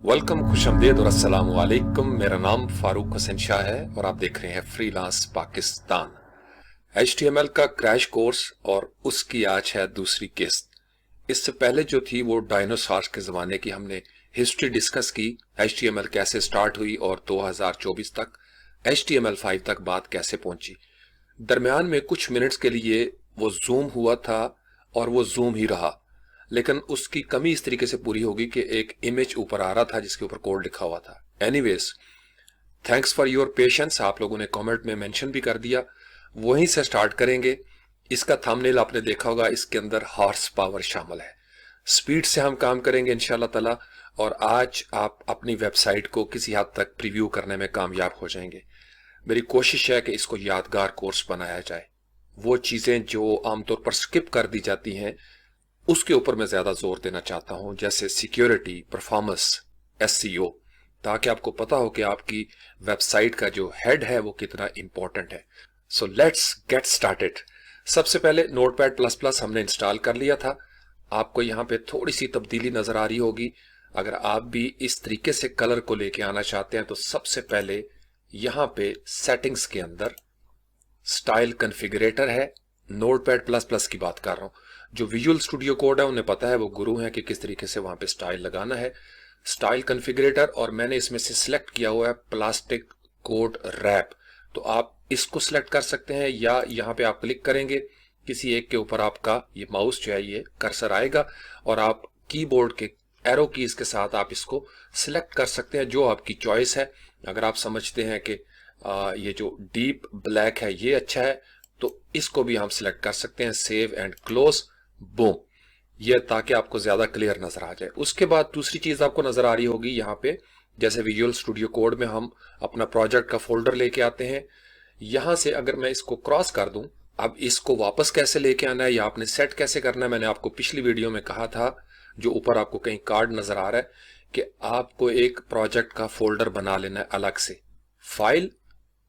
Welcome, खुशआमदीद और अस्सलाम वालेकुम। मेरा नाम फारूक हुसैन शाह है और आप देख रहे हैं फ्रीलांस पाकिस्तान। HTML का क्रैश कोर्स और उसकी आज है दूसरी किस्त। इससे पहले जो थी वो डायनासोर्स के ज़माने की हमने हिस्ट्री डिस्कस की। HTML कैसे स्टार्ट हुई और 2024 तक HTML5 तक बात कैसे पहुंची। दरमियान में कुछ मिनट्स के लिए वो जूम हुआ था और वो जूम ही रहा, लेकिन उसकी कमी इस तरीके से पूरी होगी कि एक इमेज ऊपर आ रहा था जिसके ऊपर कोड लिखा हुआ था। Anyways, thanks for your patience. आप लोगों ने कमेंट में मेंशन भी कर दिया। वहीं से स्टार्ट करेंगे। इसका थंबनेल आपने देखा होगा, इसके अंदर हॉर्स पावर शामिल है। स्पीड से हम काम करेंगे इंशाल्लाह ताला, और आज आप अपनी वेबसाइट को किसी हद तक प्रीव्यू करने में कामयाब हो जाएंगे। मेरी कोशिश है कि इसको यादगार कोर्स बनाया जाए। वो चीज़ें जो आमतौर पर स्किप कर दी जाती हैं उसके ऊपर मैं ज्यादा जोर देना चाहता हूं, जैसे सिक्योरिटी, परफॉर्मेंस, SEO, ताकि आपको पता हो कि आपकी वेबसाइट का जो हेड है वो कितना इंपॉर्टेंट है। So let's get started. सबसे पहले नोटपैड प्लस प्लस हमने इंस्टॉल कर लिया था। आपको यहाँ पे थोड़ी सी तब्दीली नजर आ रही होगी। अगर आप भी इस तरीके से कलर को लेके आना चाहते हैं तो सबसे पहले यहाँ पे सेटिंग्स के अंदर स्टाइल कॉन्फ़िगरेटर है। नोटपैड प्लस प्लस की बात कर रहा हूं। जो विजुअल स्टूडियो कोड है उन्हें पता है, वो गुरु हैं कि किस तरीके से वहां पे स्टाइल लगाना है। स्टाइल कॉन्फ़िगरेटर, और मैंने इसमें से सिलेक्ट किया हुआ है प्लास्टिक कोड रैप। तो आप इसको सिलेक्ट कर सकते हैं, या यहाँ पे आप क्लिक करेंगे किसी एक के ऊपर, आपका ये माउस जो है ये कर्सर आएगा और आप कीबोर्ड के एरो कीज के साथ आप इसको सिलेक्ट कर सकते हैं, जो आपकी चॉइस है। अगर आप समझते हैं कि ये जो डीप ब्लैक है ये अच्छा है तो इसको भी हम सिलेक्ट कर सकते हैं। सेव एंड क्लोज, बूम, ये ताकि आपको ज्यादा क्लियर नजर आ जाए। उसके बाद दूसरी चीज आपको नजर आ रही होगी यहाँ पे, जैसे विजुअल स्टूडियो कोड में हम अपना प्रोजेक्ट का फोल्डर लेके आते हैं। यहां से अगर मैं इसको क्रॉस कर दूं, अब इसको वापस कैसे लेके आना है या आपने सेट कैसे करना है, मैंने आपको पिछली वीडियो में कहा था। जो ऊपर आपको कहीं कार्ड नजर आ रहा है कि आपको एक प्रोजेक्ट का फोल्डर बना लेना है अलग से। फाइल,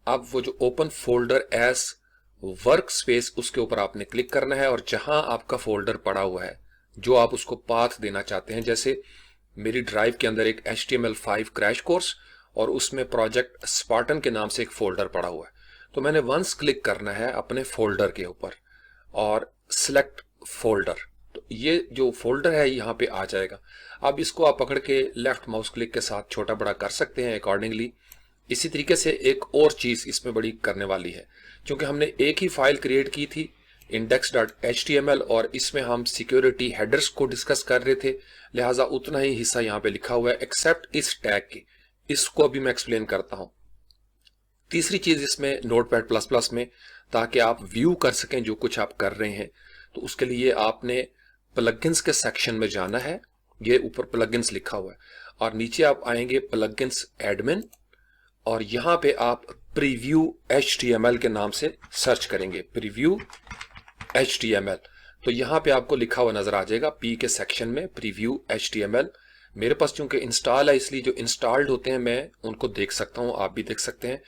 अब वो जो open folder as workspace, उसके ऊपर आपने क्लिक करना है, और जहां आपका फोल्डर पड़ा हुआ है जो आप उसको पाथ देना चाहते हैं, जैसे मेरी ड्राइव के अंदर एक HTML5 क्रैश कोर्स और उसमें प्रोजेक्ट स्पार्टन के नाम से एक फोल्डर पड़ा हुआ है, तो मैंने वंस क्लिक करना है अपने फोल्डर के ऊपर और सिलेक्ट फोल्डर। तो ये जो फोल्डर है यहाँ पे आ जाएगा। अब इसको आप पकड़ के लेफ्ट माउस क्लिक के साथ छोटा बड़ा कर सकते हैं अकॉर्डिंगली। इसी तरीके से एक और चीज इसमें बड़ी करने वाली है, क्योंकि हमने एक ही फाइल क्रिएट की थी index.html और इसमें हम सिक्योरिटी हेडर्स को डिस्कस कर रहे थे, लिहाजा उतना ही हिस्सा यहाँ पे लिखा हुआ है एक्सेप्ट इस टैग के। इसको अभी मैं एक्सप्लेन करता हूं। तीसरी चीज इसमें नोटपैड प्लस प्लस में, ताकि आप व्यू कर सकें जो कुछ आप कर रहे हैं, तो उसके लिए आपने प्लगइन्स के सेक्शन में जाना है। ये ऊपर प्लगइन्स लिखा हुआ है और नीचे आप आएंगे प्लगइन्स एडमिन, और यहां पे आप प्रीव्यू HTML के नाम से सर्च करेंगे। प्रीव्यू HTML, तो यहां पे आपको लिखा हुआ नजर आ जाएगा P के सेक्शन में प्रीव्यू HTML। मेरे पास चूंकि इंस्टॉल है इसलिए जो इंस्टॉल्ड होते हैं मैं उनको देख सकता हूं, आप भी देख सकते हैं।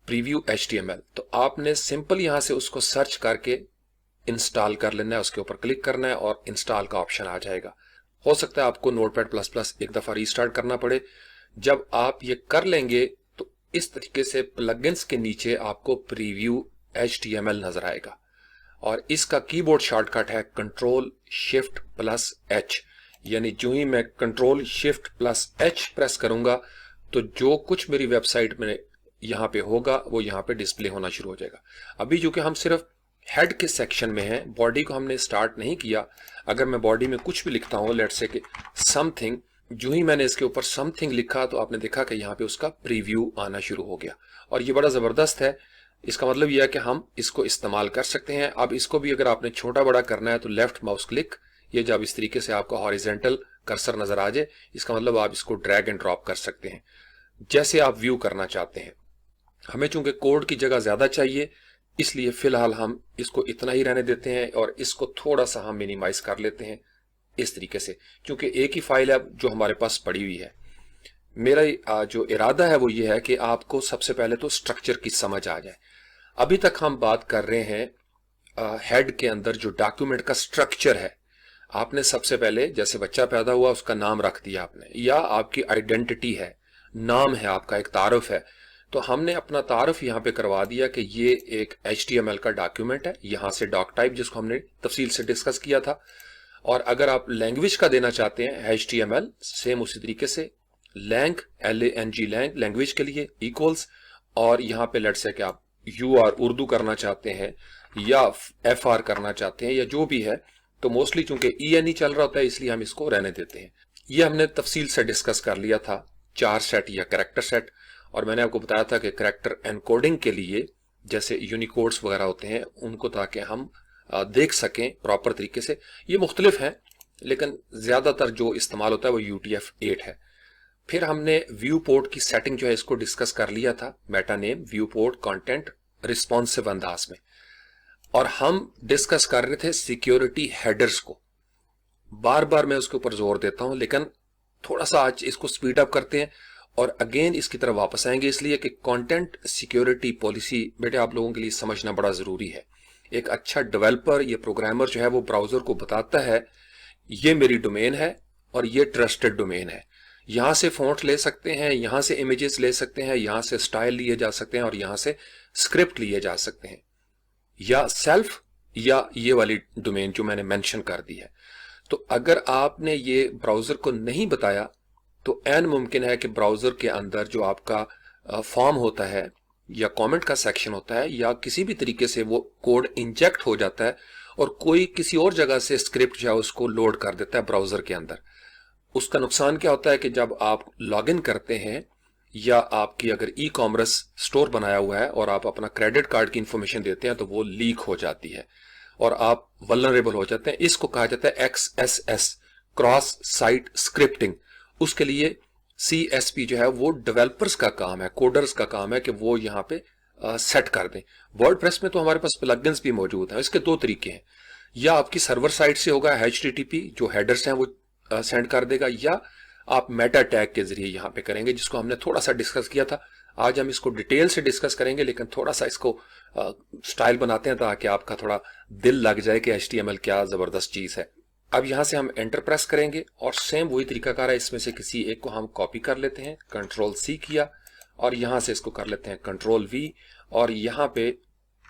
प्रीव्यू HTML, तो आपने सिंपल यहां से उसको सर्च करके इंस्टॉल कर लेना है, उसके ऊपर क्लिक करना है और इंस्टॉल का ऑप्शन आ जाएगा। हो सकता है आपको नोटपैड प्लस प्लस एक दफा रीस्टार्ट करना पड़े। जब आप ये कर लेंगे तो इस तरीके से प्लगइन्स के नीचे आपको प्रीव्यू HTML नजर आएगा, और इसका कीबोर्ड शॉर्टकट है Ctrl+Shift+H। यानी जो ही मैं Ctrl+Shift+H प्रेस करूंगा तो जो कुछ मेरी वेबसाइट में यहाँ पे होगा वो यहाँ पे डिस्प्ले होना शुरू हो जाएगा। अभी जो कि हम सिर्फ हेड के सेक्शन में हैं, बॉडी को हमने स्टार्ट नहीं किया। अगर मैं बॉडी में कुछ भी लिखता हूँ, लेट्स से कि समथिंग, जो ही मैंने इसके ऊपर समथिंग लिखा तो आपने देखा कि यहाँ पे उसका प्रीव्यू आना शुरू हो गया, और ये बड़ा जबरदस्त है। इसका मतलब यह है कि हम इसको इस्तेमाल कर सकते हैं। अब इसको भी अगर आपने छोटा बड़ा करना है तो लेफ्ट माउस क्लिक, ये जब इस तरीके से आपको हॉरिजेंटल कर्सर नजर आ जाए, इसका मतलब आप इसको ड्रैग एंड ड्रॉप कर सकते हैं जैसे आप व्यू करना चाहते हैं। हमें चूंकि कोड की जगह ज्यादा चाहिए इसलिए फिलहाल हम इसको इतना ही रहने देते हैं और इसको थोड़ा सा हम मिनिमाइज कर लेते हैं इस तरीके से, क्योंकि एक ही फाइल है जो हमारे पास पड़ी हुई है। मेरा जो इरादा है वो ये है कि आपको सबसे पहले तो स्ट्रक्चर की समझ आ जाए। अभी तक हम बात कर रहे हैं हेड के अंदर जो डॉक्यूमेंट का स्ट्रक्चर है। आपने सबसे पहले जैसे बच्चा पैदा हुआ उसका नाम रख दिया आपने, या आपकी आइडेंटिटी है, नाम है आपका, एक तारुफ है, तो हमने अपना तारुफ यहाँ पे करवा दिया कि ये एक HTML का डॉक्यूमेंट है, यहाँ से डॉक टाइप जिसको हमने तफसील से डिस्कस किया था। और अगर आप लैंग्वेज का देना चाहते हैं HTML, सेम उसी तरीके से लैंग LANG लैंग लैंग्वेज के लिए इक्वल्स, और यहाँ पे लेट्स से कि आप UR उर्दू करना चाहते हैं या FR करना चाहते हैं या जो भी है, तो मोस्टली चूंकि ENE चल रहा होता है इसलिए हम इसको रहने देते हैं। ये हमने तफसील से डिस्कस कर लिया था 4 सेट या कैरेक्टर सेट, और मैंने आपको बताया था कि कैरेक्टर एनकोडिंग के लिए जैसे यूनिकोड्स वगैरह होते हैं उनको ताकि हम देख सकें प्रॉपर तरीके से, ये मुख्तलिफ हैं लेकिन ज्यादातर जो इस्तेमाल होता है वो UTF-8 है। फिर हमने व्यू पोर्ट की सेटिंग जो है इसको डिस्कस कर लिया था, Meta name view port content responsive अंदाज में, और हम डिस्कस कर रहे थे सिक्योरिटी हेडर्स को। बार बार मैं उसके ऊपर जोर देता हूं लेकिन थोड़ा सा आज इसको स्पीड अप करते हैं और अगेन इसकी तरफ वापस आएंगे, इसलिए कि कंटेंट सिक्योरिटी पॉलिसी बेटे आप लोगों के लिए समझना बड़ा जरूरी है। एक अच्छा डेवलपर या प्रोग्रामर जो है वो ब्राउजर को बताता है ये मेरी डोमेन है और ये ट्रस्टेड डोमेन है, यहां से फॉन्ट ले सकते हैं, यहां से इमेजेस ले सकते हैं, यहां से स्टाइल लिए जा सकते हैं और यहां से स्क्रिप्ट लिए जा सकते हैं, या सेल्फ या ये वाली डोमेन जो मैंने मेंशन कर दी है। तो अगर आपने ये ब्राउजर को नहीं बताया तो एन मुमकिन है कि ब्राउजर के अंदर जो आपका फॉर्म होता है या कमेंट का सेक्शन होता है या किसी भी तरीके से वो कोड इंजेक्ट हो जाता है और कोई किसी और जगह से स्क्रिप्ट जो है उसको लोड कर देता है ब्राउजर के अंदर। उसका नुकसान क्या होता है कि जब आप लॉगिन करते हैं या आपकी अगर ई-कॉमर्स स्टोर बनाया हुआ है और आप अपना क्रेडिट कार्ड की इंफॉर्मेशन देते हैं तो वो लीक हो जाती है और आप वल्नरेबल हो जाते हैं। इसको कहा जाता है XSS, क्रॉस साइट स्क्रिप्टिंग। उसके लिए CSP जो है वो डेवलपर्स का काम है, कोडर्स का काम है कि वो यहाँ पे सेट कर दें। वर्डप्रेस में तो हमारे पास प्लगइन्स भी मौजूद हैं। इसके 2 तरीके हैं, या आपकी सर्वर साइड से होगा HTTP जो हेडर्स हैं वो सेंड कर देगा, या आप मेटा टैग के जरिए यहाँ पे करेंगे जिसको हमने थोड़ा सा डिस्कस किया था। आज हम इसको डिटेल से डिस्कस करेंगे लेकिन थोड़ा सा इसको स्टाइल बनाते हैं ताकि आपका थोड़ा दिल लग जाए कि HTML क्या जबरदस्त चीज है। अब यहां से हम एंटर प्रेस करेंगे और सेम वही तरीकाकार है, इसमें से किसी एक को हम कॉपी कर लेते हैं, Ctrl+C किया और यहां से इसको कर लेते हैं Ctrl+V और यहां पे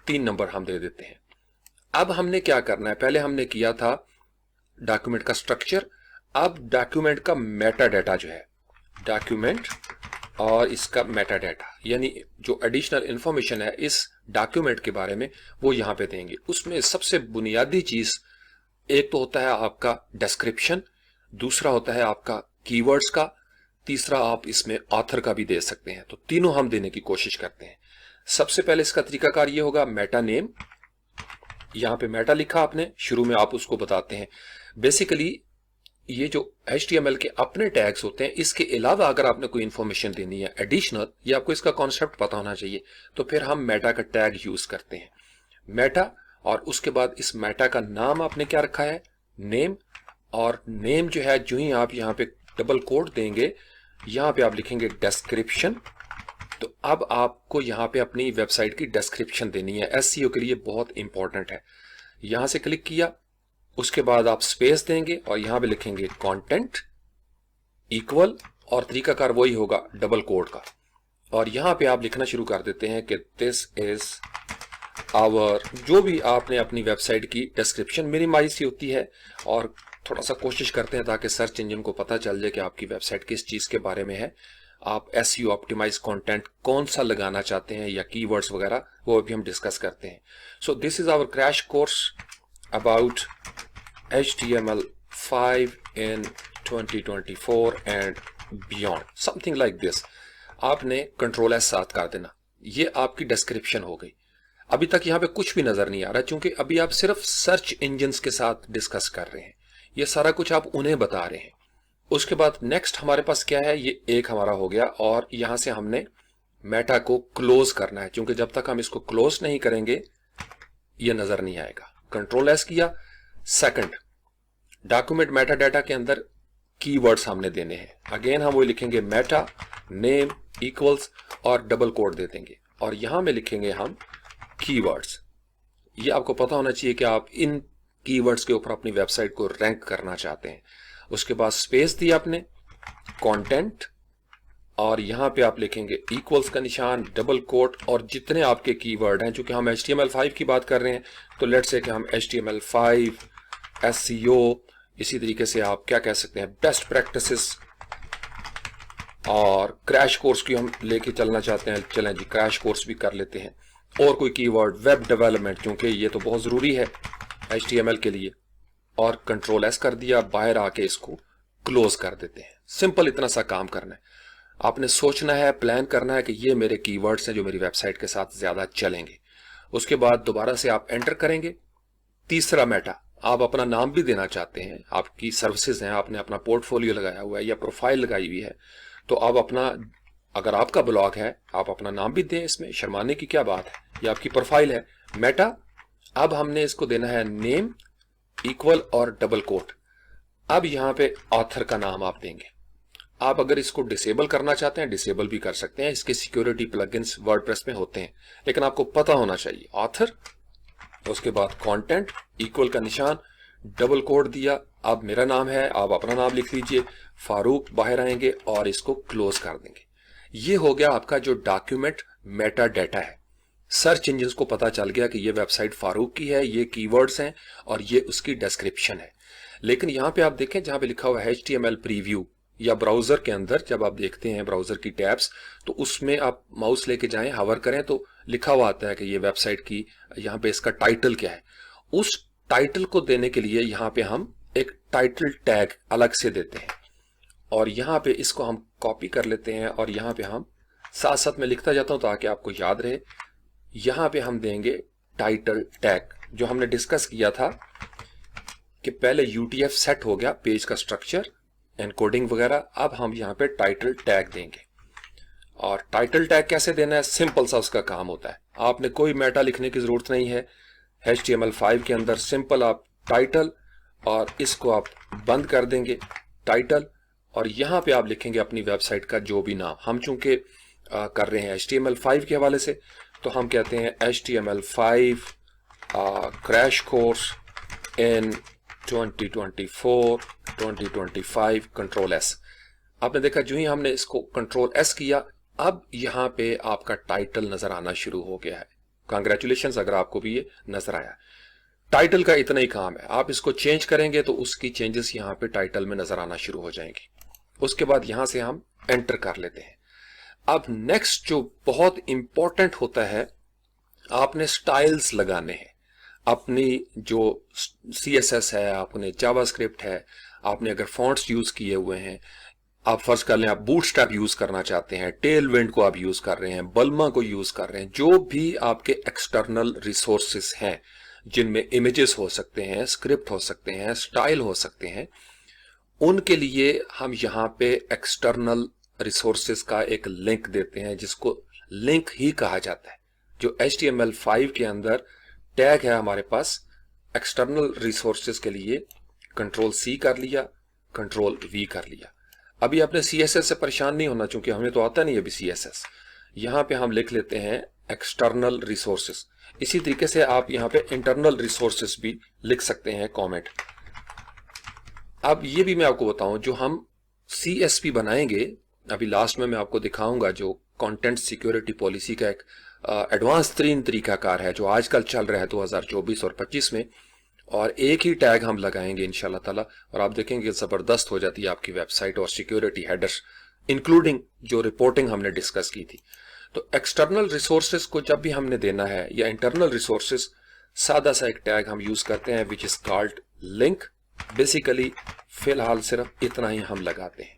3 नंबर हम दे देते हैं। अब हमने क्या करना है, पहले हमने किया था डॉक्यूमेंट का स्ट्रक्चर, अब डॉक्यूमेंट का मेटा डाटा जो है, डॉक्यूमेंट और इसका मेटा डाटा यानी जो एडिशनल इंफॉर्मेशन है इस डॉक्यूमेंट के बारे में वो यहां पे देंगे। उसमें सबसे बुनियादी चीज एक तो होता है आपका डिस्क्रिप्शन, दूसरा होता है आपका कीवर्ड्स का, तीसरा आप इसमें ऑथर का भी दे सकते हैं। तो तीनों हम देने की कोशिश करते हैं। सबसे पहले इसका तरीकाकार ये होगा, मेटा नेम, यहां पे मेटा लिखा आपने, शुरू में आप उसको बताते हैं। बेसिकली ये जो HTML के अपने टैग्स होते हैं इसके अलावा अगर आपने कोई इंफॉर्मेशन देनी है एडिशनल, ये आपको इसका कॉन्सेप्ट पता होना चाहिए, तो फिर हम मेटा का टैग यूज करते हैं, मेटा। और उसके बाद इस मेटा का नाम आपने क्या रखा है, नेम, और नेम जो है जो ही आप यहाँ पे डबल कोट देंगे यहाँ पे आप लिखेंगे डिस्क्रिप्शन। तो अब आपको यहाँ पे अपनी वेबसाइट की डिस्क्रिप्शन देनी है, SEO के लिए बहुत इंपॉर्टेंट है। यहां से क्लिक किया, उसके बाद आप स्पेस देंगे और यहां पे लिखेंगे कंटेंट इक्वल, और तरीकाकार वही होगा डबल कोट का, और यहां पे आप लिखना शुरू कर देते हैं कि दिस इज आवर, जो भी आपने अपनी वेबसाइट की डिस्क्रिप्शन मिनिमाइज सी होती है और थोड़ा सा कोशिश करते हैं ताकि सर्च इंजन को पता चल जाए कि आपकी वेबसाइट किस चीज के बारे में है। आप SEO ऑप्टिमाइज कंटेंट कौन सा लगाना चाहते हैं या कीवर्ड्स वगैरह वो भी हम डिस्कस करते हैं। So this is our crash course about HTML5 in 2024 and beyond, something like this। आपने Ctrl+S साथ कर देना, ये आपकी डिस्क्रिप्शन हो गई। अभी तक यहाँ पे कुछ भी नजर नहीं आ रहा क्योंकि अभी आप सिर्फ सर्च इंजन्स के साथ डिस्कस कर रहे हैं, ये सारा कुछ आप उन्हें बता रहे हैं। उसके बाद नेक्स्ट हमारे पास क्या है, ये एक हमारा हो गया और यहां से हमने मेटा को क्लोज करना है क्योंकि जब तक हम इसको क्लोज नहीं करेंगे ये नजर नहीं आएगा। Ctrl+S किया। सेकंड, डॉक्यूमेंट मेटा डाटा के अंदर कीवर्ड्स हमने देने हैं। अगेन हम वो लिखेंगे मेटा नेम इक्वल्स और डबल कोट दे देंगे और यहां में लिखेंगे हम कीवर्ड्स। ये आपको पता होना चाहिए कि आप इन कीवर्ड्स के ऊपर अपनी वेबसाइट को रैंक करना चाहते हैं। उसके बाद स्पेस दिया आपने, कंटेंट, और यहां पे आप लिखेंगे इक्वल्स का निशान, डबल कोट, और जितने आपके कीवर्ड हैं, चूंकि हम HTML5 की बात कर रहे हैं तो लेट्स से कि हम HTML5 SEO, इसी तरीके से आप क्या कह सकते हैं, बेस्ट प्रैक्टिसेस और क्रैश कोर्स की हम लेके चलना चाहते हैं, चलें जी क्रैश कोर्स भी कर लेते हैं। और कोई कीवर्ड, वेब डेवलपमेंट, क्योंकि ये तो बहुत जरूरी है HTML के लिए, और कंट्रोल S कर दिया, बाहर आके इसको क्लोज कर देते हैं। सिंपल इतना सा काम करना है। आपने सोचना है, प्लान करना है कि ये मेरे कीवर्ड्स हैं जो मेरी वेबसाइट के साथ ज्यादा चलेंगे। उसके बाद दोबारा से आप एंटर करेंगे। तीसरा मेटा, आप अपना नाम भी देना चाहते हैं, आपकी सर्विसेज हैं, आपने अपना पोर्टफोलियो लगाया हुआ है या प्रोफाइल लगाई हुई है, तो आप अपना, अगर आपका ब्लॉग है आप अपना नाम भी दें, इसमें शर्माने की क्या बात है, ये आपकी प्रोफाइल है। मेटा, अब हमने इसको देना है नेम इक्वल और डबल कोट। अब यहां पे ऑथर का नाम आप देंगे। आप अगर इसको डिसेबल करना चाहते हैं डिसेबल भी कर सकते हैं, इसके सिक्योरिटी प्लगइन्स वर्डप्रेस में होते हैं, लेकिन आपको पता होना चाहिए ऑथर। उसके बाद कंटेंट, इक्वल का निशान, डबल कोट दिया, अब मेरा नाम है, आप अपना नाम लिख लीजिए, फारूक, बाहर आएंगे और इसको क्लोज कर देंगे। ये हो गया आपका जो डॉक्यूमेंट मेटा डेटा है। सर्च इंजिन को पता चल गया कि ये वेबसाइट फारूक की है, ये कीवर्ड्स हैं और ये उसकी डिस्क्रिप्शन है। लेकिन यहां पे आप देखें जहां पे लिखा हुआ है HTML प्रीव्यू, या ब्राउजर के अंदर जब आप देखते हैं ब्राउजर की टैब्स, तो उसमें आप माउस लेके जाएं, हवर करें तो लिखा हुआ आता है कि ये वेबसाइट की, यहाँ पे इसका टाइटल क्या है। उस टाइटल को देने के लिए यहाँ पे हम एक टाइटल टैग अलग से देते हैं, और यहाँ पे इसको हम कॉपी कर लेते हैं और यहाँ पे हम साथ साथ में लिखता जाता हूं ताकि आपको याद रहे। यहाँ पे हम देंगे टाइटल टैग, जो हमने डिस्कस किया था कि पहले UTF सेट हो गया, पेज का स्ट्रक्चर, एनकोडिंग वगैरह, अब हम यहाँ पे टाइटल टैग देंगे। और टाइटल टैग कैसे देना है, सिंपल सा उसका काम होता है, आपने कोई मेटा लिखने की जरूरत नहीं है। HTML5 के अंदर सिंपल आप टाइटल, और इसको आप बंद कर देंगे टाइटल, और यहाँ पे आप लिखेंगे अपनी वेबसाइट का जो भी नाम। हम चूंकि कर रहे हैं HTML5 के हवाले से, तो हम कहते हैं HTML5 क्रैश कोर्स इन 2024-2025 कंट्रोल S। आपने देखा जो ही हमने इसको कंट्रोल S किया, अब यहाँ पे आपका टाइटल नजर आना शुरू हो गया है। कांग्रेचुलेशंस अगर आपको भी ये नजर आया। टाइटल का इतना ही काम है, आप इसको चेंज करेंगे तो उसकी चेंजेस यहाँ पे टाइटल में नजर आना शुरू हो जाएंगी। उसके बाद यहां से हम एंटर कर लेते हैं। अब नेक्स्ट जो बहुत इंपॉर्टेंट होता है, आपने स्टाइल्स लगाने हैं। अपनी जो CSS है, आपने जावास्क्रिप्ट है, आपने अगर फॉन्ट्स यूज किए हुए हैं, आप फर्ज कर लें आप बूटस्ट्रैप यूज करना चाहते हैं, टेलविंड को आप यूज कर रहे हैं, बल्मा को यूज कर रहे हैं, जो भी आपके एक्सटर्नल रिसोर्सेस हैं जिनमें इमेजेस हो सकते हैं, स्क्रिप्ट हो सकते हैं, स्टाइल हो सकते हैं, उनके लिए हम यहाँ पे एक्सटर्नल रिसोर्सेस का एक लिंक देते हैं, जिसको लिंक ही कहा जाता है। जो HTML5 के अंदर टैग है हमारे पास एक्सटर्नल रिसोर्सेज के लिए, कंट्रोल C कर लिया, कंट्रोल V कर लिया। अभी आपने CSS से परेशान नहीं होना, चूंकि हमें तो आता नहीं अभी CSS। यहां पे हम लिख लेते हैं एक्सटर्नल रिसोर्सेज। इसी तरीके से आप यहां पे इंटरनल रिसोर्सेज भी लिख सकते हैं, कमेंट। अब ये भी मैं आपको बताऊं, जो हम CSP बनाएंगे, अभी लास्ट में मैं आपको दिखाऊंगा, जो कंटेंट सिक्योरिटी पॉलिसी का एक एडवांस तरीन तरीकाकार है जो आजकल चल रहा है 2024 और 25 में, और एक ही टैग हम लगाएंगे इंशाल्लाह ताला, और आप देखेंगे जबरदस्त हो जाती है आपकी वेबसाइट और सिक्योरिटी हेडर्स, इंक्लूडिंग जो रिपोर्टिंग हमने डिस्कस की थी। तो एक्सटर्नल रिसोर्सेज को जब भी हमने देना है, या इंटरनल रिसोर्सेज, सादा सा एक टैग हम यूज करते हैं which is called link. Basically फिलहाल सिर्फ इतना ही हम लगाते हैं।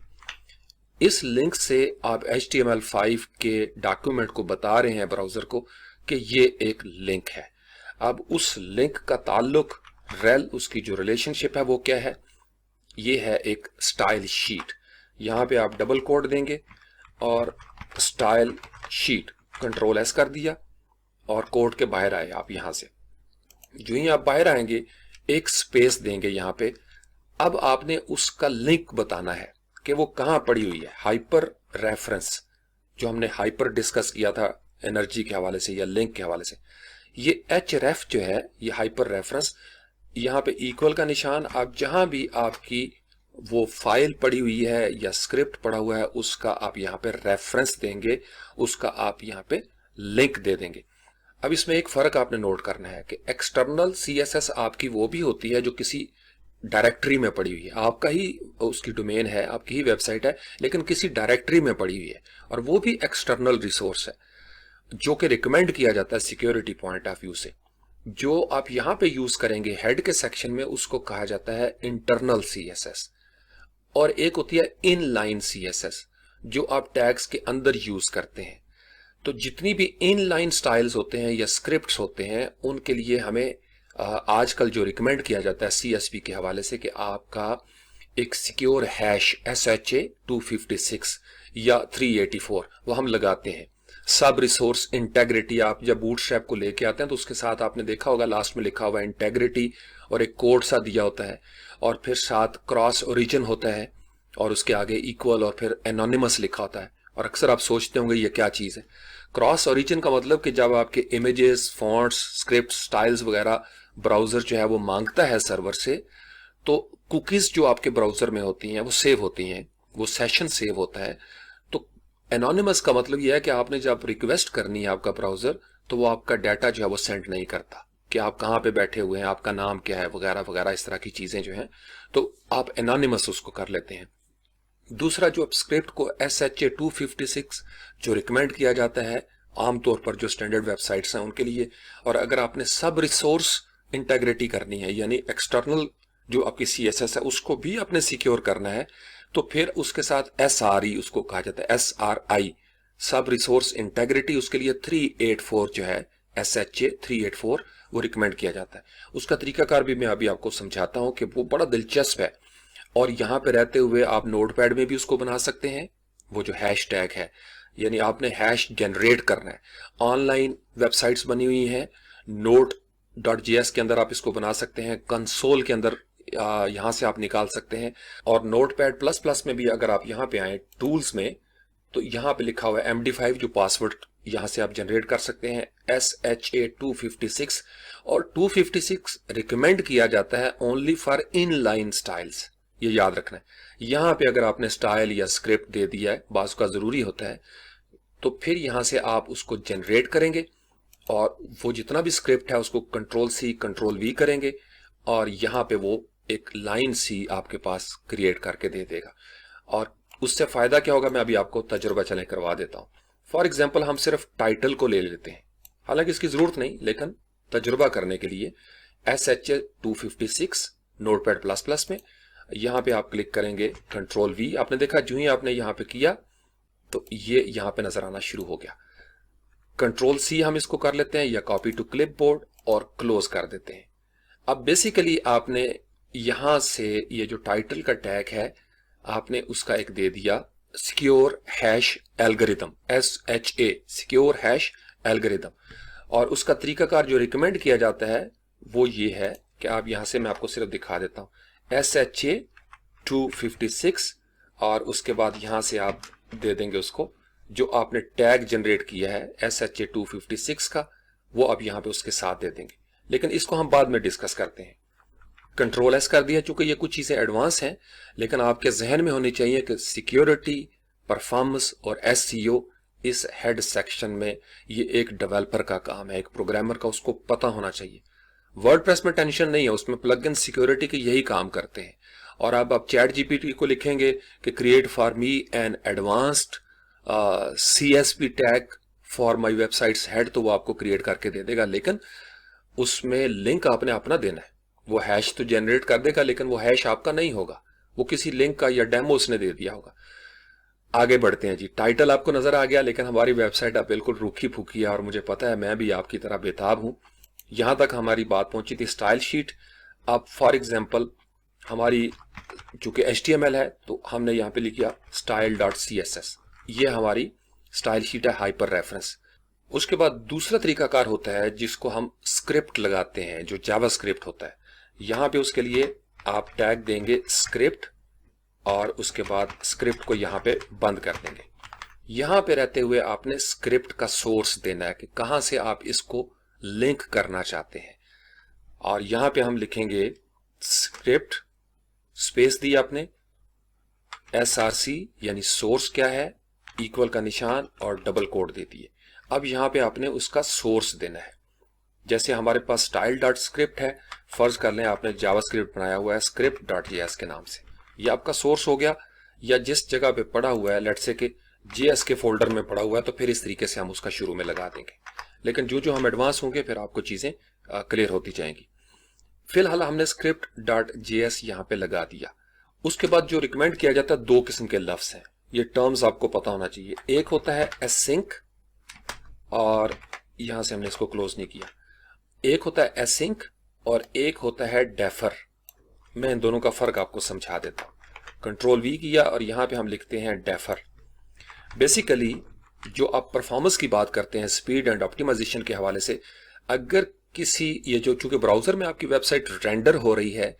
इस लिंक से आप HTML5 के डॉक्यूमेंट को बता रहे हैं ब्राउजर को कि ये एक लिंक है। अब उस लिंक का ताल्लुक रेल, उसकी जो रिलेशनशिप है वो क्या है, ये है एक स्टाइल शीट। यहां पे आप डबल कोट देंगे और स्टाइल शीट, कंट्रोल S कर दिया और कोड के बाहर आए आप। यहां से जो ही आप बाहर आएंगे एक स्पेस देंगे यहां पे। अब आपने उसका लिंक बताना है कि वो कहां पड़ी हुई है। हाइपर रेफरेंस, जो हमने हाइपर डिस्कस किया था एनर्जी के हवाले से या लिंक के हवाले से, ये href जो है, ये हाइपर रेफरेंस यहाँ पे इक्वल का निशान, आप जहां भी आपकी वो फाइल पड़ी हुई है या स्क्रिप्ट पड़ा हुआ है उसका आप यहाँ पे रेफरेंस देंगे, उसका आप यहाँ पे लिंक दे देंगे। अब इसमें एक फर्क आपने नोट करना है कि एक्सटर्नल सीएसएस आपकी वो भी होती है जो किसी डायरेक्टरी में पड़ी हुई है, आपका ही उसकी डोमेन है, आपकी ही वेबसाइट है, लेकिन किसी डायरेक्टरी में पड़ी हुई है, और वो भी एक्सटर्नल रिसोर्स है जो कि रिकमेंड किया जाता है सिक्योरिटी पॉइंट ऑफ व्यू से। जो आप यहाँ पे यूज करेंगे हेड के सेक्शन में, उसको कहा जाता है इंटरनल सीएसएस, और एक होती है इनलाइन सीएसएस जो आप टैग्स के अंदर यूज करते हैं। तो जितनी भी इनलाइन स्टाइल्स होते हैं या स्क्रिप्ट्स होते हैं उनके लिए हमें आजकल जो रिकमेंड किया जाता है सीएसपी के हवाले से कि आपका एक सिक्योर हैश SHA 256 या 384 वो हम लगाते हैं। सब रिसोर्स इंटेग्रिटी, आप जब बूटस्ट्रैप को लेके आते हैं तो उसके साथ आपने देखा होगा लास्ट में लिखा हुआ है इंटेग्रिटी और एक कोड सा दिया होता है, और फिर साथ क्रॉस ओरिजिन होता है, और उसके आगे इक्वल और फिर एनोनिमस लिखा होता है। और अक्सर आप सोचते होंगे ये क्या चीज़ है। क्रॉस ओरिजिन का मतलब कि जब आपके इमेजेस, फॉन्ट्स, स्क्रिप्ट, स्टाइल्स वगैरह ब्राउजर जो है वो मांगता है सर्वर से, तो कुकीज जो आपके ब्राउजर में होती हैं वो सेव होती हैं, वो सेशन सेव होता है। तो एनोनिमस का मतलब यह है कि आपने जब रिक्वेस्ट करनी है आपका ब्राउजर, तो वो आपका डाटा जो है वो सेंड नहीं करता कि आप कहाँ पे बैठे हुए हैं, आपका नाम क्या है वगैरह वगैरह, इस तरह की चीजें जो हैं, तो आप एनोनिमस उसको कर लेते हैं। दूसरा, जो स्क्रिप्ट को SHA 256 जो रिकमेंड किया जाता है आमतौर पर जो स्टैंडर्ड वेबसाइट्स हैं उनके लिए, और अगर आपने सब रिसोर्स इंटेग्रिटी करनी है यानी एक्सटर्नल जो आपकी CSS है उसको भी आपने सिक्योर करना है, तो फिर उसके साथ SRE उसको कहा जाता है, SRI सब रिसोर्स इंटेग्रिटी, उसके लिए 384 जो है SHA 384 वो रिकमेंड किया जाता है। उसका तरीकाकार भी मैं अभी आपको समझाता हूं कि वो बड़ा दिलचस्प है, और यहाँ पे रहते हुए आप नोटपैड में भी उसको बना सकते हैं। वो जो हैश टैग है यानी आपने हैश जनरेट करना है। ऑनलाइन वेबसाइट्स बनी हुई हैं, node.js के अंदर आप इसको बना सकते हैं, कंसोल के अंदर यहाँ से आप निकाल सकते हैं, और नोटपैड प्लस प्लस में भी अगर आप यहाँ पे आए टूल्स में, तो यहाँ पे लिखा हुआ है MD5 जो पासवर्ड यहाँ से आप जनरेट कर सकते हैं SHA 256, और 256 रिकमेंड किया जाता है ओनली फॉर इनलाइन स्टाइल्स, ये याद रखना है। यहाँ पे अगर आपने स्टाइल या स्क्रिप्ट दे दिया है, बाज़ का ज़रूरी होता है, तो फिर यहाँ से आप उसको जनरेट करेंगे, और वो जितना भी स्क्रिप्ट है उसको Ctrl+C Ctrl+V करेंगे, और यहाँ पे वो एक लाइन सी आपके पास क्रिएट करके दे देगा। और उससे फ़ायदा क्या होगा मैं अभी आपको तजुर्बा चले करवा देता हूँ। फॉर एग्जाम्पल हम सिर्फ टाइटल को ले लेते हैं, हालांकि इसकी ज़रूरत नहीं, लेकिन तजुर्बा करने के लिए SHA 256 नोटपैड प्लस प्लस में यहाँ पे आप क्लिक करेंगे Ctrl+V, आपने देखा जो ही आपने यहाँ पे किया तो ये यहाँ पे नजर आना शुरू हो गया। Ctrl+C हम इसको कर लेते हैं या कॉपी टू क्लिपबोर्ड और क्लोज कर देते हैं। अब बेसिकली आपने यहाँ से ये जो टाइटल का टैग है आपने उसका एक दे दिया secure hash algorithm, SHA secure hash algorithm, और उसका तरीकाकार जो रिकमेंड किया जाता है वो ये है कि आप यहाँ से मैं आपको सिर्फ दिखा देता हूँ SHA 256, और उसके बाद यहाँ से आप दे देंगे उसको जो आपने टैग जनरेट किया है SHA 256 का, वो अब यहाँ पे उसके साथ दे देंगे, लेकिन इसको हम बाद में डिस्कस करते हैं। Ctrl+S कर दिया, चूंकि ये कुछ चीज़ें एडवांस हैं, लेकिन आपके जहन में होनी चाहिए कि सिक्योरिटी, परफॉर्मेंस और SEO इस हेड सेक्शन में ये एक डेवलपर का काम है, एक प्रोग्रामर का, उसको पता होना चाहिए। वर्डप्रेस में टेंशन नहीं है, उसमें प्लगइन सिक्योरिटी के यही काम करते हैं। और अब आप ChatGPT को लिखेंगे कि create for me N advanced CSP tag for my websites head, तो वो आपको क्रिएट करके दे देगा, लेकिन उसमें लिंक आपने अपना देना है। वो हैश तो जनरेट कर देगा, लेकिन वो हैश आपका नहीं होगा, वो किसी लिंक का या डेमो उसने दे दिया होगा। आगे बढ़ते हैं जी। टाइटल आपको नजर आ गया, लेकिन हमारी वेबसाइट अब बिल्कुल रूखी फूकी है, और मुझे पता है मैं भी आपकी तरह बेताब हूं। यहां तक हमारी बात पहुंची थी स्टाइल शीट। अब फॉर एग्जाम्पल हमारी चूंकि HTML है तो हमने यहाँ पे लिखा style.css, ये हमारी स्टाइल शीट है हाइपर रेफरेंस। उसके बाद दूसरा तरीकाकार होता है जिसको हम स्क्रिप्ट लगाते हैं, जो जावा स्क्रिप्ट होता है। यहाँ पे उसके लिए आप टैग देंगे स्क्रिप्ट, और उसके बाद स्क्रिप्ट को यहाँ पे बंद कर देंगे। यहाँ पे रहते हुए आपने स्क्रिप्ट का सोर्स देना है कि कहाँ से आप इसको लिंक करना चाहते हैं। और यहाँ पे हम लिखेंगे स्क्रिप्ट, स्पेस दी आपने, src यानी सोर्स क्या है, इक्वल का निशान और डबल कोट दे दिए। अब यहाँ पे आपने उसका सोर्स देना है। जैसे हमारे पास स्टाइल डॉट स्क्रिप्ट है, फर्ज कर लें आपने जावास्क्रिप्ट बनाया हुआ है स्क्रिप्ट डॉट जेएस के नाम से, ये आपका सोर्स हो गया। या जिस जगह पे पड़ा हुआ है, लेट्स से कि जेएस के फोल्डर में पड़ा हुआ है, तो फिर इस तरीके से हम उसका शुरू में लगा देंगे। लेकिन जो जो हम एडवांस होंगे फिर आपको चीजें क्लियर होती जाएंगी। फिलहाल हमने स्क्रिप्ट डॉट जेएस यहाँ पे लगा दिया। उसके बाद जो रिकमेंड किया जाता है, दो किस्म के लफ्ज हैं, ये टर्म्स आपको पता होना चाहिए। एक होता है एसिंक, और यहां से हमने इसको क्लोज नहीं किया। एक होता है एसिंक और एक होता है डेफर। मैं इन दोनों का फर्क आपको समझा देता हूं। कंट्रोल वी किया और यहां पे हम लिखते हैं डेफर। बेसिकली जो आप परफॉर्मेंस की बात करते हैं, स्पीड एंड ऑप्टिमाइजेशन के हवाले से, अगर किसी ये जो चूंकि ब्राउजर में आपकी वेबसाइट रेंडर हो रही है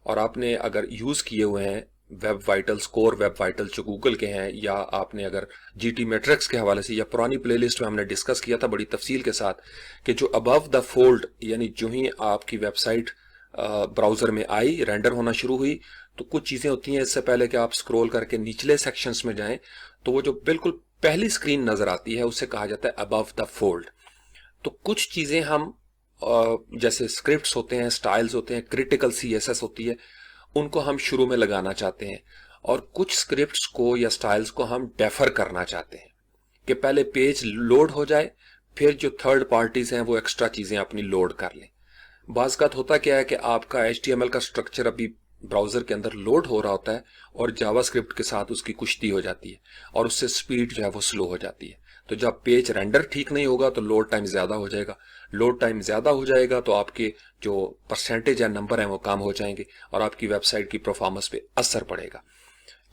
और आपने अगर यूज किए हुए हैं web vitals, core web vitals जो गूगल के हैं, या आपने अगर जीटी मैट्रिक्स के हवाले से, या पुरानी प्लेलिस्ट में हमने डिस्कस किया था बड़ी तफसील के साथ कि जो अबव द फोल्ड, यानी जो ही आपकी वेबसाइट ब्राउजर में आई, रेंडर होना शुरू हुई, तो कुछ चीजें होती हैं इससे पहले कि आप स्क्रॉल करके निचले सेक्शंस में जाएं, तो वो जो बिल्कुल पहली स्क्रीन नजर आती है उसे कहा जाता है अबव द फोल्ड। तो कुछ चीजें हम जैसे स्क्रिप्ट्स होते हैं, स्टाइल्स होते हैं, क्रिटिकल सीएसएस होती है, उनको हम शुरू में लगाना चाहते हैं, और कुछ स्क्रिप्ट्स को या स्टाइल्स को हम डेफर करना चाहते हैं कि पहले पेज लोड हो जाए, फिर जो थर्ड पार्टीज हैं वो एक्स्ट्रा चीजें अपनी लोड कर लें। बाज़ होता क्या है कि आपका HTML का स्ट्रक्चर अभी ब्राउजर के अंदर लोड हो रहा होता है और जावास्क्रिप्ट के साथ उसकी कुश्ती हो जाती है और उससे स्पीड जो है वो स्लो हो जाती है। तो जब पेज रेंडर ठीक नहीं होगा तो लोड टाइम ज्यादा हो जाएगा, लोड टाइम ज्यादा हो जाएगा तो आपके जो परसेंटेज या नंबर हैं वो कम हो जाएंगे और आपकी वेबसाइट की परफॉर्मेंस पे असर पड़ेगा।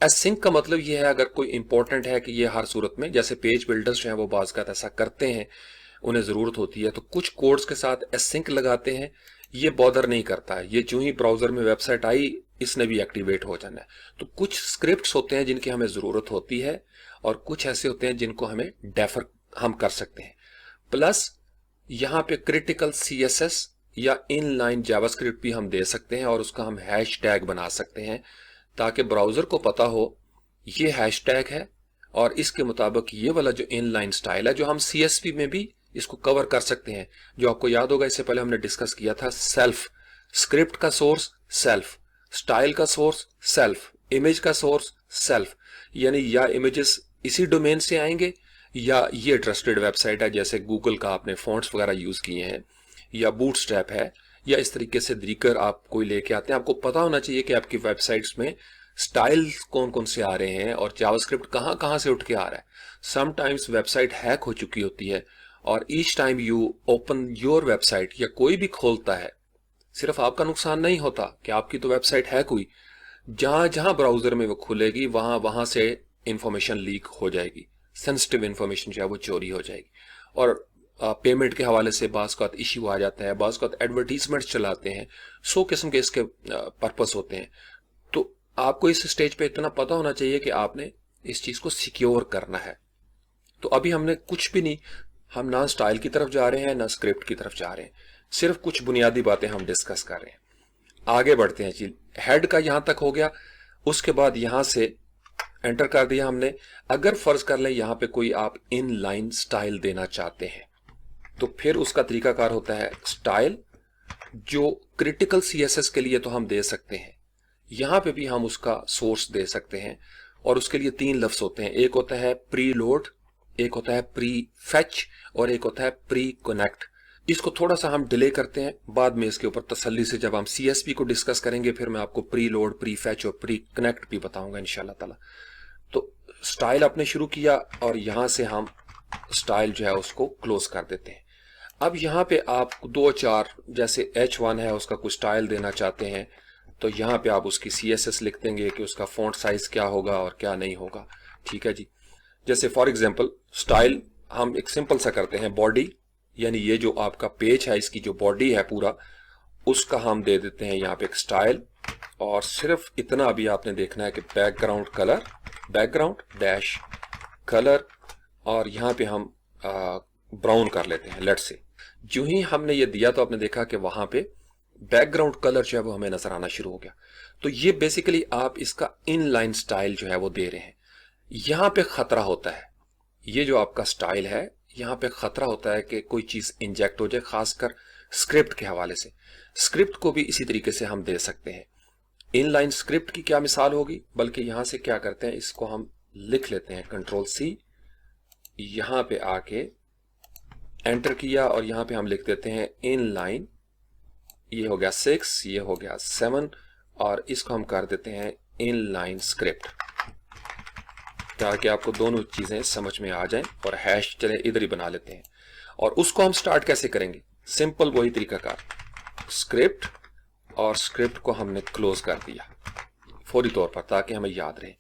एसिंक का मतलब ये है, अगर कोई इंपॉर्टेंट है कि ये हर सूरत में, जैसे पेज बिल्डर्स जो हैं वो बाज़ ऐसा करते हैं, उन्हें जरूरत होती है तो कुछ कोड्स के साथ एसिंक लगाते हैं, ये बॉदर नहीं करता है, ये जो ही ब्राउजर में वेबसाइट आई इसने भी एक्टिवेट हो जाना है। तो कुछ स्क्रिप्ट्स होते हैं जिनकी हमें जरूरत होती है और कुछ ऐसे होते हैं जिनको हमें डेफर हम कर सकते हैं। प्लस यहाँ पे क्रिटिकल सीएसएस या इनलाइन जावास्क्रिप्ट भी हम दे सकते हैं और उसका हम हैश टैग बना सकते हैं ताकि ब्राउजर को पता हो ये हैश टैग है और इसके मुताबिक ये वाला जो इनलाइन स्टाइल है, जो हम सीएसपी में भी इसको कवर कर सकते हैं। जो आपको याद होगा इससे पहले हमने डिस्कस किया था, सेल्फ, स्क्रिप्ट का सोर्स सेल्फ, स्टाइल का सोर्स सेल्फ, इमेज का सोर्स सेल्फ, यानी या इमेजेस इसी डोमेन से आएंगे या ये ट्रस्टेड वेबसाइट है जैसे गूगल का आपने फॉन्ट्स वगैरह यूज किए हैं, या बूटस्ट्रैप है, या इस तरीके से दीकर आप कोई लेके आते हैं। आपको पता होना चाहिए कि आपकी वेबसाइट्स में स्टाइल कौन कौन से आ रहे हैं और जावास्क्रिप्ट कहाँ कहाँ से उठ के आ रहा है। समटाइम्स वेबसाइट हैक हो चुकी होती है और each time you open your website, या कोई भी खोलता है, सिर्फ आपका नुकसान नहीं होता कि आपकी तो वेबसाइट हैक हुई, जहां जहां ब्राउजर में वो खुलेगी वहां वहां से इंफॉर्मेशन लीक हो जाएगी, सेंसिटिव इंफॉर्मेशन जो है वो चोरी हो जाएगी। और पेमेंट के हवाले से बाज़ का इश्यू आ जाता है, बाज़ का एडवर्टीजमेंट चलाते हैं, 100 किस्म के इसके पर्पस होते हैं। तो आपको इस स्टेज पे इतना पता होना चाहिए कि आपने इस चीज को सिक्योर करना है। तो अभी हमने कुछ भी नहीं, हम ना स्टाइल की तरफ जा रहे हैं ना स्क्रिप्ट की तरफ जा रहे हैं, सिर्फ कुछ बुनियादी बातें हम डिस्कस कर रहे हैं। आगे बढ़ते हैं जी, हेड का यहां तक हो गया। उसके बाद यहां से एंटर कर दिया हमने। अगर फर्ज कर लें यहां पे कोई आप इन लाइन स्टाइल देना चाहते हैं तो फिर उसका तरीकाकार होता है स्टाइल, जो क्रिटिकल सीएसएस के लिए तो हम दे सकते हैं, यहां पे भी हम उसका सोर्स दे सकते हैं। और उसके लिए 3 लफ्ज होते हैं, एक होता है प्री लोड, एक होता है प्री फैच और एक होता है प्री कनेक्ट। इसको थोड़ा सा हम डिले करते हैं, बाद में इसके ऊपर तसल्ली से जब हम सीएसपी को डिस्कस करेंगे फिर मैं आपको प्री लोड, प्री फैच और प्री कनेक्ट भी बताऊंगा इंशाल्लाह ताला। तो स्टाइल आपने शुरू किया और यहां से हम स्टाइल जो है उसको क्लोज कर देते हैं। अब यहाँ पे आप 2-4 जैसे H1 है उसका कुछ स्टाइल देना चाहते हैं तो यहाँ पे आप उसकी CSS लिख देंगे कि उसका फॉन्ट साइज क्या होगा और क्या नहीं होगा। ठीक है जी, जैसे फॉर एग्जांपल स्टाइल हम एक सिंपल सा करते हैं, बॉडी, यानी ये जो आपका पेज है इसकी जो बॉडी है पूरा, उसका हम दे देते हैं यहाँ पे एक स्टाइल। और सिर्फ इतना अभी आपने देखना है कि background colour, background dash colour, और यहाँ पे हम ब्राउन कर लेते हैं लेट्स से। जो ही हमने ये दिया तो आपने देखा कि वहां पे बैकग्राउंड कलर जो है वो हमें नजर आना शुरू हो गया। तो ये बेसिकली आप इसका इनलाइन स्टाइल जो है वो दे रहे हैं। यहां पे खतरा होता है, ये जो आपका स्टाइल है यहां पे खतरा होता है कि कोई चीज इंजेक्ट हो जाए, खासकर स्क्रिप्ट के हवाले से। स्क्रिप्ट को भी इसी तरीके से हम दे सकते हैं। इनलाइन स्क्रिप्ट की क्या मिसाल होगी, बल्कि यहां से क्या करते हैं, इसको हम लिख लेते हैं कंट्रोल सी, यहां पे आके एंटर किया और यहां पे हम लिख देते हैं इनलाइन। ये हो गया 6, ये हो गया 7 और इसको हम कर देते हैं इनलाइन स्क्रिप्ट, ताकि आपको दोनों चीजें समझ में आ जाएं। और हैश चले इधर ही बना लेते हैं। और उसको हम स्टार्ट कैसे करेंगे, सिंपल वही तरीकाकार, स्क्रिप्ट और स्क्रिप्ट को हमने क्लोज कर दिया फौरी तौर पर ताकि हमें याद रहे।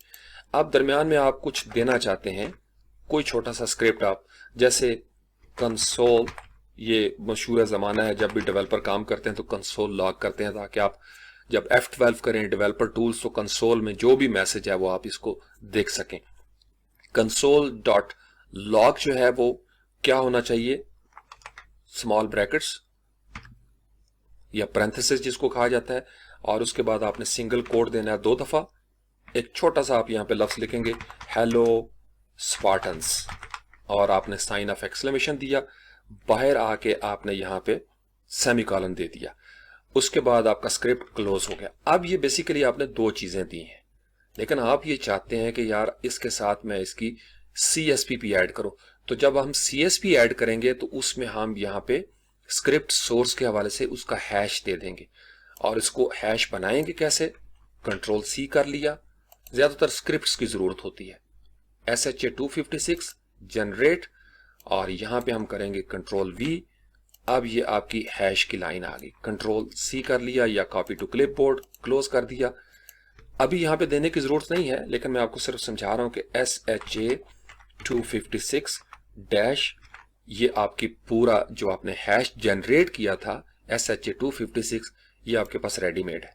अब दरमियान में आप कुछ देना चाहते हैं, कोई छोटा सा स्क्रिप्ट आप, जैसे कंसोल, ये मशहूर जमाना है जब भी डेवलपर काम करते हैं तो कंसोल लॉग करते हैं, ताकि आप जब F12 करें डेवलपर टूल्स तो कंसोल में जो भी मैसेज है वो आप इसको देख सकें। कंसोल डॉट लॉग जो है वो क्या होना चाहिए, स्मॉल ब्रैकेट्स या पैरेंथेसिस जिसको कहा जाता है, और उसके बाद आपने सिंगल कोट देना है 2 दफा। एक छोटा सा आप यहां पे लफ्ज लिखेंगे हेलो स्पार्टन्स और आपने साइन ऑफ एक्सक्लेमेशन दिया, बाहर आके आपने यहां पे सेमीकोलन दे दिया। उसके बाद आपका स्क्रिप्ट क्लोज हो गया। अब ये बेसिकली आपने 2 चीजें दी हैं, लेकिन आप ये चाहते हैं कि यार इसके साथ मैं इसकी CSP भी ऐड करूं। तो जब हम CSP ऐड करेंगे तो उसमें हम यहां पे स्क्रिप्ट सोर्स के हवाले से उसका हैश दे देंगे। और इसको हैश बनाएंगे कैसे, कंट्रोल C कर लिया। ज्यादातर स्क्रिप्ट्स की जरूरत होती है, SHA-256 जनरेट, और यहां पे हम करेंगे कंट्रोल V। अब ये आपकी हैश की लाइन आ गई, कंट्रोल C कर लिया या कॉपी टू क्लिपबोर्ड क्लोज कर दिया। अभी यहां पे देने की जरूरत नहीं है, लेकिन मैं आपको सिर्फ समझा रहा हूं कि SHA-256 डैश, ये आपकी पूरा जो आपने हैश जनरेट किया था SHA-256, ये आपके पास रेडीमेड है।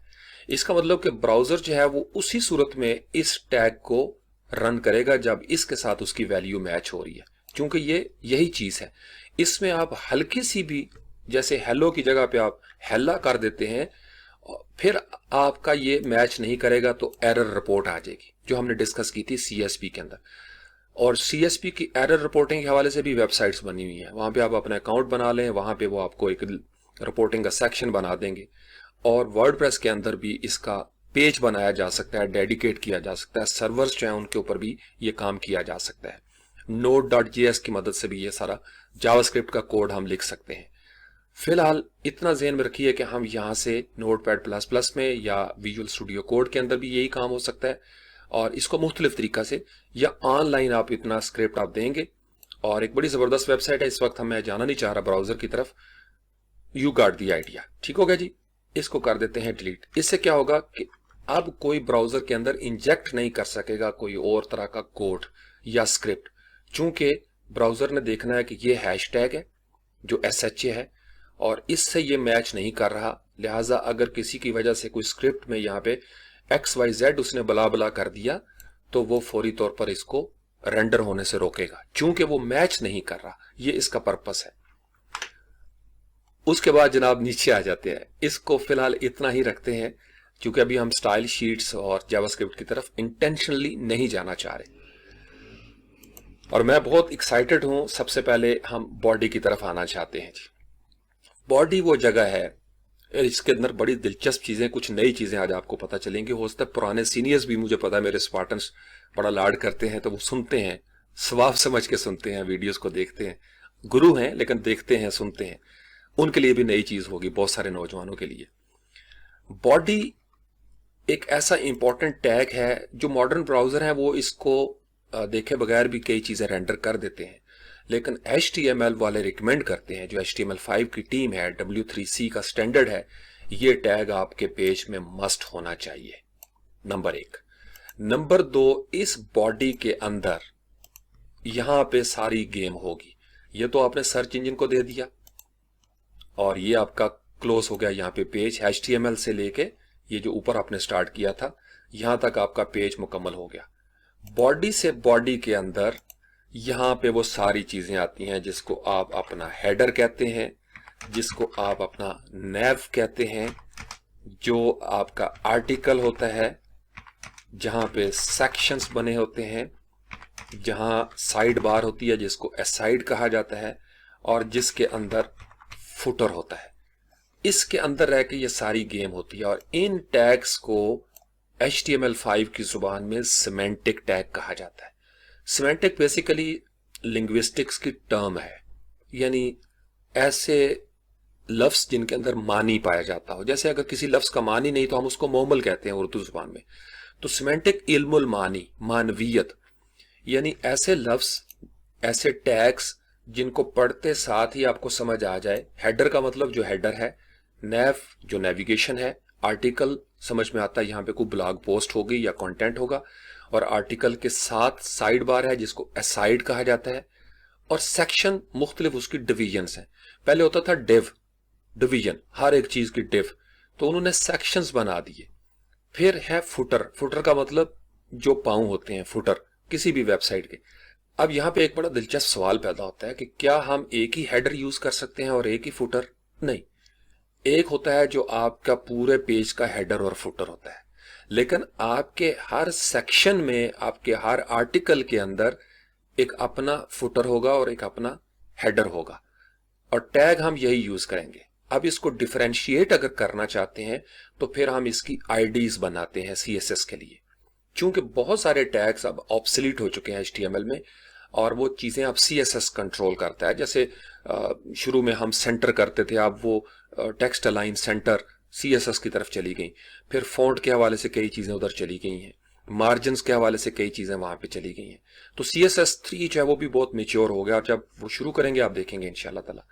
इसका मतलब कि ब्राउजर जो है वो उसी सूरत में इस टैग को रन करेगा जब इसके साथ उसकी वैल्यू मैच हो रही है, क्योंकि ये यही चीज है। इसमें आप हल्की सी भी, जैसे हेलो की जगह पे आप हेला कर देते हैं, फिर आपका ये मैच नहीं करेगा तो एरर रिपोर्ट आ जाएगी, जो हमने डिस्कस की थी CSP के अंदर। और CSP की एरर रिपोर्टिंग के हवाले से भी वेबसाइट्स बनी हुई हैं, वहां पे आप अपना अकाउंट बना लें, वहां पे वो आपको एक रिपोर्टिंग का सेक्शन बना देंगे। और वर्डप्रेस के अंदर भी इसका पेज बनाया जा सकता है, डेडिकेट किया जा सकता है, सर्वर्स जो है उनके ऊपर भी ये काम किया जा सकता है। Node.js की मदद से भी ये सारा जावास्क्रिप्ट का कोड हम लिख सकते हैं। फिलहाल इतना ज़हन में रखिए कि हम यहाँ से Notepad++ में या विजुअल स्टूडियो कोड के अंदर भी यही काम हो सकता है, और इसको मुख्तलिफ तरीका से, या ऑनलाइन आप इतना स्क्रिप्ट आप देंगे। और एक बड़ी ज़बरदस्त वेबसाइट है, इस वक्त मैं जाना नहीं चाह रहा ब्राउज़र की तरफ, यू गॉट द आइडिया। ठीक हो गया जी, इसको कर देते हैं डिलीट। इससे क्या होगा कि अब कोई ब्राउज़र के अंदर इंजेक्ट नहीं कर सकेगा कोई और तरह का कोड या स्क्रिप्ट, चूंकि ब्राउज़र ने देखना है कि ये हैशटैग है जो SHA है और इससे ये मैच नहीं कर रहा। लिहाजा अगर किसी की वजह से कोई स्क्रिप्ट में यहाँ पे XYZ उसने बला बला कर दिया तो वो फौरी तौर पर इसको रेंडर होने से रोकेगा, चूंकि वो मैच नहीं कर रहा। ये इसका पर्पस है। उसके बाद जनाब नीचे आ जाते हैं, इसको फिलहाल इतना ही रखते हैं क्योंकि अभी हम स्टाइल शीट्स और जावास्क्रिप्ट की तरफ इंटेंशनली नहीं जाना चाह रहे। और मैं बहुत एक्साइटेड हूं। सबसे पहले हम बॉडी की तरफ आना चाहते हैं जी। बॉडी वो जगह है, इसके अंदर बड़ी दिलचस्प चीजें, कुछ नई चीजें आज आपको पता चलेंगी। हो सकता है पुराने सीनियर्स भी, मुझे पता है मेरे स्पार्टन्स बड़ा लाड करते हैं, तो वो सुनते हैं, स्वाब समझ के सुनते हैं, वीडियोस को देखते हैं। गुरु हैं लेकिन देखते हैं, सुनते हैं। उनके लिए भी नई चीज होगी, बहुत सारे नौजवानों के लिए। बॉडी एक ऐसा इंपॉर्टेंट टैग है जो मॉडर्न ब्राउजर है वो इसको देखे बगैर भी कई चीजें रेंडर कर देते हैं, लेकिन HTML वाले रिकमेंड करते हैं, जो HTML5 की टीम है, W3C का स्टैंडर्ड है, ये टैग आपके पेज में मस्ट होना चाहिए। नंबर 1। नंबर 2, इस बॉडी के अंदर यहां पे सारी गेम होगी। ये तो आपने सर्च इंजन को दे दिया और ये आपका क्लोज हो गया। यहाँ पे पेज HTML से लेके ये जो ऊपर आपने स्टार्ट किया था यहां तक आपका पेज मुकम्मल हो गया। बॉडी से बॉडी के अंदर यहां पे वो सारी चीजें आती हैं जिसको आप अपना हेडर कहते हैं, जिसको आप अपना नैव कहते हैं, जो आपका आर्टिकल होता है, जहां पे सेक्शंस बने होते हैं, जहां साइड बार होती है जिसको एसाइड कहा जाता है, और जिसके अंदर फुटर होता है। इसके अंदर रह के ये सारी गेम होती है। और इन टैग्स को HTML5 की जुबान में सिमेंटिक टैग कहा जाता है। सिमेंटिक बेसिकली लिंग्विस्टिक्स की टर्म है, यानी ऐसे लफ्ज जिनके अंदर मानी पाया जाता हो। जैसे अगर किसी लफ्ज का मानी नहीं तो हम उसको मोमल कहते हैं उर्दू जुबान में। तो सिमेंटिक इल्मुल मानी, मानवियत, यानी ऐसे लफ्ज, ऐसे टैग्स जिनको पढ़ते साथ ही आपको समझ आ जाए। हेडर का मतलब जो हेडर है, नेव जो नेविगेशन है, आर्टिकल समझ में आता है यहाँ पे कोई ब्लॉग पोस्ट होगी या कंटेंट होगा, और आर्टिकल के साथ साइड बार है जिसको एसाइड कहा जाता है, और सेक्शन मुख्तलिफ उसकी डिवीजन्स हैं। पहले होता था डिव, डिवीजन, हर एक चीज की डिव, तो उन्होंने सेक्शंस बना दिए। फिर है फुटर, फुटर का मतलब जो पांव होते हैं, फुटर किसी भी वेबसाइट के। अब यहाँ पे एक बड़ा दिलचस्प सवाल पैदा होता है कि क्या हम एक ही हेडर यूज कर सकते हैं और एक ही फुटर? नहीं, एक होता है जो आपका पूरे पेज का हेडर और फुटर होता है, लेकिन आपके हर सेक्शन में, आपके हर आर्टिकल के अंदर एक अपना फुटर होगा और एक अपना हेडर होगा, और टैग हम यही यूज करेंगे। अब इसको डिफरेंशिएट अगर करना चाहते हैं तो फिर हम इसकी आईडीज बनाते हैं CSS के लिए। चूंकि बहुत सारे टैग्स अब ऑब्सलीट हो चुके हैं HTML में, और वो चीजें अब CSS कंट्रोल करता है। जैसे शुरू में हम सेंटर करते थे, अब वो टेक्स्ट अलाइन सेंटर CSS की तरफ चली गई। फिर फॉन्ट के हवाले से कई चीजें उधर चली गई हैं, मार्जिन्स के हवाले से कई चीजें वहां पे चली गई हैं। तो CSS3 जो है वो भी बहुत मेच्योर हो गया, और जब वो शुरू करेंगे आप देखेंगे इंशाल्लाह ताला।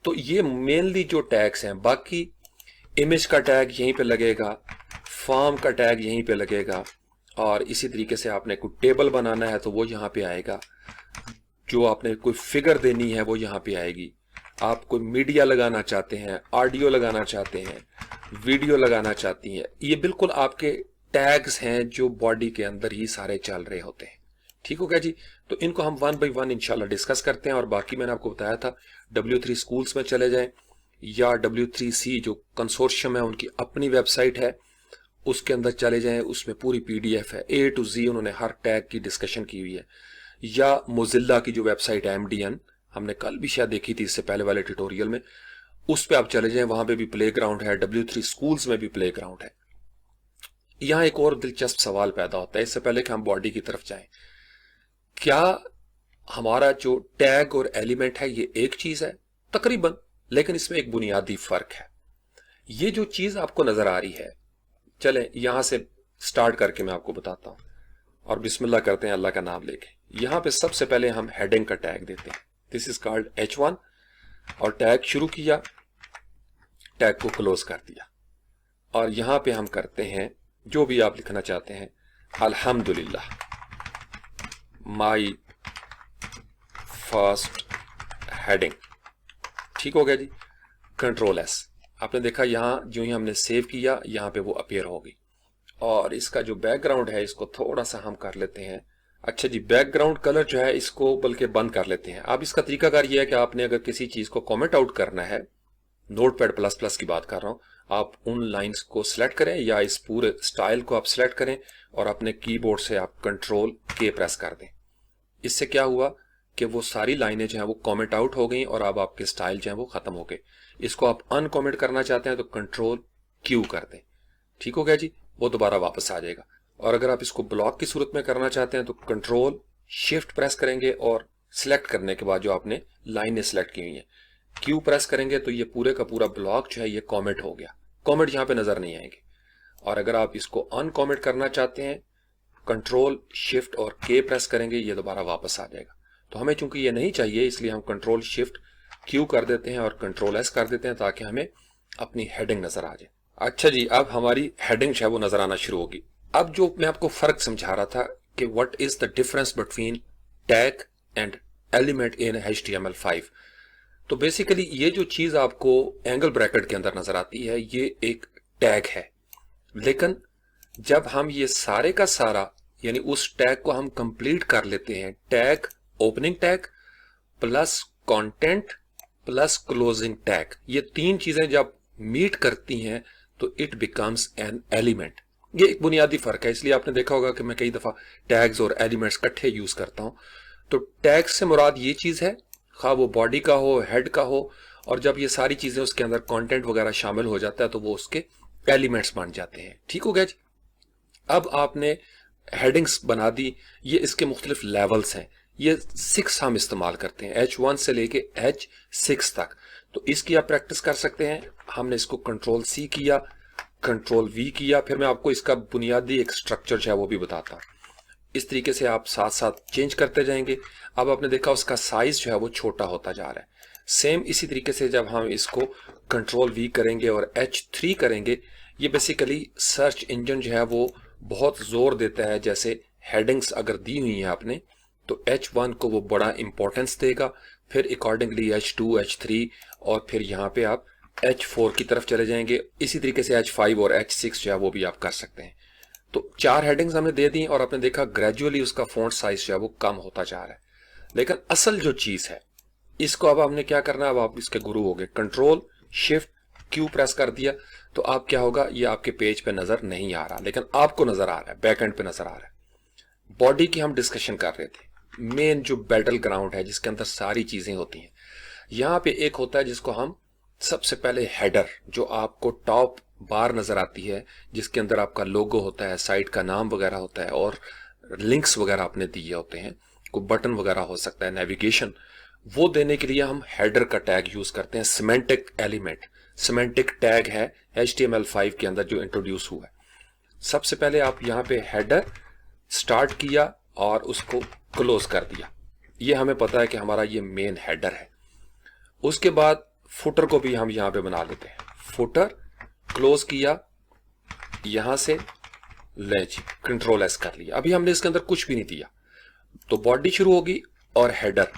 तो ये मेनली जो टैग्स हैं, बाकी इमेज का टैग यहीं पे लगेगा, फॉर्म का टैग यहीं पे लगेगा, और इसी तरीके से आपने कोई टेबल बनाना है तो वो यहाँ पे आएगा, जो आपने कोई फिगर देनी है वो यहाँ पे आएगी, आप कोई मीडिया लगाना चाहते हैं, ऑडियो लगाना चाहते हैं, वीडियो लगाना चाहती हैं, ये बिल्कुल आपके टैग्स हैं जो बॉडी के अंदर ही सारे चल रहे होते हैं। ठीक हो गया जी। तो इनको हम 1 बाय 1 इंशाल्लाह डिस्कस करते हैं। और बाकी मैंने आपको बताया था W3 स्कूल्स में चले जाएं, या W3C जो कंसोर्शियम है उनकी अपनी वेबसाइट है, उसके अंदर चले जाएं, उसमें पूरी PDF है, A to Z उन्होंने हर टैग की डिस्कशन की हुई है। या मोजिल्ला की जो वेबसाइट है MDN, हमने कल भी शायद देखी थी इससे पहले वाले ट्यूटोरियल में, उस पे आप चले जाएं, वहां पे भी प्लेग्राउंड है, W3 स्कूल्स में भी प्लेग्राउंड है। यहां एक और दिलचस्प सवाल पैदा होता है, इससे पहले कि हम बॉडी की तरफ जाएं, क्या हमारा जो टैग और एलिमेंट है ये एक चीज है? तकरीबन, लेकिन इसमें एक बुनियादी फर्क है। ये जो चीज आपको नजर आ रही है, चलें यहां से स्टार्ट करके मैं आपको बताता हूं, और बिस्मिल्लाह करते हैं अल्लाह का नाम लेके। यहां पे सबसे पहले हम हेडिंग का टैग देते हैं, दिस इज कॉल्ड H1, और टैग शुरू किया, टैग को क्लोज कर दिया, और यहां पे हम करते हैं जो भी आप लिखना चाहते हैं, अल्हम्दुलिल्लाह माई फर्स्ट हेडिंग। ठीक हो गया जी। Ctrl+S, आपने देखा यहां जो ही हमने सेव किया यहां पे वो अपीयर होगी। और इसका जो बैकग्राउंड है इसको थोड़ा सा हम कर लेते हैं, अच्छा जी, बैकग्राउंड कलर जो है इसको बल्कि बंद कर लेते हैं। अब इसका तरीकाकार ये है कि आपने अगर किसी चीज को कमेंट आउट करना है, Notepad++ की बात कर रहा हूं, आप उन लाइंस को सिलेक्ट करें या इस पूरे स्टाइल को आप सिलेक्ट करें और अपने कीबोर्ड से आप Ctrl+K प्रेस कर दें। इससे क्या हुआ कि वो सारी लाइनें जो हैं वो कमेंट आउट हो गई और अब आपके स्टाइल जो हैं वो खत्म हो गए। इसको आप अनकमेंट करना चाहते हैं तो Ctrl+Q कर दें। ठीक हो गया जी, वो दोबारा वापस आ जाएगा। और अगर आप इसको ब्लॉक की सूरत में करना चाहते हैं तो Ctrl+Shift प्रेस करेंगे और सिलेक्ट करने के बाद जो आपने लाइनें सिलेक्ट की हुई हैं, Q प्रेस करेंगे तो ये पूरे का पूरा ब्लॉक जो है ये कमेंट हो गया, कमेंट यहाँ पे नजर नहीं आएंगे। और अगर आप इसको अनकमेंट करना चाहते हैं, Ctrl+Shift और K प्रेस करेंगे, ये दोबारा वापस आ जाएगा। तो हमें चूंकि ये नहीं चाहिए इसलिए हम Ctrl+Shift+Q कर देते हैं और Ctrl+S कर देते हैं ताकि हमें अपनी हेडिंग नजर आ जाए। अच्छा जी, अब हमारी हेडिंग जो है वो नजर आना शुरू होगी। अब जो मैं आपको फर्क समझा रहा था कि what is the difference between tag and element in HTML5, तो बेसिकली ये जो चीज आपको एंगल ब्रैकेट के अंदर नजर आती है ये एक टैग है। लेकिन जब हम ये सारे का सारा यानी उस टैग को हम कंप्लीट कर लेते हैं, tag, opening tag plus content plus closing tag, ये तीन चीजें जब मीट करती हैं तो इट बिकम्स एन एलिमेंट। ये एक बुनियादी फर्क है, इसलिए आपने देखा होगा कि मैं कई दफा टैग्स और एलिमेंट्स इकट्ठे यूज करता हूं। तो टैग से मुराद ये चीज है, खा वो बॉडी का हो, हेड का हो, और जब ये सारी चीजें उसके अंदर कंटेंट वगैरह शामिल हो जाता है तो वो उसके एलिमेंट्स बन जाते हैं। ठीक हो गया जी। अब आपने हेडिंग्स बना दी, ये इसके मुख्तलिफ लेवल्स हैं, ये 6 हम इस्तेमाल करते हैं, H1 से लेके H6 तक। तो इसकी आप प्रैक्टिस कर सकते हैं। हमने इसको कंट्रोल C किया, कंट्रोल V किया, फिर मैं आपको इसका बुनियादी एक स्ट्रक्चर जो है वो भी बताता हूँ। इस तरीके से आप साथ साथ चेंज करते जाएंगे। अब आपने देखा उसका साइज जो है वो छोटा होता जा रहा है। सेम इसी तरीके से जब हम इसको कंट्रोल V करेंगे और H3 करेंगे, ये बेसिकली सर्च इंजन जो है वो बहुत जोर देता है, जैसे हेडिंग्स अगर दी हुई है आपने तो H1 को वो बड़ा इंपॉर्टेंस देगा, फिर अकॉर्डिंगली H2, H3 और फिर यहाँ पे आप H4 की तरफ चले जाएंगे। इसी तरीके से H5 और H6 जो है वो भी आप कर सकते हैं। तो 4 हेडिंग्स हमने दे दी और आपने देखा ग्रेजुअली उसका फॉन्ट साइज जो है वो कम होता जा रहा है। लेकिन असल जो चीज है इसको अब हमने क्या करना है, अब आप इसके गुरु हो गए। कंट्रोल शिफ्ट क्यू प्रेस कर दिया तो आप क्या होगा, ये आपके पेज पे नजर नहीं आ रहा, लेकिन आपको नजर आ रहा है, बैक एंड पे नजर आ रहा है। बॉडी की हम डिस्कशन कर रहे थे, मेन जो बैटल ग्राउंड है जिसके अंदर सारी चीजें होती हैं। यहाँ पे एक होता है जिसको हम सबसे पहले हेडर, जो आपको टॉप बार नजर आती है जिसके अंदर आपका लोगो होता है, साइट का नाम वगैरह होता है और लिंक्स वगैरह आपने दिए होते हैं, कोई बटन वगैरह हो सकता है, नेविगेशन, वो देने के लिए हम हेडर का टैग यूज करते हैं। सिमेंटिक एलिमेंट, सिमेंटिक टैग है HTML5 के अंदर जो इंट्रोड्यूस हुआ है। सबसे पहले आप यहाँ पे हेडर स्टार्ट किया और उसको क्लोज कर दिया, ये हमें पता है कि हमारा ये मेन हेडर है। उसके बाद फुटर को भी हम यहाँ पे बना लेते हैं, फुटर क्लोज किया, यहां से ले जी कंट्रोल S कर लिया। अभी हमने इसके अंदर कुछ भी नहीं दिया, तो बॉडी शुरू होगी और हेडर,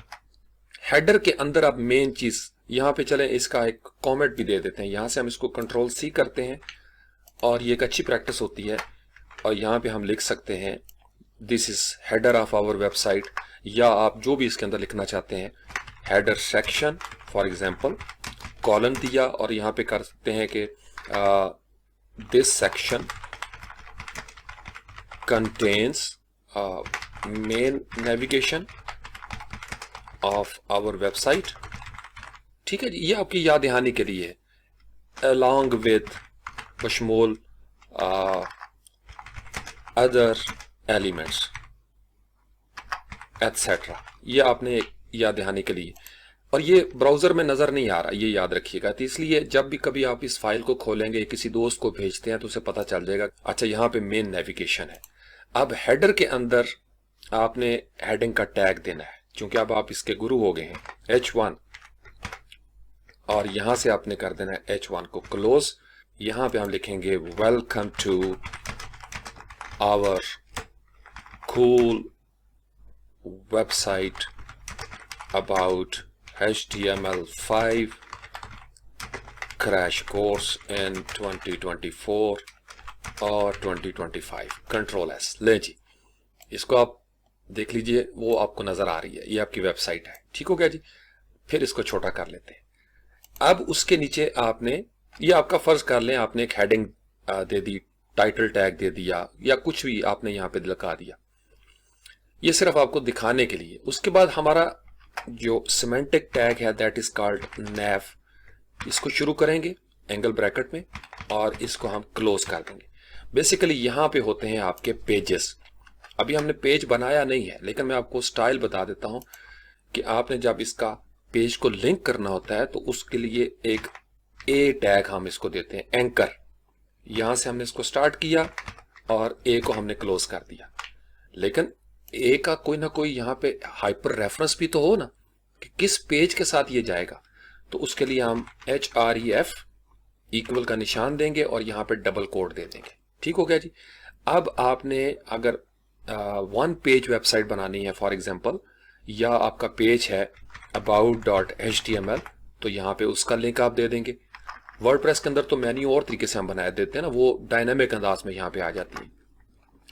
हेडर के अंदर आप मेन चीज यहां पे चले, इसका एक कमेंट भी दे देते हैं। यहां से हम इसको कंट्रोल C करते हैं और ये एक अच्छी प्रैक्टिस होती है, और यहां पे हम लिख सकते हैं this is header of our website, या आप जो भी इसके अंदर लिखना चाहते हैं, header section for example, colon दिया और यहां पे कर सकते हैं कि this section contains main navigation of our website. ठीक है जी, ये आपकी याद दहानी के लिए है, अलॉन्ग विद बशमूल अदर एलिमेंट्स एटसेट्रा, ये आपने याद दहानी के लिए। और ये ब्राउजर में नजर नहीं आ रहा, ये याद रखिएगा। तो इसलिए जब भी कभी आप इस फाइल को खोलेंगे, किसी दोस्त को भेजते हैं, तो उसे पता चल जाएगा अच्छा यहाँ पे मेन नेविगेशन है। अब हेडर के अंदर आपने हेडिंग का टैग देना है, क्योंकि अब आप इसके गुरु हो गए हैं, H1, और यहां से आपने कर देना है H1 को क्लोज। यहां पे हम लिखेंगे welcome to our cool website about HTML5 crash course in 2024 और 2025, कंट्रोल S ले जी। इसको आप देख लीजिए, वो आपको नजर आ रही है, ये आपकी वेबसाइट है। ठीक हो गया जी। फिर इसको छोटा कर लेते हैं। अब उसके नीचे आपने, ये आपका फर्ज कर लें, आपने एक हेडिंग दे दी, टाइटल टैग दे दिया, या कुछ भी आपने यहां पे लगा दिया, ये सिर्फ आपको दिखाने के लिए। उसके बाद हमारा जो सिमेंटिक टैग है दैट इज कॉल्ड nav, इसको शुरू करेंगे एंगल ब्रैकेट में और इसको हम क्लोज कर देंगे। बेसिकली यहां पे होते हैं आपके पेजेस। अभी हमने पेज बनाया नहीं है, लेकिन मैं आपको स्टाइल बता देता हूं कि आपने जब इसका पेज को लिंक करना होता है तो उसके लिए एक ए टैग हम इसको देते हैं, एंकर। यहां से हमने इसको स्टार्ट किया और ए को हमने क्लोज कर दिया, लेकिन ए का कोई ना कोई यहाँ पे हाइपर रेफरेंस भी तो हो ना, कि किस पेज के साथ ये जाएगा। तो उसके लिए हम HREF इक्वल का निशान देंगे और यहाँ पे डबल कोड दे देंगे। ठीक हो गया जी। अब आपने अगर वन पेज वेबसाइट बनानी है फॉर एग्जांपल, या आपका पेज है about.html, तो यहाँ पे उसका लिंक आप दे देंगे। वर्डप्रेस के अंदर तो मेन्यू और तरीके से हम बना देते हैं ना, वो डायनामिक अंदाज में यहाँ पे आ जाती है।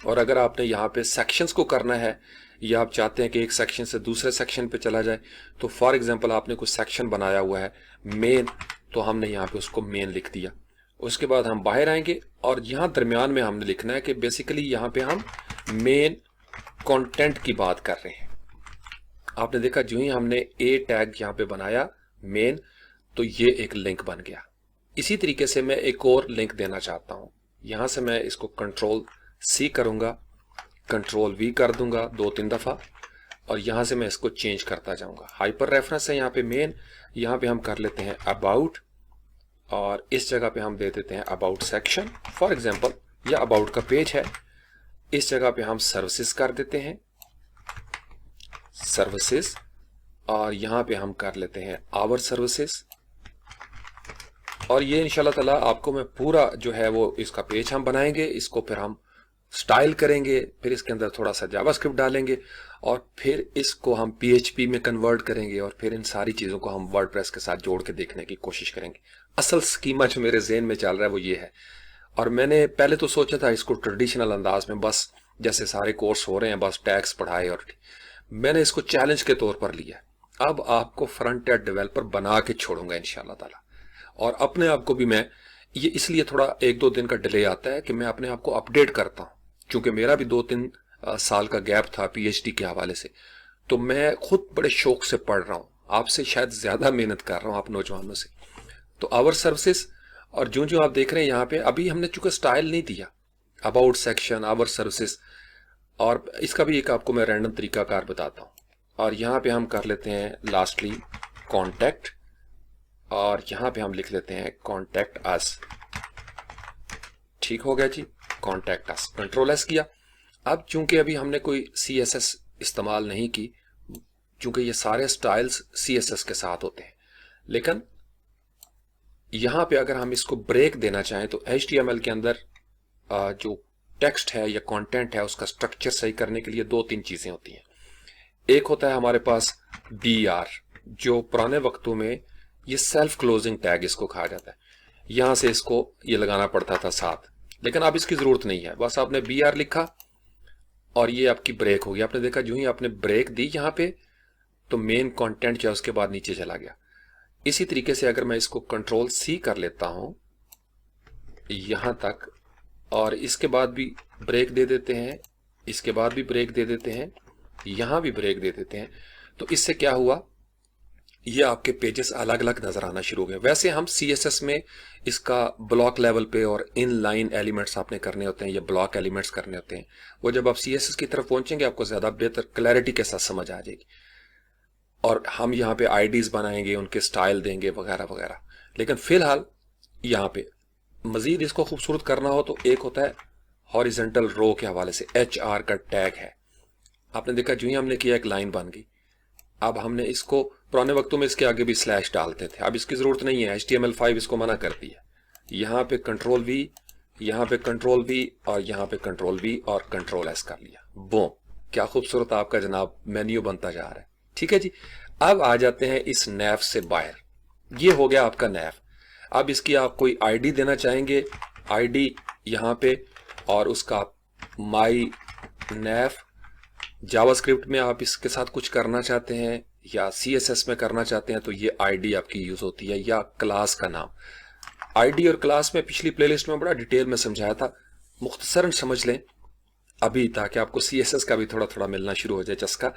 और अगर आपने यहाँ पे सेक्शंस को करना है या आप चाहते हैं कि एक सेक्शन से दूसरे सेक्शन पे चला जाए, तो फॉर एग्जांपल आपने कुछ सेक्शन बनाया हुआ है मेन, तो हमने यहाँ पे उसको मेन लिख दिया। उसके बाद हम बाहर आएंगे और यहाँ दरमियान में हमने लिखना है कि बेसिकली यहाँ पे हम मेन कंटेंट की बात कर रहे हैं। आपने देखा जो ही हमने ए टैग यहाँ पे बनाया मेन, तो ये एक लिंक बन गया। इसी तरीके से मैं एक और लिंक देना चाहता हूँ। यहाँ से मैं इसको कंट्रोल सी करूँगा, कंट्रोल वी कर दूंगा 2-3 दफ़ा, और यहाँ से मैं इसको चेंज करता जाऊँगा। हाइपर रेफरेंस है यहाँ पे मेन, यहाँ पे हम कर लेते हैं अबाउट, और इस जगह पे हम दे देते हैं अबाउट सेक्शन फॉर एग्जांपल, या अबाउट का पेज है, इस जगह पे हम सर्विसेज कर देते हैं सर्विसेज, और यहाँ पे हम कर लेते हैं आवर सर्विसेज। और ये इंशाल्लाह ताला आपको मैं पूरा जो है वो इसका पेज हम बनाएंगे, इसको फिर हम स्टाइल करेंगे, फिर इसके अंदर थोड़ा सा जावास्क्रिप्ट डालेंगे, और फिर इसको हम PHP में कन्वर्ट करेंगे, और फिर इन सारी चीज़ों को हम वर्डप्रेस के साथ जोड़ के देखने की कोशिश करेंगे। असल स्कीमा जो मेरे जहन में चल रहा है वो ये है। और मैंने पहले तो सोचा था इसको ट्रेडिशनल अंदाज में, बस जैसे सारे कोर्स हो रहे हैं बस टैग्स पढ़ाए, और मैंने इसको चैलेंज के तौर पर लिया। अब आपको फ्रंट एंड डेवलपर बना के छोड़ूंगा इंशाल्लाह ताला। और अपने आप को भी मैं, ये इसलिए थोड़ा 1-2 दिन का डिले आता है कि मैं अपने आप को अपडेट करता हूँ, क्योंकि मेरा भी 2-3 साल का गैप था PhD के हवाले से। तो मैं खुद बड़े शौक से पढ़ रहा हूँ, आपसे शायद ज़्यादा मेहनत कर रहा हूँ आप नौजवानों से। तो आवर सर्विसेज, और जो आप देख रहे हैं यहाँ पे, अभी हमने चूंकि स्टाइल नहीं दिया, अबाउट सेक्शन, आवर सर्विसेज, और इसका भी एक आपको मैं रैंडम तरीकाकार बताता हूँ। और यहाँ पे हम कर लेते हैं लास्टली कॉन्टैक्ट, और यहाँ पे हम लिख लेते हैं कॉन्टैक्ट अस। ठीक हो गया जी, कॉन्टैक्ट अस, कंट्रोल एस किया। अब चूंकि अभी हमने कोई CSS इस्तेमाल नहीं की, चूंकि ये सारे स्टाइल्स CSS के साथ होते हैं, लेकिन यहाँ पे अगर हम इसको ब्रेक देना चाहें तो HTML के अंदर जो टेक्स्ट है या कंटेंट है उसका स्ट्रक्चर सही करने के लिए 2-3 चीजें होती हैं। एक होता है हमारे पास BR, जो पुराने वक्तों में ये सेल्फ क्लोजिंग टैग इसको कहा जाता है, यहां से इसको ये लगाना पड़ता था साथ, लेकिन अब इसकी जरूरत नहीं है। बस आपने BR लिखा और ये आपकी ब्रेक होगी। आपने देखा जो ही आपने ब्रेक दी यहाँ पे, तो मेन कंटेंट जो है उसके बाद नीचे चला गया। इसी तरीके से अगर मैं इसको कंट्रोल C कर लेता हूं यहां तक, और इसके बाद भी ब्रेक दे देते हैं, इसके बाद भी ब्रेक दे देते हैं, यहां भी ब्रेक दे देते हैं, तो इससे क्या हुआ, ये आपके पेजेस अलग अलग नजर आना शुरू हो गए। वैसे हम CSS में इसका ब्लॉक लेवल पे और इन लाइन एलिमेंट्स आपने करने होते हैं या ब्लॉक एलिमेंट्स करने होते हैं, वो जब आप CSS की तरफ पहुंचेंगे आपको ज्यादा बेहतर क्लैरिटी के साथ समझ आ जाएगी। और हम यहाँ पे IDs बनाएंगे, उनके स्टाइल देंगे वगैरह वगैरह। लेकिन फिलहाल यहाँ पे मजीद इसको खूबसूरत करना हो तो एक होता है हॉरिजेंटल रो के हवाले से HR का टैग है। आपने देखा जो ही हमने किया एक लाइन बन गई। अब हमने इसको, पुराने वक्तों में इसके आगे भी स्लैश डालते थे, अब इसकी जरूरत नहीं है, HTML5 इसको मना कर दिया। यहाँ पे कंट्रोल V, यहाँ पे कंट्रोल V, और यहाँ पे कंट्रोल V और कंट्रोल S कर लिया, बूम, क्या खूबसूरत आपका जनाब मेन्यू बनता जा रहा है। ठीक है जी। अब आ जाते हैं इस नैव से बाहर, ये हो गया आपका नैव। अब इसकी आप कोई ID देना चाहेंगे, ID यहाँ पे, और उसका माई नैव। जावास्क्रिप्ट में आप इसके साथ कुछ करना चाहते हैं या CSS में करना चाहते हैं तो ये ID आपकी यूज होती है, या क्लास का नाम। ID और क्लास में पिछली प्लेलिस्ट में बड़ा डिटेल में समझाया था, मुख्तसरन समझ लें अभी ताकि आपको CSS का भी थोड़ा थोड़ा मिलना शुरू हो जाए चस्का।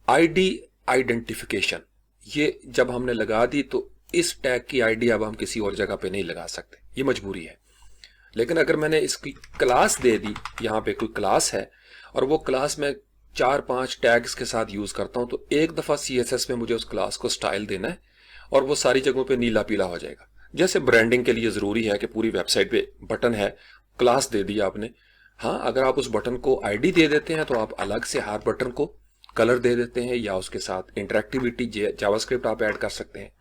ID आइडेंटिफिकेशन, ये जब हमने लगा दी तो इस टैग की ID अब हम किसी और जगह पे नहीं लगा सकते, ये मजबूरी है। लेकिन अगर मैंने इसकी क्लास दे दी, यहाँ पे कोई क्लास है और वो क्लास में 4-5 टैग्स के साथ यूज करता हूं, तो एक दफा CSS में मुझे उस क्लास को स्टाइल देना है और वो सारी जगहों पे नीला पीला हो जाएगा। जैसे ब्रांडिंग के लिए जरूरी है कि पूरी वेबसाइट पे बटन है, क्लास दे दी आपने, हाँ अगर आप उस बटन को ID दे देते हैं तो आप अलग से हर बटन को कलर दे देते हैं या उसके साथ इंटरेक्टिविटी जावास्क्रिप्ट आप ऐड कर सकते हैं।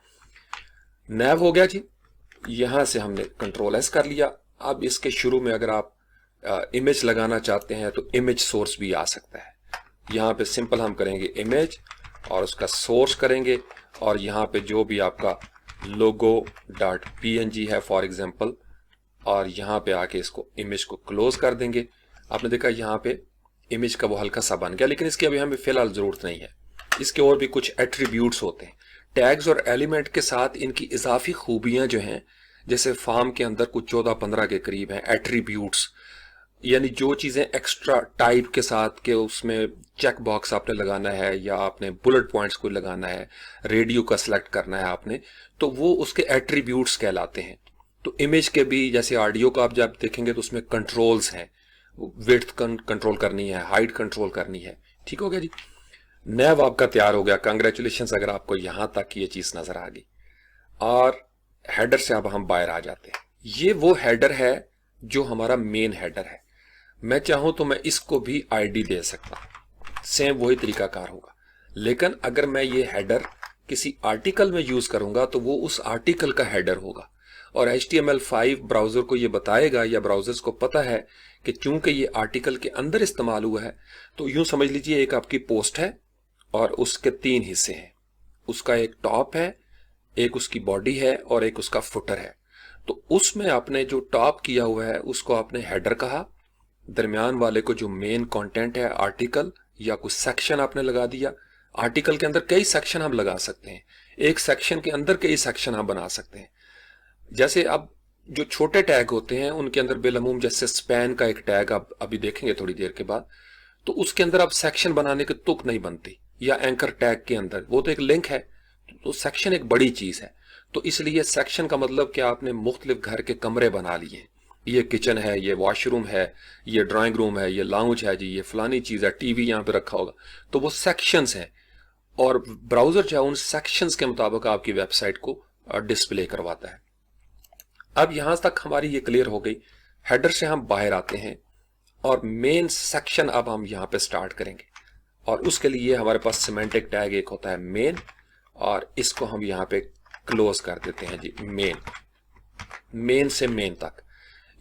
नैव हो गया जी, यहां से हमने कंट्रोल S कर लिया। अब इसके शुरू में अगर आप इमेज लगाना चाहते हैं तो इमेज सोर्स भी आ सकता है। यहाँ पे सिंपल हम करेंगे इमेज और उसका सोर्स करेंगे, और यहाँ पे जो भी आपका logo.png है फॉर एग्जांपल, और यहाँ पे आके इसको इमेज को क्लोज कर देंगे। आपने देखा यहाँ पे इमेज का वो हल्का सा बन गया, लेकिन इसकी अभी हमें फिलहाल जरूरत नहीं है। इसके और भी कुछ एट्रीब्यूट्स होते हैं। टैग्स और एलिमेंट के साथ इनकी इजाफी खूबियां जो हैं, जैसे फॉर्म के अंदर कुछ 14-15 के करीब हैं एट्रीब्यूट्स, यानी जो चीजें एक्स्ट्रा टाइप के साथ के उसमें चेक बॉक्स आपने लगाना है या आपने बुलेट पॉइंट्स को लगाना है, रेडियो का सिलेक्ट करना है आपने, तो वो उसके एट्रीब्यूट्स कहलाते हैं। तो इमेज के भी जैसे ऑडियो का आप जब देखेंगे तो उसमें कंट्रोल्स हैं, विड्थ कंट्रोल करनी है, हाइट कंट्रोल करनी है। ठीक हो गया जी, नैव आपका तैयार हो गया। कंग्रेचुलेशन अगर आपको यहां तक ये चीज नजर आ गई। और हेडर से अब हम बाहर आ जाते हैं। ये वो हेडर है जो हमारा मेन हेडर है। मैं चाहूं तो मैं इसको भी आईडी दे सकता हूं, सेम वही तरीकाकार होगा। लेकिन अगर मैं ये हेडर किसी आर्टिकल में यूज करूंगा तो वो उस आर्टिकल का हेडर होगा। और HTML5 ब्राउजर को ये बताएगा, या ब्राउजर्स को पता है कि चूंकि ये आर्टिकल के अंदर इस्तेमाल हुआ है, तो यूं समझ लीजिए एक आपकी पोस्ट है और उसके 3 हिस्से हैं। उसका एक टॉप है, एक उसकी बॉडी है और एक उसका फुटर है। तो उसमें आपने जो टॉप किया हुआ है उसको आपने हेडर कहा, दरमियान वाले को जो मेन कंटेंट है आर्टिकल या कुछ सेक्शन आपने लगा दिया। आर्टिकल के अंदर कई सेक्शन हम लगा सकते हैं, एक सेक्शन के अंदर कई सेक्शन हम बना सकते हैं। जैसे अब जो छोटे टैग होते हैं उनके अंदर बेलमूम, जैसे स्पैन का एक टैग आप अभी देखेंगे थोड़ी देर के बाद, तो उसके अंदर अब सेक्शन बनाने की तुक नहीं बनती। या एंकर टैग के अंदर वो तो एक लिंक है, तो सेक्शन एक बड़ी चीज है। तो इसलिए सेक्शन का मतलब कि आपने मुख्तलिफ घर के कमरे बना लिए, ये किचन है, ये वॉशरूम है, ये ड्राइंग रूम है, ये लाउंज है जी, ये फलानी चीज है, टीवी यहाँ पे रखा होगा, तो वो सेक्शंस हैं। और ब्राउजर जो है उन सेक्शंस के मुताबिक आपकी वेबसाइट को डिस्प्ले करवाता है। अब यहां तक हमारी ये क्लियर हो गई। हेडर से हम बाहर आते हैं और मेन सेक्शन अब हम यहां पे स्टार्ट करेंगे। और उसके लिए हमारे पास सिमेंटिक टैग एक होता है मेन, और इसको हम यहां पे क्लोज कर देते हैं जी। मेन से मेन तक,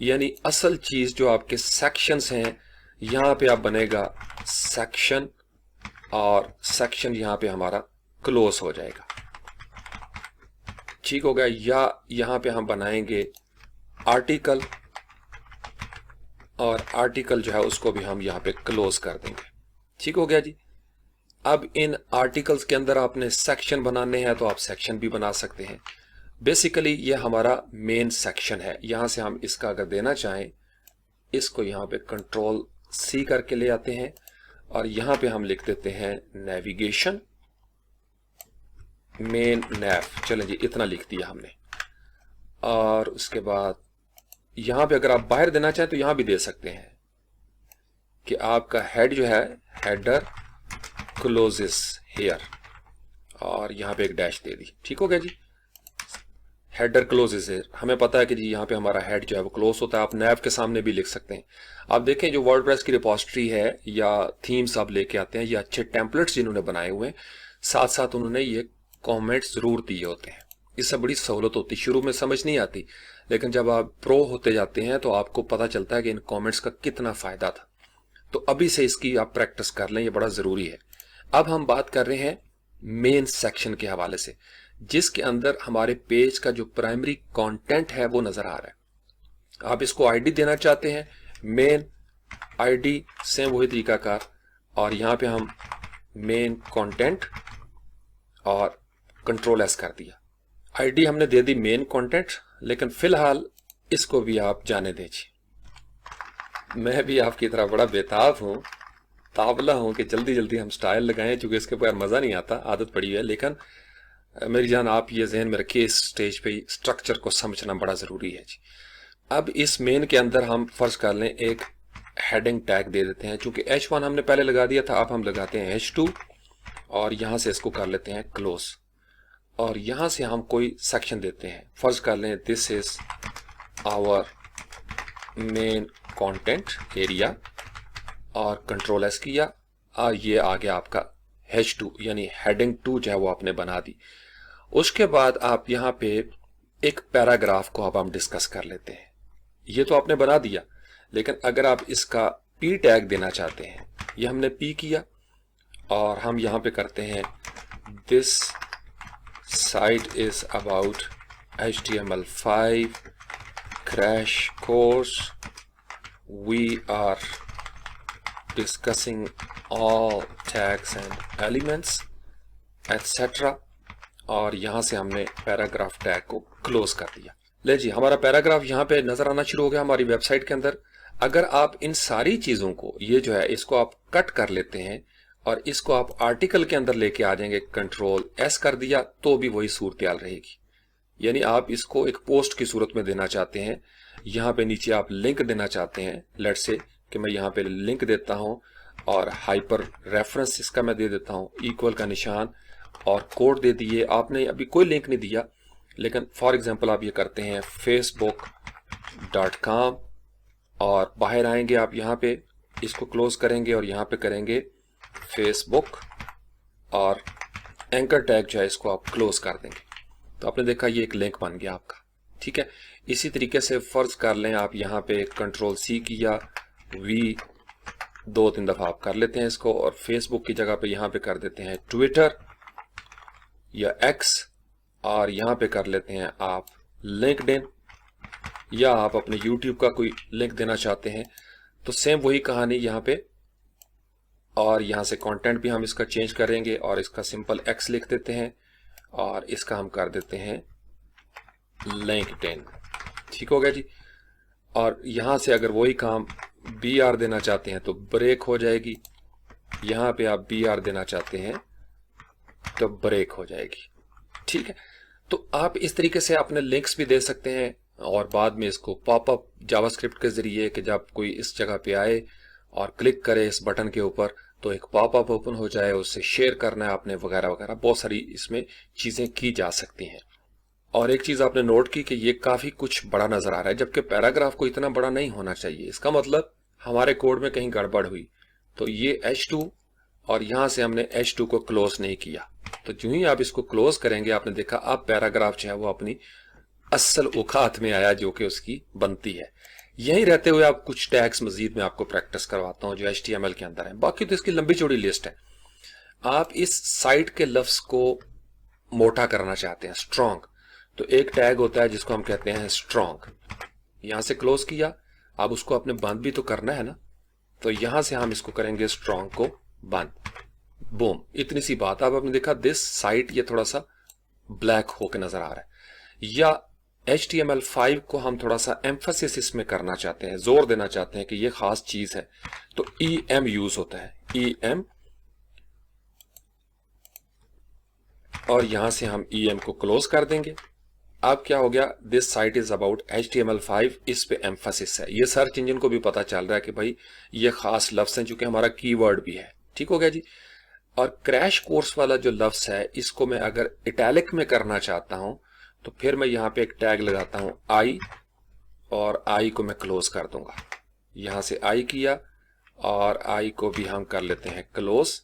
यानी असल चीज जो आपके सेक्शंस हैं, यहां पे आप बनेगा सेक्शन, और सेक्शन यहां पे हमारा क्लोज हो जाएगा। ठीक हो गया। या यहां पे हम बनाएंगे आर्टिकल, और आर्टिकल जो है उसको भी हम यहां पे क्लोज कर देंगे। ठीक हो गया जी। अब इन आर्टिकल्स के अंदर आपने सेक्शन बनाने हैं तो आप सेक्शन भी बना सकते हैं। बेसिकली ये हमारा मेन सेक्शन है। यहां से हम इसका अगर देना चाहें, इसको यहां पे Ctrl+C करके ले आते हैं और यहां पे हम लिख देते हैं नेविगेशन मेन नैव। चलें जी, इतना लिख दिया हमने। और उसके बाद यहां पे अगर आप बाहर देना चाहें तो यहां भी दे सकते हैं कि आपका हेड जो है हेडर क्लोजेस हेयर, और यहां पे एक डैश दे दी। ठीक हो गया जी, हेडर क्लोजेस हेयर। हमें पता है कि जी यहां पे हमारा हेड जो है वो क्लोज होता है। आप नैव के सामने भी लिख सकते हैं। आप देखें जो वर्डप्रेस की रिपोजिटरी है या थीम्स आप लेके आते हैं, या अच्छे टेम्पलेट्स जिन्होंने बनाए हुए हैं, साथ साथ उन्होंने ये कॉमेंट्स जरूर दिए होते हैं। इससे बड़ी सहूलत होती। शुरू में समझ नहीं आती, लेकिन जब आप प्रो होते जाते हैं तो आपको पता चलता है कि इन कॉमेंट्स का कितना फायदा था। तो अभी से इसकी आप प्रैक्टिस कर लें, ये बड़ा जरूरी है। अब हम बात कर रहे हैं मेन सेक्शन के हवाले से, जिसके अंदर हमारे पेज का जो प्राइमरी कंटेंट है वो नजर आ रहा है। आप इसको आईडी देना चाहते हैं, मेन आईडी, सेम वही तरीकाकार। और यहां पे हम मेन कंटेंट और Ctrl+S कर दिया। आईडी हमने दे दी मेन कंटेंट, लेकिन फिलहाल इसको भी आप जाने दीजिए। मैं भी आपकी तरह बड़ा बेताब हूं, तावला हूं कि जल्दी जल्दी हम स्टाइल लगाएं, क्योंकि इसके बगैर मजा नहीं आता, आदत पड़ी है। लेकिन मेरी जान आप ये जहन में रखिए, इस स्टेज पे स्ट्रक्चर को समझना बड़ा जरूरी है जी। अब इस मेन के अंदर हम फर्ज कर लें एक हेडिंग टैग दे देते हैं। चूंकि H1 हमने पहले लगा दिया था, अब हम लगाते हैं H2 और यहां से इसको कर लेते हैं क्लोज। और यहां से हम कोई सेक्शन देते हैं, फर्ज कर लें this is our main content area, और Ctrl+S किया, और ये आ गया आपका H2, यानी हेडिंग 2 जो है वो आपने बना दी। उसके बाद आप यहाँ पे एक पैराग्राफ को अब हम डिस्कस कर लेते हैं। ये तो आपने बना दिया, लेकिन अगर आप इसका P टैग देना चाहते हैं, ये हमने P किया, और हम यहाँ पे करते हैं this site is about HTML5 crash course, we are discussing all tags and elements etcetera, और यहां से हमने पैराग्राफ टैग को क्लोज कर दिया। ले जी, हमारा पैराग्राफ यहाँ पे नजर आना शुरू हो गया हमारी वेबसाइट के अंदर। अगर आप इन सारी चीजों को, ये जो है इसको आप कट कर लेते हैं और इसको आप आर्टिकल के अंदर लेके आ जाएंगे, कंट्रोल एस कर दिया, तो भी वही सूरत रहेगी। यानी आप इसको एक पोस्ट की सूरत में देना चाहते हैं, यहाँ पे नीचे आप लिंक देना चाहते हैं। लेट से कि मैं यहाँ पे लिंक देता हूँ और हाइपर रेफरेंस इसका मैं दे देता हूँ, इक्वल का निशान और कोड दे दिए। आपने अभी कोई लिंक नहीं दिया, लेकिन फॉर एग्जांपल आप ये करते हैं facebook.com और बाहर आएंगे आप यहाँ पे, इसको क्लोज करेंगे और यहाँ पे करेंगे फेसबुक और एंकर टैग जो है इसको आप क्लोज कर देंगे। तो आपने देखा ये एक लिंक बन गया आपका। ठीक है, इसी तरीके से फर्ज कर लें आप यहाँ पे कंट्रोल सी किया, वी 2-3 दफा आप कर लेते हैं इसको, और फेसबुक की जगह पे यहाँ पे कर देते हैं ट्विटर या एक्स, और यहाँ पे कर लेते हैं आप लिंक्डइन, या आप अपने यूट्यूब का कोई लिंक देना चाहते हैं तो सेम वही कहानी यहाँ पे। और यहाँ से कंटेंट भी हम इसका चेंज करेंगे और इसका सिंपल एक्स लिख देते हैं और इसका हम कर देते हैं लिंक्डइन। ठीक हो गया जी। और यहाँ से अगर वही काम BR देना चाहते हैं तो ब्रेक हो जाएगी, यहाँ पे आप BR देना चाहते हैं तो ब्रेक हो जाएगी। ठीक है, तो आप इस तरीके से अपने लिंक्स भी दे सकते हैं और बाद में इसको पॉपअप जावास्क्रिप्ट के जरिए कि जब कोई इस जगह पे आए और क्लिक करे इस बटन के ऊपर तो एक पॉपअप ओपन हो जाए, उससे शेयर करना है आपने वगैरह वगैरह, बहुत सारी इसमें चीजें की जा सकती हैं। और एक चीज आपने नोट की कि ये काफी कुछ बड़ा नजर आ रहा है, जबकि पैराग्राफ को इतना बड़ा नहीं होना चाहिए। इसका मतलब हमारे कोड में कहीं गड़बड़ हुई, तो ये H2 और यहां से हमने H2 को क्लोज नहीं किया। तो जो ही आप इसको क्लोज करेंगे आपने देखा अब पैराग्राफ जो है वो अपनी असल औकात में आया जो कि उसकी बनती है। यहीं रहते हुए आप कुछ टैग्स मजीद में आपको प्रैक्टिस करवाता हूं जो HTML के अंदर है, बाकी तो इसकी लंबी चौड़ी लिस्ट है। आप इस साइट के लफ्ज को मोटा करना चाहते हैं, स्ट्रॉन्ग, तो एक टैग होता है जिसको हम कहते हैं स्ट्रॉन्ग। यहां से क्लोज किया, अब उसको आपने बंद भी तो करना है ना, तो यहां से हम इसको करेंगे स्ट्रॉन्ग को बंद। बूम, इतनी सी बात। अब आपने देखा दिस साइट ये थोड़ा सा ब्लैक होकर नजर आ रहा है। या HTML5 को हम थोड़ा सा एम्फेसिस इसमें करना चाहते हैं, जोर देना चाहते हैं कि ये खास चीज है, तो EM यूज होता है, EM, और यहां से हम EM को क्लोज कर देंगे। अब क्या हो गया, this site is about HTML5, इस पे एम्फेसिस है। ये सर्च इंजन को भी पता चल रहा है कि भाई ये खास लफ्ज है, चूंकि हमारा कीवर्ड भी है। ठीक हो गया जी। और क्रैश कोर्स वाला जो लफ्ज है इसको मैं अगर इटैलिक में करना चाहता हूं तो फिर मैं यहां पे एक टैग लगाता हूं I, और I को मैं क्लोज कर दूंगा। यहां से I किया और I को भी हम कर लेते हैं क्लोज।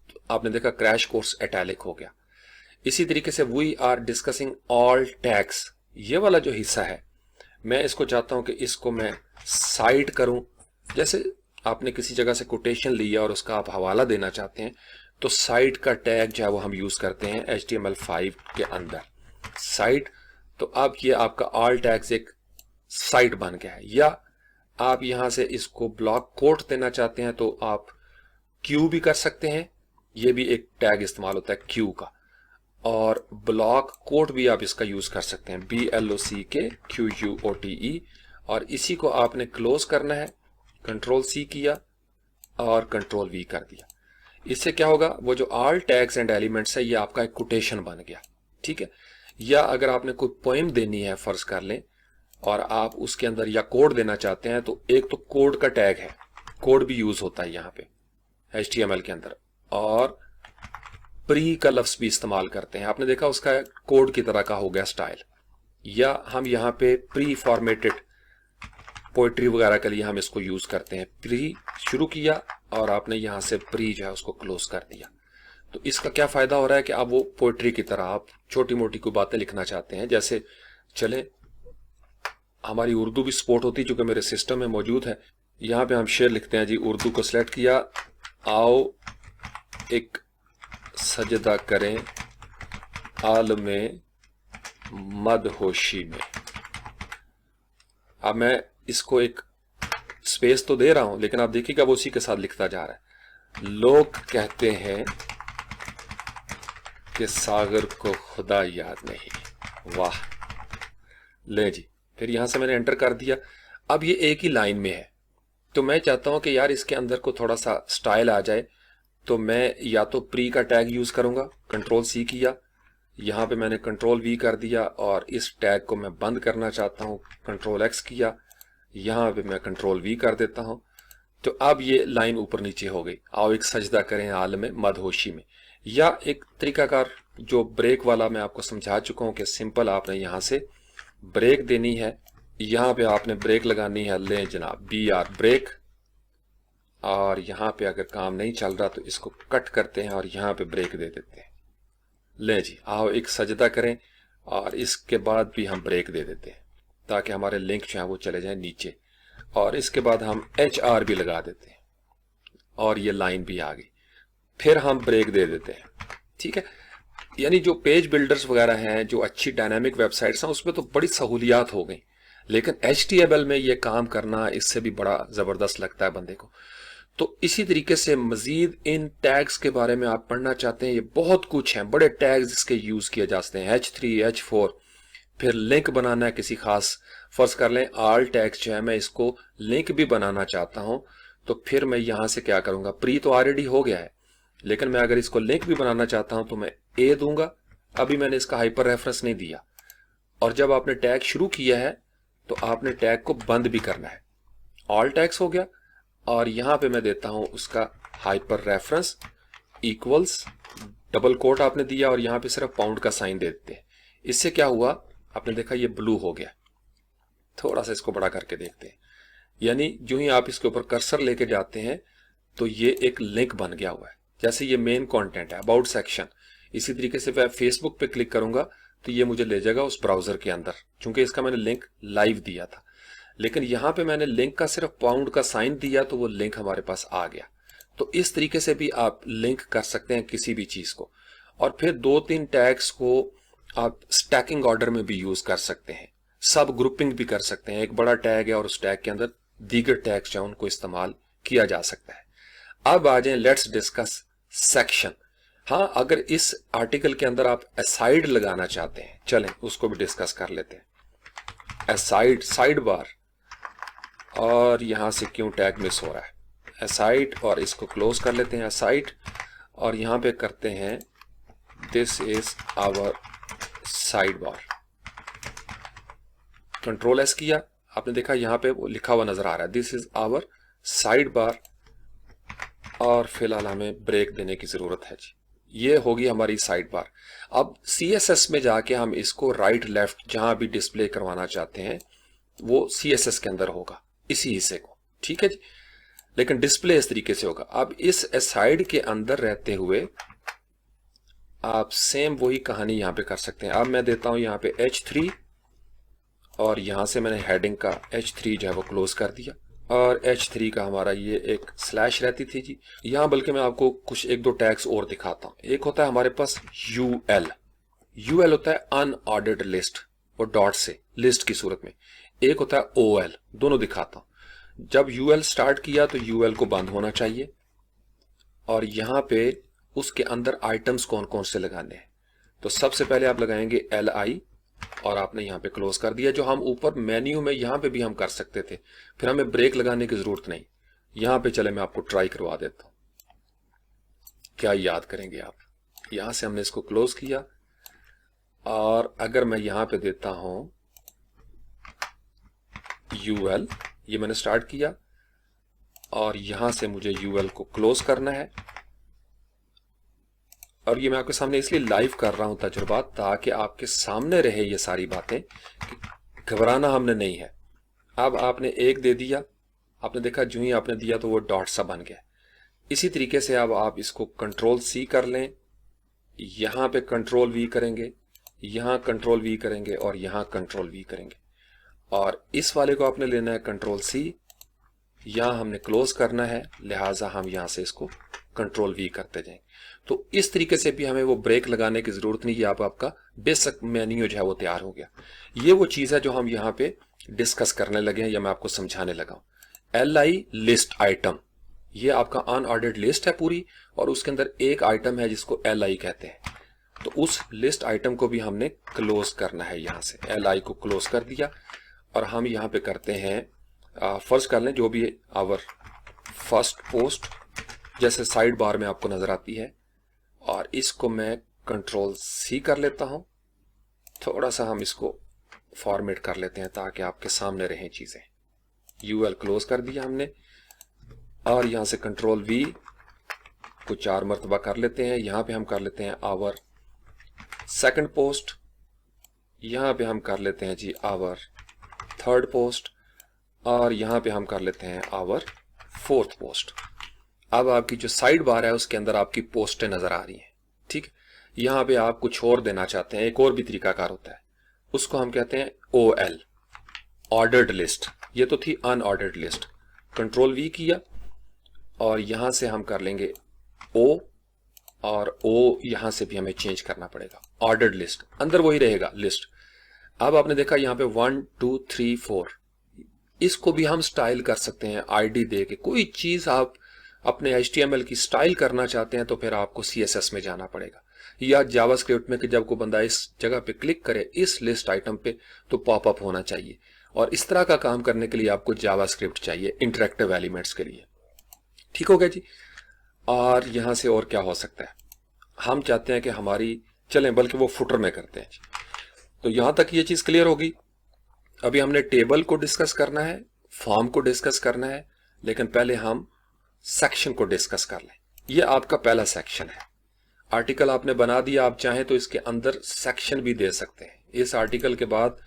तो आपने देखा क्रैश कोर्स इटैलिक हो गया। इसी तरीके से we are discussing all tags, ये वाला जो हिस्सा है मैं इसको चाहता हूं कि इसको मैं साइट करूं। जैसे आपने किसी जगह से कोटेशन लिया और उसका आप हवाला देना चाहते हैं तो साइट का टैग जो है वो हम यूज करते हैं HTML5 के अंदर, साइट। तो अब ये आपका ऑल टैग्स एक साइट बन गया है। या आप यहां से इसको ब्लॉक कोट देना चाहते हैं तो आप क्यू भी कर सकते हैं, ये भी एक टैग इस्तेमाल होता है क्यू का। और ब्लॉक कोट भी आप इसका यूज कर सकते हैं, BLOCKQUOTE, और इसी को आपने क्लोज करना है। कंट्रोल C किया और कंट्रोल V कर दिया। इससे क्या होगा, वो जो ऑल टैग्स एंड एलिमेंट्स है ये आपका एक कोटेशन बन गया। ठीक है। या अगर आपने कोई पोएम देनी है फर्ज कर लें और आप उसके अंदर या कोड देना चाहते हैं तो एक तो कोड का टैग है, कोड भी यूज होता है यहाँ पे HTML के अंदर, और प्री का लफ्ज भी इस्तेमाल करते हैं। आपने देखा उसका कोड की तरह का हो गया स्टाइल। या हम यहाँ पे प्री फॉर्मेटेड पोएट्री वगैरह के लिए हम इसको यूज करते हैं। प्री शुरू किया और आपने यहां से प्री जो है उसको क्लोज कर दिया। तो इसका क्या फायदा हो रहा है कि आप वो पोएट्री की तरह आप छोटी मोटी कोई बातें लिखना चाहते हैं, जैसे चले हमारी उर्दू भी सपोर्ट होती है चूंकि मेरे सिस्टम में मौजूद है। यहां पे हम शेर लिखते हैं जी, उर्दू को सिलेक्ट किया, आओ एक सजदा करें आलमे मदहोशी में। अब मैं इसको एक स्पेस तो दे रहा हूं, लेकिन आप देखिएगा वो उसी के साथ लिखता जा रहा है। लोग कहते हैं कि सागर को खुदा याद नहीं। वाह, ले जी, फिर यहां से मैंने एंटर कर दिया। अब ये एक ही लाइन में है, तो मैं चाहता हूं कि यार इसके अंदर को थोड़ा सा स्टाइल आ जाए, तो मैं या तो प्री का टैग यूज करूंगा, कंट्रोल सी किया, यहां पे मैंने कंट्रोल वी कर दिया, और इस टैग को मैं बंद करना चाहता हूं, कंट्रोल एक्स किया, यहां पे मैं कंट्रोल वी कर देता हूं। तो अब ये लाइन ऊपर नीचे हो गई। आओ एक सजदा करें आलम मदहोशी में, या एक तरीकाकार जो ब्रेक वाला मैं आपको समझा चुका हूं कि सिंपल आपने यहां से ब्रेक देनी है, यहां पे आपने ब्रेक लगानी है, ले जनाब BR ब्रेक, और यहां पे अगर काम नहीं चल रहा तो इसको कट करते हैं और यहां पे ब्रेक दे देते हैं। ले जी, आओ एक सजदा करें और इसके बाद भी हम ब्रेक दे देते हैं ताकि हमारे लिंक जो है वो चले जाएं नीचे, और इसके बाद हम HR भी लगा देते हैं और ये लाइन भी आ गई, फिर हम ब्रेक दे देते हैं। ठीक है, यानी जो पेज बिल्डर्स वगैरह हैं, जो अच्छी डायनामिक वेबसाइट्स हैं, उसमें तो बड़ी सहूलियात हो गई, लेकिन HTML में ये काम करना इससे भी बड़ा जबरदस्त लगता है बंदे को। तो इसी तरीके से मजीद इन टैग्स के बारे में आप पढ़ना चाहते हैं, ये बहुत कुछ है, बड़े टैग्स इसके यूज किए जा सकते हैं, H3 H4, फिर लिंक बनाना है किसी खास, फर्ज कर लें आल टैग्स जो है मैं इसको लिंक भी बनाना चाहता हूं, तो फिर मैं यहां से क्या करूंगा, प्री तो ऑलरेडी हो गया है, लेकिन मैं अगर इसको लिंक भी बनाना चाहता हूं तो मैं A दूंगा। अभी मैंने इसका हाइपर रेफरेंस नहीं दिया, और जब आपने टैग शुरू किया है तो आपने टैग को बंद भी करना है। ऑल टैग्स हो गया, और यहां पे मैं देता हूं उसका hyper reference equals, double quote आपने दिया, और यहां पे सिर्फ पाउंड का साइन दे देते हैं। इससे क्या हुआ, आपने देखा ये ब्लू हो गया। थोड़ा सा इसको बड़ा करके देखते हैं, यानी जो ही आप इसके ऊपर कर्सर लेके जाते हैं तो ये एक लिंक बन गया हुआ है। जैसे ये मेन कंटेंट है, अबाउट सेक्शन, इसी तरीके से मैं फेसबुक पे क्लिक करूंगा तो ये मुझे ले जाएगा उस ब्राउजर के अंदर, क्योंकि इसका मैंने लिंक लाइव दिया था, लेकिन यहां पे मैंने लिंक का सिर्फ पाउंड का साइन दिया तो वो लिंक हमारे पास आ गया। तो इस तरीके से भी आप लिंक कर सकते हैं किसी भी चीज को, और फिर 2-3 टैग्स को आप स्टैकिंग ऑर्डर में भी यूज कर सकते हैं, सब ग्रुपिंग भी कर सकते हैं। एक बड़ा टैग है और उस टैग के अंदर दीगर टैग्स जो उनको इस्तेमाल किया जा सकता है। अब आ जाए, लेट्स डिस्कस सेक्शन। हाँ, अगर इस आर्टिकल के अंदर आप असाइड लगाना चाहते हैं, चलें उसको भी डिस्कस कर लेते हैं। असाइड, साइड बार, और यहां से क्यों टैग मिस हो रहा है, असाइड, और इसको क्लोज कर लेते हैं असाइड, और यहां पे करते हैं this is our side bar, control S किया, आपने देखा यहां पे वो लिखा हुआ नजर आ रहा है, this is our sidebar, और फिलहाल हमें ब्रेक देने की जरूरत है जी। ये होगी हमारी साइड बार। अब CSS में जाके हम इसको राइट लेफ्ट जहां भी डिस्प्ले करवाना चाहते हैं वो CSS के अंदर होगा, इसी हिस्से को, ठीक है जी, लेकिन डिस्प्ले इस तरीके से होगा। अब इस असाइड के अंदर रहते हुए आप सेम वही कहानी यहां पे कर सकते हैं। अब मैं देता हूं यहां पे H3, और यहां से मैंने हेडिंग का H3 जो है वो क्लोज कर दिया, और H3 का हमारा ये एक स्लैश रहती थी जी। यहां बल्कि मैं आपको कुछ 1-2 टैग्स और दिखाता हूं। एक होता है हमारे पास UL होता है अनऑर्डर्ड लिस्ट, और डॉट से लिस्ट की सूरत में। एक होता है OL, दोनों दिखाता हूं। जब UL स्टार्ट किया तो UL को बंद होना चाहिए, और यहां पे उसके अंदर आइटम्स कौन कौन से लगाने हैं, तो सबसे पहले आप लगाएंगे LI, और आपने यहां पे क्लोज कर दिया, जो हम ऊपर मेन्यू में यहां पे भी हम कर सकते थे, फिर हमें ब्रेक लगाने की जरूरत नहीं। यहां पे चले मैं आपको ट्राई करवा देता हूं, क्या याद करेंगे आप। यहां से हमने इसको क्लोज किया, और अगर मैं यहां पे देता हूं UL, ये मैंने स्टार्ट किया, और यहां से मुझे UL को क्लोज करना है, और ये मैं आपके सामने इसलिए लाइव कर रहा हूं तजुर्बा, ताकि आपके सामने रहे ये सारी बातें, घबराना हमने नहीं है। अब आपने एक दे दिया, आपने देखा जो ही आपने दिया तो वो डॉट सा बन गया। इसी तरीके से अब आप इसको कंट्रोल C कर लें, यहां पे कंट्रोल V करेंगे, यहां कंट्रोल V करेंगे, और यहां कंट्रोल V करेंगे, और इस वाले को आपने लेना है कंट्रोल C, यहां हमने क्लोज करना है, लिहाजा हम यहां से इसको कंट्रोल V करते जाएंगे। तो इस तरीके से भी हमें वो ब्रेक लगाने की जरूरत नहीं, आप आपका बेसिक मेन्यू जो है वो तैयार हो गया। ये वो चीज है जो हम यहाँ पे डिस्कस करने लगे हैं, या मैं आपको समझाने लगा हूं। li लिस्ट आइटम, ये आपका अनऑर्डर्ड लिस्ट है पूरी, और उसके अंदर एक आइटम है जिसको li कहते हैं। तो उस लिस्ट आइटम को भी हमने क्लोज करना है। यहाँ से li को क्लोज कर दिया, और हम यहाँ पे करते हैं फर्स्ट कर लें जो भी आवर फर्स्ट पोस्ट, जैसे साइड बार में आपको नजर आती है, और इसको मैं कंट्रोल C कर लेता हूं। थोड़ा सा हम इसको फॉर्मेट कर लेते हैं ताकि आपके सामने रहें चीजें। ul क्लोज कर दिया हमने, और यहां से कंट्रोल V को 4 मरतबा कर लेते हैं। यहां पे हम कर लेते हैं आवर सेकंड पोस्ट, यहां पे हम कर लेते हैं जी आवर थर्ड पोस्ट, और यहां पे हम कर लेते हैं आवर फोर्थ पोस्ट। अब आपकी जो साइड बार है उसके अंदर आपकी पोस्टें नजर आ रही हैं, ठीक। यहां पे आप कुछ और देना चाहते हैं, एक और भी तरीकाकार होता है, उसको हम कहते हैं OL, ऑर्डर्ड लिस्ट। ये तो थी अनऑर्डर्ड लिस्ट, कंट्रोल V किया, और यहां से हम कर लेंगे O, और O यहां से भी हमें चेंज करना पड़ेगा। ऑर्डर्ड लिस्ट अंदर वही रहेगा लिस्ट। अब आपने देखा यहाँ पे 1 2 3 4, इसको भी हम स्टाइल कर सकते हैं ID दे के। कोई चीज आप अपने HTML की स्टाइल करना चाहते हैं तो फिर आपको CSS में जाना पड़ेगा, या जावास्क्रिप्ट में कि जब कोई बंदा इस जगह पे क्लिक करे इस लिस्ट आइटम पे तो पॉपअप होना चाहिए। और इस तरह का काम करने के लिए आपको जावास्क्रिप्ट चाहिए इंटरेक्टिव एलिमेंट्स के लिए। ठीक हो गया जी। और यहां से और क्या हो सकता है, हम चाहते हैं कि हमारी चलें, बल्कि वो फुटर में करते हैं। तो यहां तक ये चीज क्लियर होगी। अभी हमने टेबल को डिस्कस करना है, फॉर्म को डिस्कस करना है, लेकिन पहले हम सेक्शन को डिस्कस कर लें। ये आपका पहला सेक्शन है। आर्टिकल आपने बना दिया, आप चाहें तो इसके अंदर सेक्शन भी दे सकते हैं। इस आर्टिकल के बाद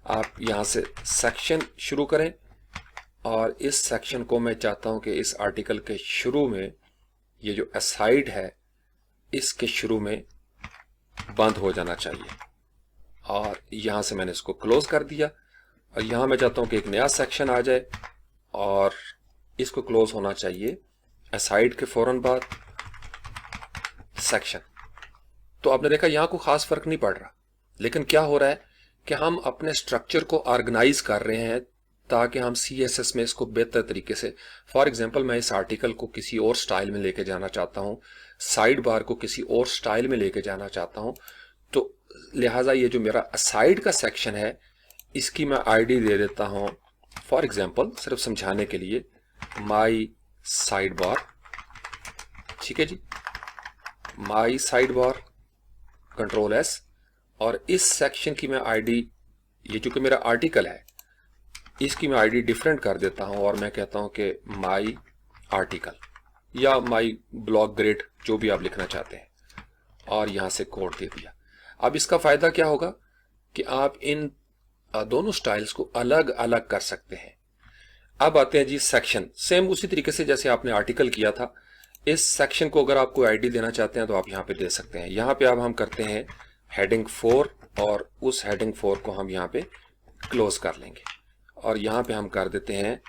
आप यहां से सेक्शन शुरू करें, और इस सेक्शन को मैं चाहता हूं कि इस आर्टिकल के शुरू में ये जो असाइड है इसके शुरू में बंद हो जाना चाहिए, और यहां से मैंने इसको क्लोज कर दिया। और यहां मैं चाहता हूं कि एक नया सेक्शन आ जाए, और इसको क्लोज होना चाहिए असाइड के फौरन बाद सेक्शन। तो आपने देखा यहां को खास फर्क नहीं पड़ रहा, लेकिन क्या हो रहा है कि हम अपने स्ट्रक्चर को ऑर्गेनाइज कर रहे हैं ताकि हम CSS में इसको बेहतर तरीके से, फॉर एग्जांपल मैं इस आर्टिकल को किसी और स्टाइल में लेके जाना चाहता हूं, साइड बार को किसी और स्टाइल में लेके जाना चाहता हूं, तो लिहाजा ये जो मेरा असाइड का सेक्शन है इसकी मैं ID दे देता हूं, फॉर एग्जांपल सिर्फ समझाने के लिए, माई साइड बार। ठीक है जी, my side bar, control S, और इस सेक्शन की मैं ID, ये चूंकि मेरा आर्टिकल है इसकी मैं ID डिफरेंट कर देता हूं, और मैं कहता हूं कि माई आर्टिकल या माई ब्लॉग ग्रेड, जो भी आप लिखना चाहते हैं, और यहां से कोड दे दिया। अब इसका फायदा क्या होगा कि आप इन दोनों स्टाइल्स को अलग अलग कर सकते हैं। अब आते हैं जी सेक्शन, सेम उसी तरीके से जैसे आपने आर्टिकल किया था। इस सेक्शन को अगर आपको ID देना चाहते हैं तो आप यहाँ पे दे सकते हैं। यहाँ पे अब हम करते हैं हेडिंग 4, और उस हेडिंग 4 को हम यहाँ पे क्लोज कर लेंगे, और यहाँ पे हम कर देते हैं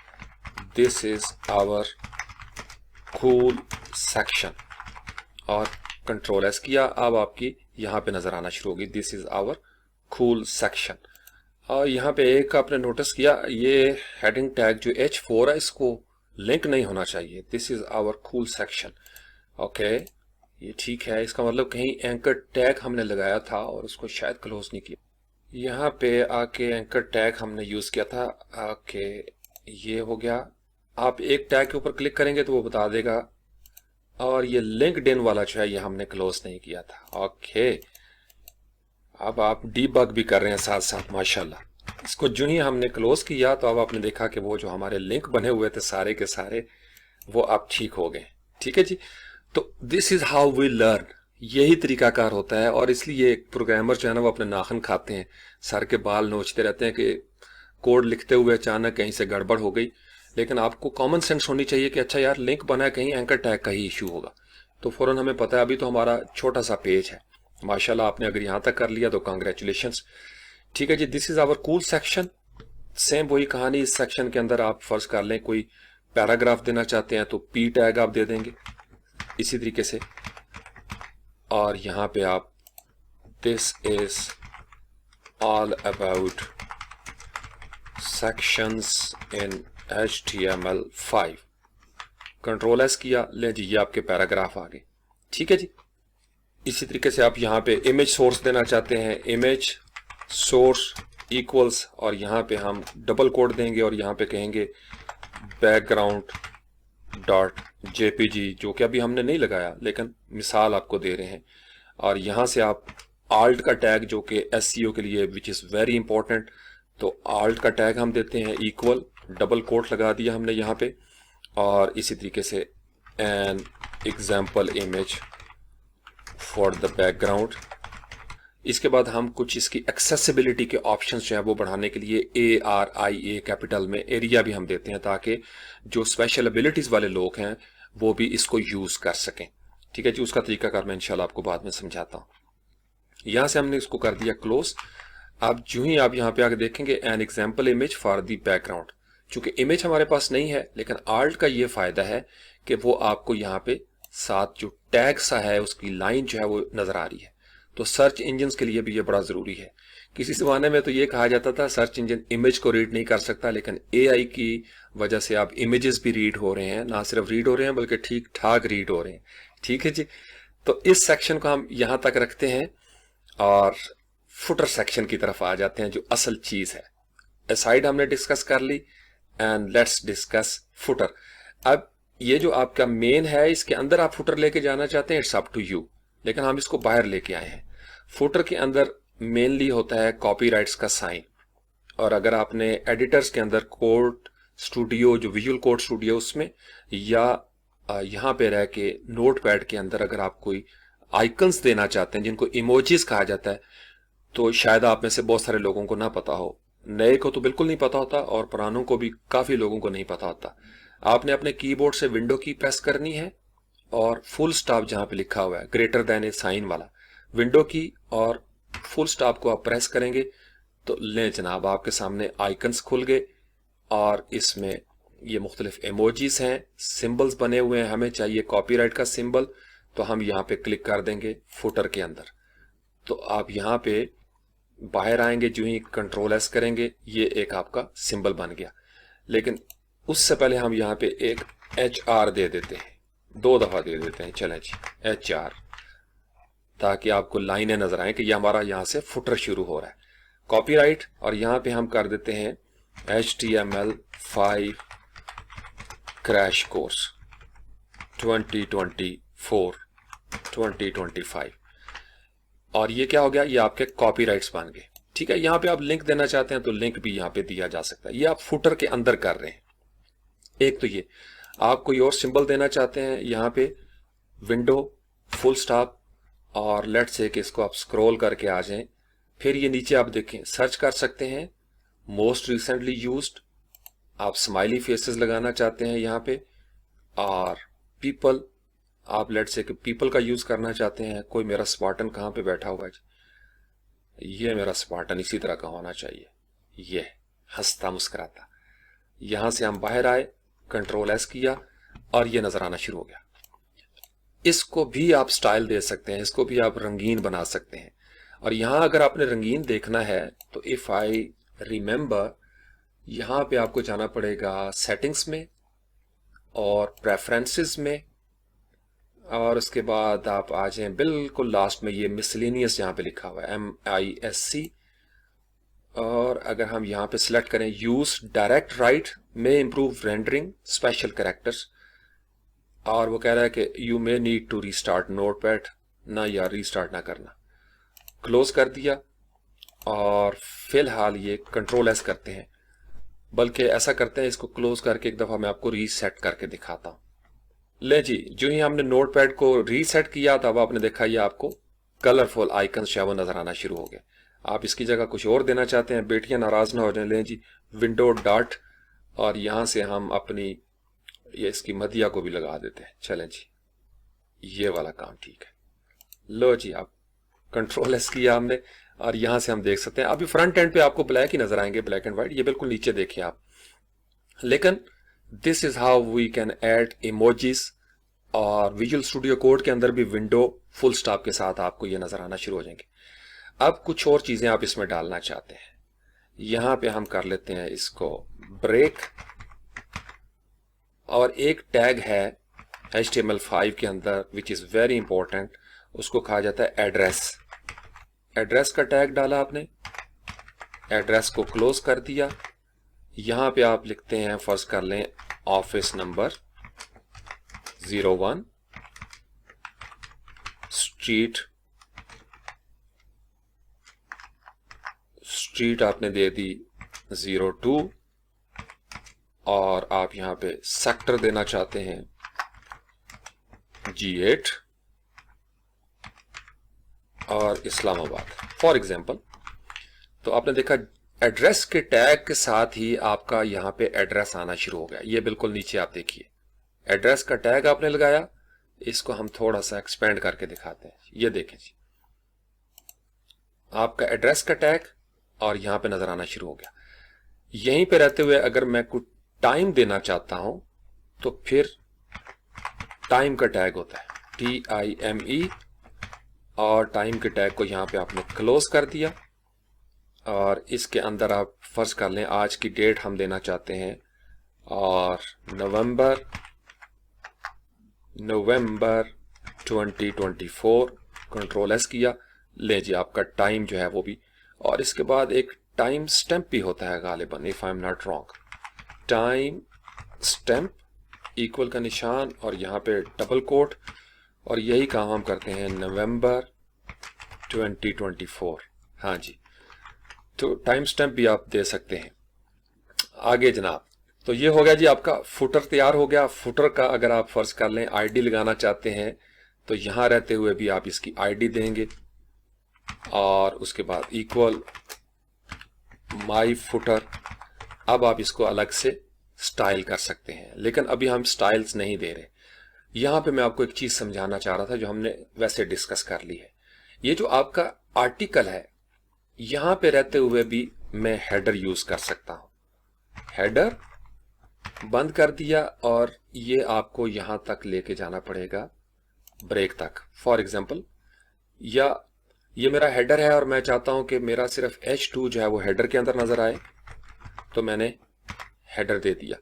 this is our cool section, और कंट्रोल S किया। अब आपकी यहाँ पे नजर आना शुरू होगी this is our cool section. और यहाँ पे एक आपने नोटिस किया, ये हेडिंग टैग जो H4 है इसको लिंक नहीं होना चाहिए, this is our cool section. Okay, ये ठीक है, इसका मतलब कहीं एंकर टैग हमने लगाया था और उसको शायद क्लोज नहीं किया। यहाँ पे आके एंकर टैग हमने यूज किया था। ओके, ये हो गया। आप एक टैग के ऊपर क्लिक करेंगे तो वो बता देगा, और ये लिंक्डइन वाला जो है ये हमने क्लोज नहीं किया था। ओके, अब आप डीबग भी कर रहे हैं साथ साथ, माशाल्लाह। इसको जो ही हमने क्लोज किया तो अब आपने देखा कि वो जो हमारे लिंक बने हुए थे सारे के सारे वो अब ठीक हो गए। ठीक है जी। तो this is how we learn, यही तरीकाकार होता है। और इसलिए एक प्रोग्रामर जो है ना वो अपने नाखून खाते हैं, सर के बाल नोचते रहते हैं कि कोड लिखते हुए अचानक कहीं से गड़बड़ हो गई। लेकिन आपको कॉमन सेंस होनी चाहिए कि अच्छा यार लिंक बना है, कहीं एंकर टैग का ही इशू होगा। तो फौरन हमें पता है। अभी तो हमारा छोटा सा पेज है, माशाल्लाह आपने अगर यहां तक कर लिया तो कांग्रेचुलेशंस। ठीक है जी, this is our cool section. Same वही कहानी, इस सेक्शन के अंदर आप फर्ज कर लें कोई पैराग्राफ देना चाहते हैं तो P टैग आप दे देंगे इसी तरीके से, और यहां पे आप this is all about sections in HTML5, control S किया, ले जी ये आपके पैराग्राफ आ गए। ठीक है जी। इसी तरीके से आप यहाँ पे इमेज सोर्स देना चाहते हैं, इमेज सोर्स इक्वल्स, और यहाँ पे हम डबल कोड देंगे और यहाँ पे कहेंगे बैकग्राउंड डॉट जेपीजी, जो कि अभी हमने नहीं लगाया लेकिन मिसाल आपको दे रहे हैं। और यहाँ से आप आल्ट का टैग, जो कि एसईओ के लिए विच इज़ वेरी इंपॉर्टेंट, तो आल्ट का टैग हम देते हैं इक्वल, डबल कोट लगा दिया हमने यहाँ पे, और इसी तरीके से an example image for the background. इसके बाद हम कुछ इसकी एक्सेसिबिलिटी के ऑप्शंस जो है वो बढ़ाने के लिए ARIA कैपिटल में एरिया भी हम देते हैं, ताकि जो स्पेशल एबिलिटीज़ वाले लोग हैं वो भी इसको यूज़ कर सकें। ठीक है जी। उसका तरीकाकार मैं इंशाल्लाह आपको बाद में समझाता हूँ। यहाँ से हमने इसको कर दिया क्लोज। अब जो ही आप यहाँ पे आगे देखेंगे an example image for the background, चूंकि इमेज हमारे पास नहीं है, लेकिन आल्ट का ये फायदा है कि वो आपको यहाँ पे साथ जो टैग सा है उसकी लाइन जो है वो नजर आ रही है। तो सर्च इंजन के लिए भी ये बड़ा जरूरी है। किसी जमाने में तो ये कहा जाता था सर्च इंजन इमेज को रीड नहीं कर सकता, लेकिन AI की वजह से आप इमेजेस भी रीड हो रहे हैं, ना सिर्फ रीड हो रहे हैं बल्कि ठीक ठाक रीड हो रहे हैं। ठीक है जी। तो इस सेक्शन को हम यहां तक रखते हैं और फुटर सेक्शन की तरफ आ जाते हैं, जो असल चीज है। असाइड हमने डिस्कस कर ली एंड लेट्स डिस्कस फुटर। अब ये जो आपका मेन है, इसके अंदर आप फुटर लेके जाना चाहते हैं, इट्स अप टू यू, लेकिन हम इसको बाहर लेके आए हैं। फुटर के अंदर मेनली होता है कॉपीराइट्स का साइन, और अगर आपने एडिटर्स के अंदर कोड स्टूडियो, जो विजुअल कोड स्टूडियो उसमें, या यहाँ पे रह के नोटपैड के अंदर अगर आप कोई आइकन्स देना चाहते हैं जिनको इमोजीज कहा जाता है, तो शायद आप में से बहुत सारे लोगों को ना पता हो, नए को तो बिल्कुल नहीं पता होता और पुरानों को भी काफी लोगों को नहीं पता होता। आपने अपने कीबोर्ड से विंडो की प्रेस करनी है और फुल स्टॉप जहां पे लिखा हुआ है ग्रेटर देन ए साइन वाला, विंडो की और फुल स्टॉप को आप प्रेस करेंगे तो ले जनाब आपके सामने आइकन्स खुल गए, और इसमें ये मुख्तलिफ इमोजीज हैं, सिंबल्स बने हुए हैं। हमें चाहिए कॉपीराइट का सिंबल, तो हम यहाँ पे क्लिक कर देंगे फुटर के अंदर। तो आप यहाँ पे बाहर आएंगे, जो ही कंट्रोल एस करेंगे ये एक आपका सिंबल बन गया। लेकिन उससे पहले हम यहाँ पे एक HR दे देते हैं, 2 दफा दे देते हैं। चलें जी, HR, ताकि आपको लाइनें नजर आए कि ये हमारा यहाँ से फुटर शुरू हो रहा है। कॉपीराइट, और यहाँ पे हम कर देते हैं HTML5 क्रैश कोर्स 2024-2025, और ये क्या हो गया, ये आपके कॉपीराइट्स बन गए। ठीक है। यहाँ पे आप लिंक देना चाहते हैं तो लिंक भी यहाँ पे दिया जा सकता है। ये आप फुटर के अंदर कर रहे हैं। एक तो ये आप कोई और सिंबल देना चाहते हैं, यहाँ पे विंडो फुल स्टॉप, और लेट्स से कि इसको आप स्क्रॉल करके आ जाएं, फिर ये नीचे आप देखें सर्च कर सकते हैं मोस्ट रिसेंटली यूज्ड, आप स्माइली फेसेस लगाना चाहते हैं यहाँ पे, और पीपल, आप लेट्स से कि पीपल का यूज करना चाहते हैं। कोई मेरा स्पार्टन कहाँ पे बैठा हुआ है, ये मेरा स्पार्टन इसी तरह का होना चाहिए, ये हंसता मुस्कुराता। यहां से हम बाहर आए, कंट्रोल एस किया और ये नजर आना शुरू हो गया। इसको भी आप स्टाइल दे सकते हैं, इसको भी आप रंगीन बना सकते हैं। और यहां अगर आपने रंगीन देखना है तो इफ आई रिमेंबर, यहां पे आपको जाना पड़ेगा सेटिंग्स में और प्रेफरेंसेस में, और उसके बाद आप आ जाएं बिल्कुल लास्ट में, ये मिसलेनियस यहाँ पे लिखा हुआ है MISC, और अगर हम यहाँ पे सिलेक्ट करें use direct write may improve rendering special characters, और वो कह रहा है कि you may need to restart notepad, ना यार रीस्टार्ट ना करना। क्लोज कर दिया, और फिलहाल ये कंट्रोल एस करते हैं, बल्कि ऐसा करते हैं इसको क्लोज करके एक दफा मैं आपको रीसेट करके दिखाता हूं। ले जी, जो ही हमने नोटपैड को रीसेट किया तब आपने देखा ये आपको कलरफुल आइकन वो नजर आना शुरू हो गए। आप इसकी जगह कुछ और देना चाहते हैं, बेटियां नाराज ना हो जाए, लें जी विंडो डॉट, और यहां से हम अपनी ये इसकी मदिया को भी लगा देते हैं। चलें जी, ये वाला काम ठीक है। लो जी, आप कंट्रोल एस किया हमने, और यहां से हम देख सकते हैं अभी फ्रंट एंड पे आपको ब्लैक ही नजर आएंगे, ब्लैक एंड व्हाइट, ये बिल्कुल नीचे देखिए आप। लेकिन this is how we can add emojis, और विजुअल स्टूडियो कोड के अंदर भी विंडो फुल स्टॉप के साथ आपको ये नजर आना शुरू हो जाएंगे। अब कुछ और चीजें आप इसमें डालना चाहते हैं, यहां पे हम कर लेते हैं इसको ब्रेक, और एक टैग है HTML5 के अंदर विच इज़ वेरी इंपॉर्टेंट, उसको कहा जाता है एड्रेस। एड्रेस का टैग डाला आपने, एड्रेस को क्लोज कर दिया। यहाँ पे आप लिखते हैं, फर्ज कर लें ऑफिस नंबर 01, स्ट्रीट आपने दे दी 02, और आप यहाँ पे सेक्टर देना चाहते हैं G8 और इस्लामाबाद फॉर एग्जाम्पल। तो आपने देखा एड्रेस के टैग के साथ ही आपका यहाँ पे एड्रेस आना शुरू हो गया। ये बिल्कुल नीचे आप देखिए, एड्रेस का टैग आपने लगाया, इसको हम थोड़ा सा एक्सपेंड करके दिखाते हैं। ये देखें जी, आपका एड्रेस का टैग और यहाँ पे नजर आना शुरू हो गया। यहीं पे रहते हुए अगर मैं कुछ टाइम देना चाहता हूं तो फिर टाइम का टैग होता है TIME, और टाइम के टैग को यहाँ पे आपने क्लोज कर दिया, और इसके अंदर आप फर्ज कर लें आज की डेट हम देना चाहते हैं, और नवंबर 2024, कंट्रोल S किया, ले जी आपका टाइम जो है वो भी। और इसके बाद एक टाइम स्टैम्प भी होता है गालिबन, if I am not wrong, time stamp equal का निशान और यहाँ पे डबल कोट, और यही काम हम करते हैं नवंबर 2024। हाँ जी, तो टाइम स्टैम्प भी आप दे सकते हैं। आगे जनाब, तो ये हो गया जी आपका फुटर तैयार हो गया। फुटर का अगर आप फर्ज कर लें आईडी लगाना चाहते हैं तो यहाँ रहते हुए भी आप इसकी आईडी देंगे, और उसके बाद इक्वल माई फुटर। अब आप इसको अलग से स्टाइल कर सकते हैं, लेकिन अभी हम स्टाइल्स नहीं दे रहे। यहाँ पे मैं आपको एक चीज समझाना चाह रहा था जो हमने वैसे डिस्कस कर ली है। ये जो आपका आर्टिकल है, यहाँ पे रहते हुए भी मैं हेडर यूज कर सकता हूं। हेडर बंद कर दिया और ये आपको यहां तक लेके जाना पड़ेगा, ब्रेक तक फॉर एग्जांपल। या ये मेरा हेडर है और मैं चाहता हूं कि मेरा सिर्फ H2 जो है वो हेडर के अंदर नजर आए, तो मैंने हेडर दे दिया।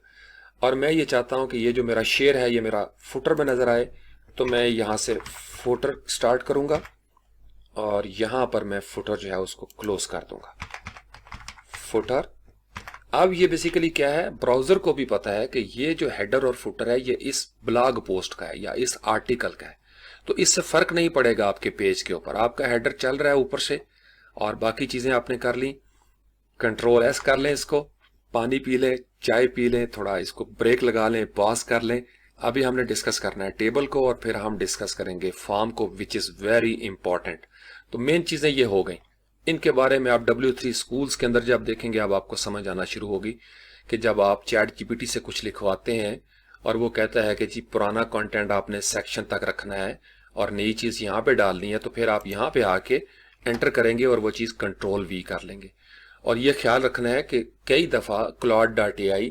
और मैं ये चाहता हूं कि ये जो मेरा शेयर है ये मेरा फुटर में नजर आए, तो मैं यहां से फुटर स्टार्ट करूंगा और यहां पर मैं फुटर जो है उसको क्लोज कर दूंगा, फुटर। अब ये बेसिकली क्या है, ब्राउजर को भी पता है कि ये जो हेडर और फुटर है ये इस ब्लॉग पोस्ट का है या इस आर्टिकल का है, तो इससे फर्क नहीं पड़ेगा आपके पेज के ऊपर। आपका हेडर चल रहा है ऊपर से और बाकी चीजें आपने कर ली, कंट्रोल S कर लें, इसको पानी पी लें, चाय पी लें, थोड़ा इसको ब्रेक लगा लें, पॉज कर लें। अभी हमने डिस्कस करना है टेबल को और फिर हम डिस्कस करेंगे फॉर्म को, विच इज वेरी इंपॉर्टेंट। तो मेन चीजें ये हो गई, इनके बारे में आप W3 स्कूल्स के अंदर जब देखेंगे अब आपको समझ आना शुरू होगी कि जब आप ChatGPT से कुछ लिखवाते हैं और वो कहता है कि जी पुराना कंटेंट आपने सेक्शन तक रखना है और नई चीज यहाँ पे डालनी है, तो फिर आप यहाँ पे आके एंटर करेंगे और वो चीज कंट्रोल V कर लेंगे। और ये ख्याल रखना है कि कई दफा Claude.ai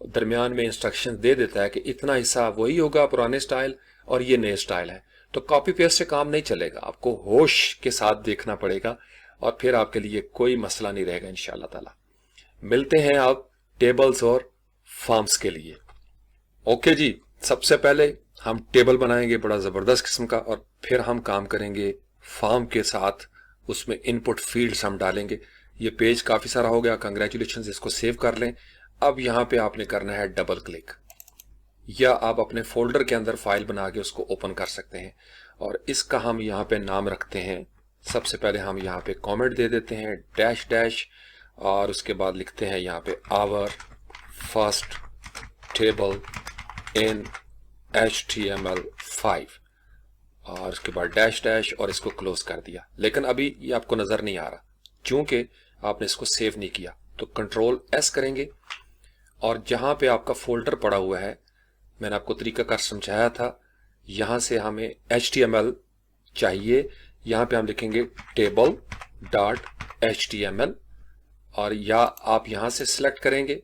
दरमियान में इंस्ट्रक्शन दे देता है कि इतना हिस्सा वही होगा पुराने स्टाइल और ये नए स्टाइल है, तो कॉपी पेस्ट से काम नहीं चलेगा, आपको होश के साथ देखना पड़ेगा और फिर आपके लिए कोई मसला नहीं रहेगा इंशाअल्लाह ताला। मिलते हैं आप टेबल्स और फॉर्म्स के लिए। ओके जी, सबसे पहले हम टेबल बनाएंगे बड़ा जबरदस्त किस्म का, और फिर हम काम करेंगे फॉर्म के साथ, उसमें इनपुट फील्ड्स हम डालेंगे। ये पेज काफी सारा हो गया, कंग्रेचुलेशन, इसको सेव कर लें। अब यहाँ पे आपने करना है डबल क्लिक, या आप अपने फोल्डर के अंदर फाइल बना के उसको ओपन कर सकते हैं, और इसका हम यहाँ पे नाम रखते हैं। सबसे पहले हम यहाँ पे कमेंट दे देते हैं डैश डैश, और उसके बाद लिखते हैं यहाँ पे our first table in HTML5, और उसके बाद डैश डैश, और इसको क्लोज कर दिया। लेकिन अभी ये आपको नजर नहीं आ रहा क्योंकि आपने इसको सेव नहीं किया। तो कंट्रोल S करेंगे और जहां पे आपका फोल्डर पड़ा हुआ है, मैंने आपको तरीकाकार समझाया था, यहां से हमें HTML चाहिए। यहां पे हम लिखेंगे table.html, और या आप यहां से सिलेक्ट करेंगे,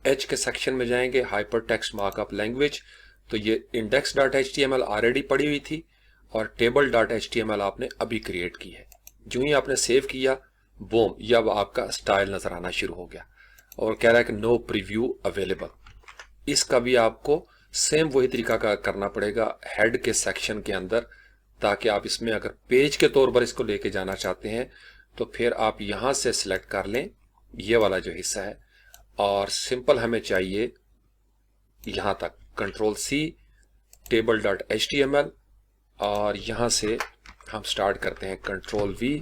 H के सेक्शन में जाएंगे, हाइपर टेक्स्ट मार्कअप लैंग्वेज, तो ये index.html ऑलरेडी पड़ी हुई थी और table.html आपने अभी क्रिएट की है। जो ही आपने सेव किया, बूम, ये अब आपका स्टाइल नजर आना शुरू हो गया और कह रहा है कि नो प्रीव्यू अवेलेबल। इसका भी आपको सेम वही तरीका का करना पड़ेगा हेड के सेक्शन के अंदर, ताकि आप इसमें अगर पेज के तौर पर इसको लेके जाना चाहते हैं तो फिर आप यहां से सिलेक्ट कर लें ये वाला जो हिस्सा है, और सिंपल हमें चाहिए यहां तक कंट्रोल सी table.html, और यहां से हम स्टार्ट करते हैं कंट्रोल वी,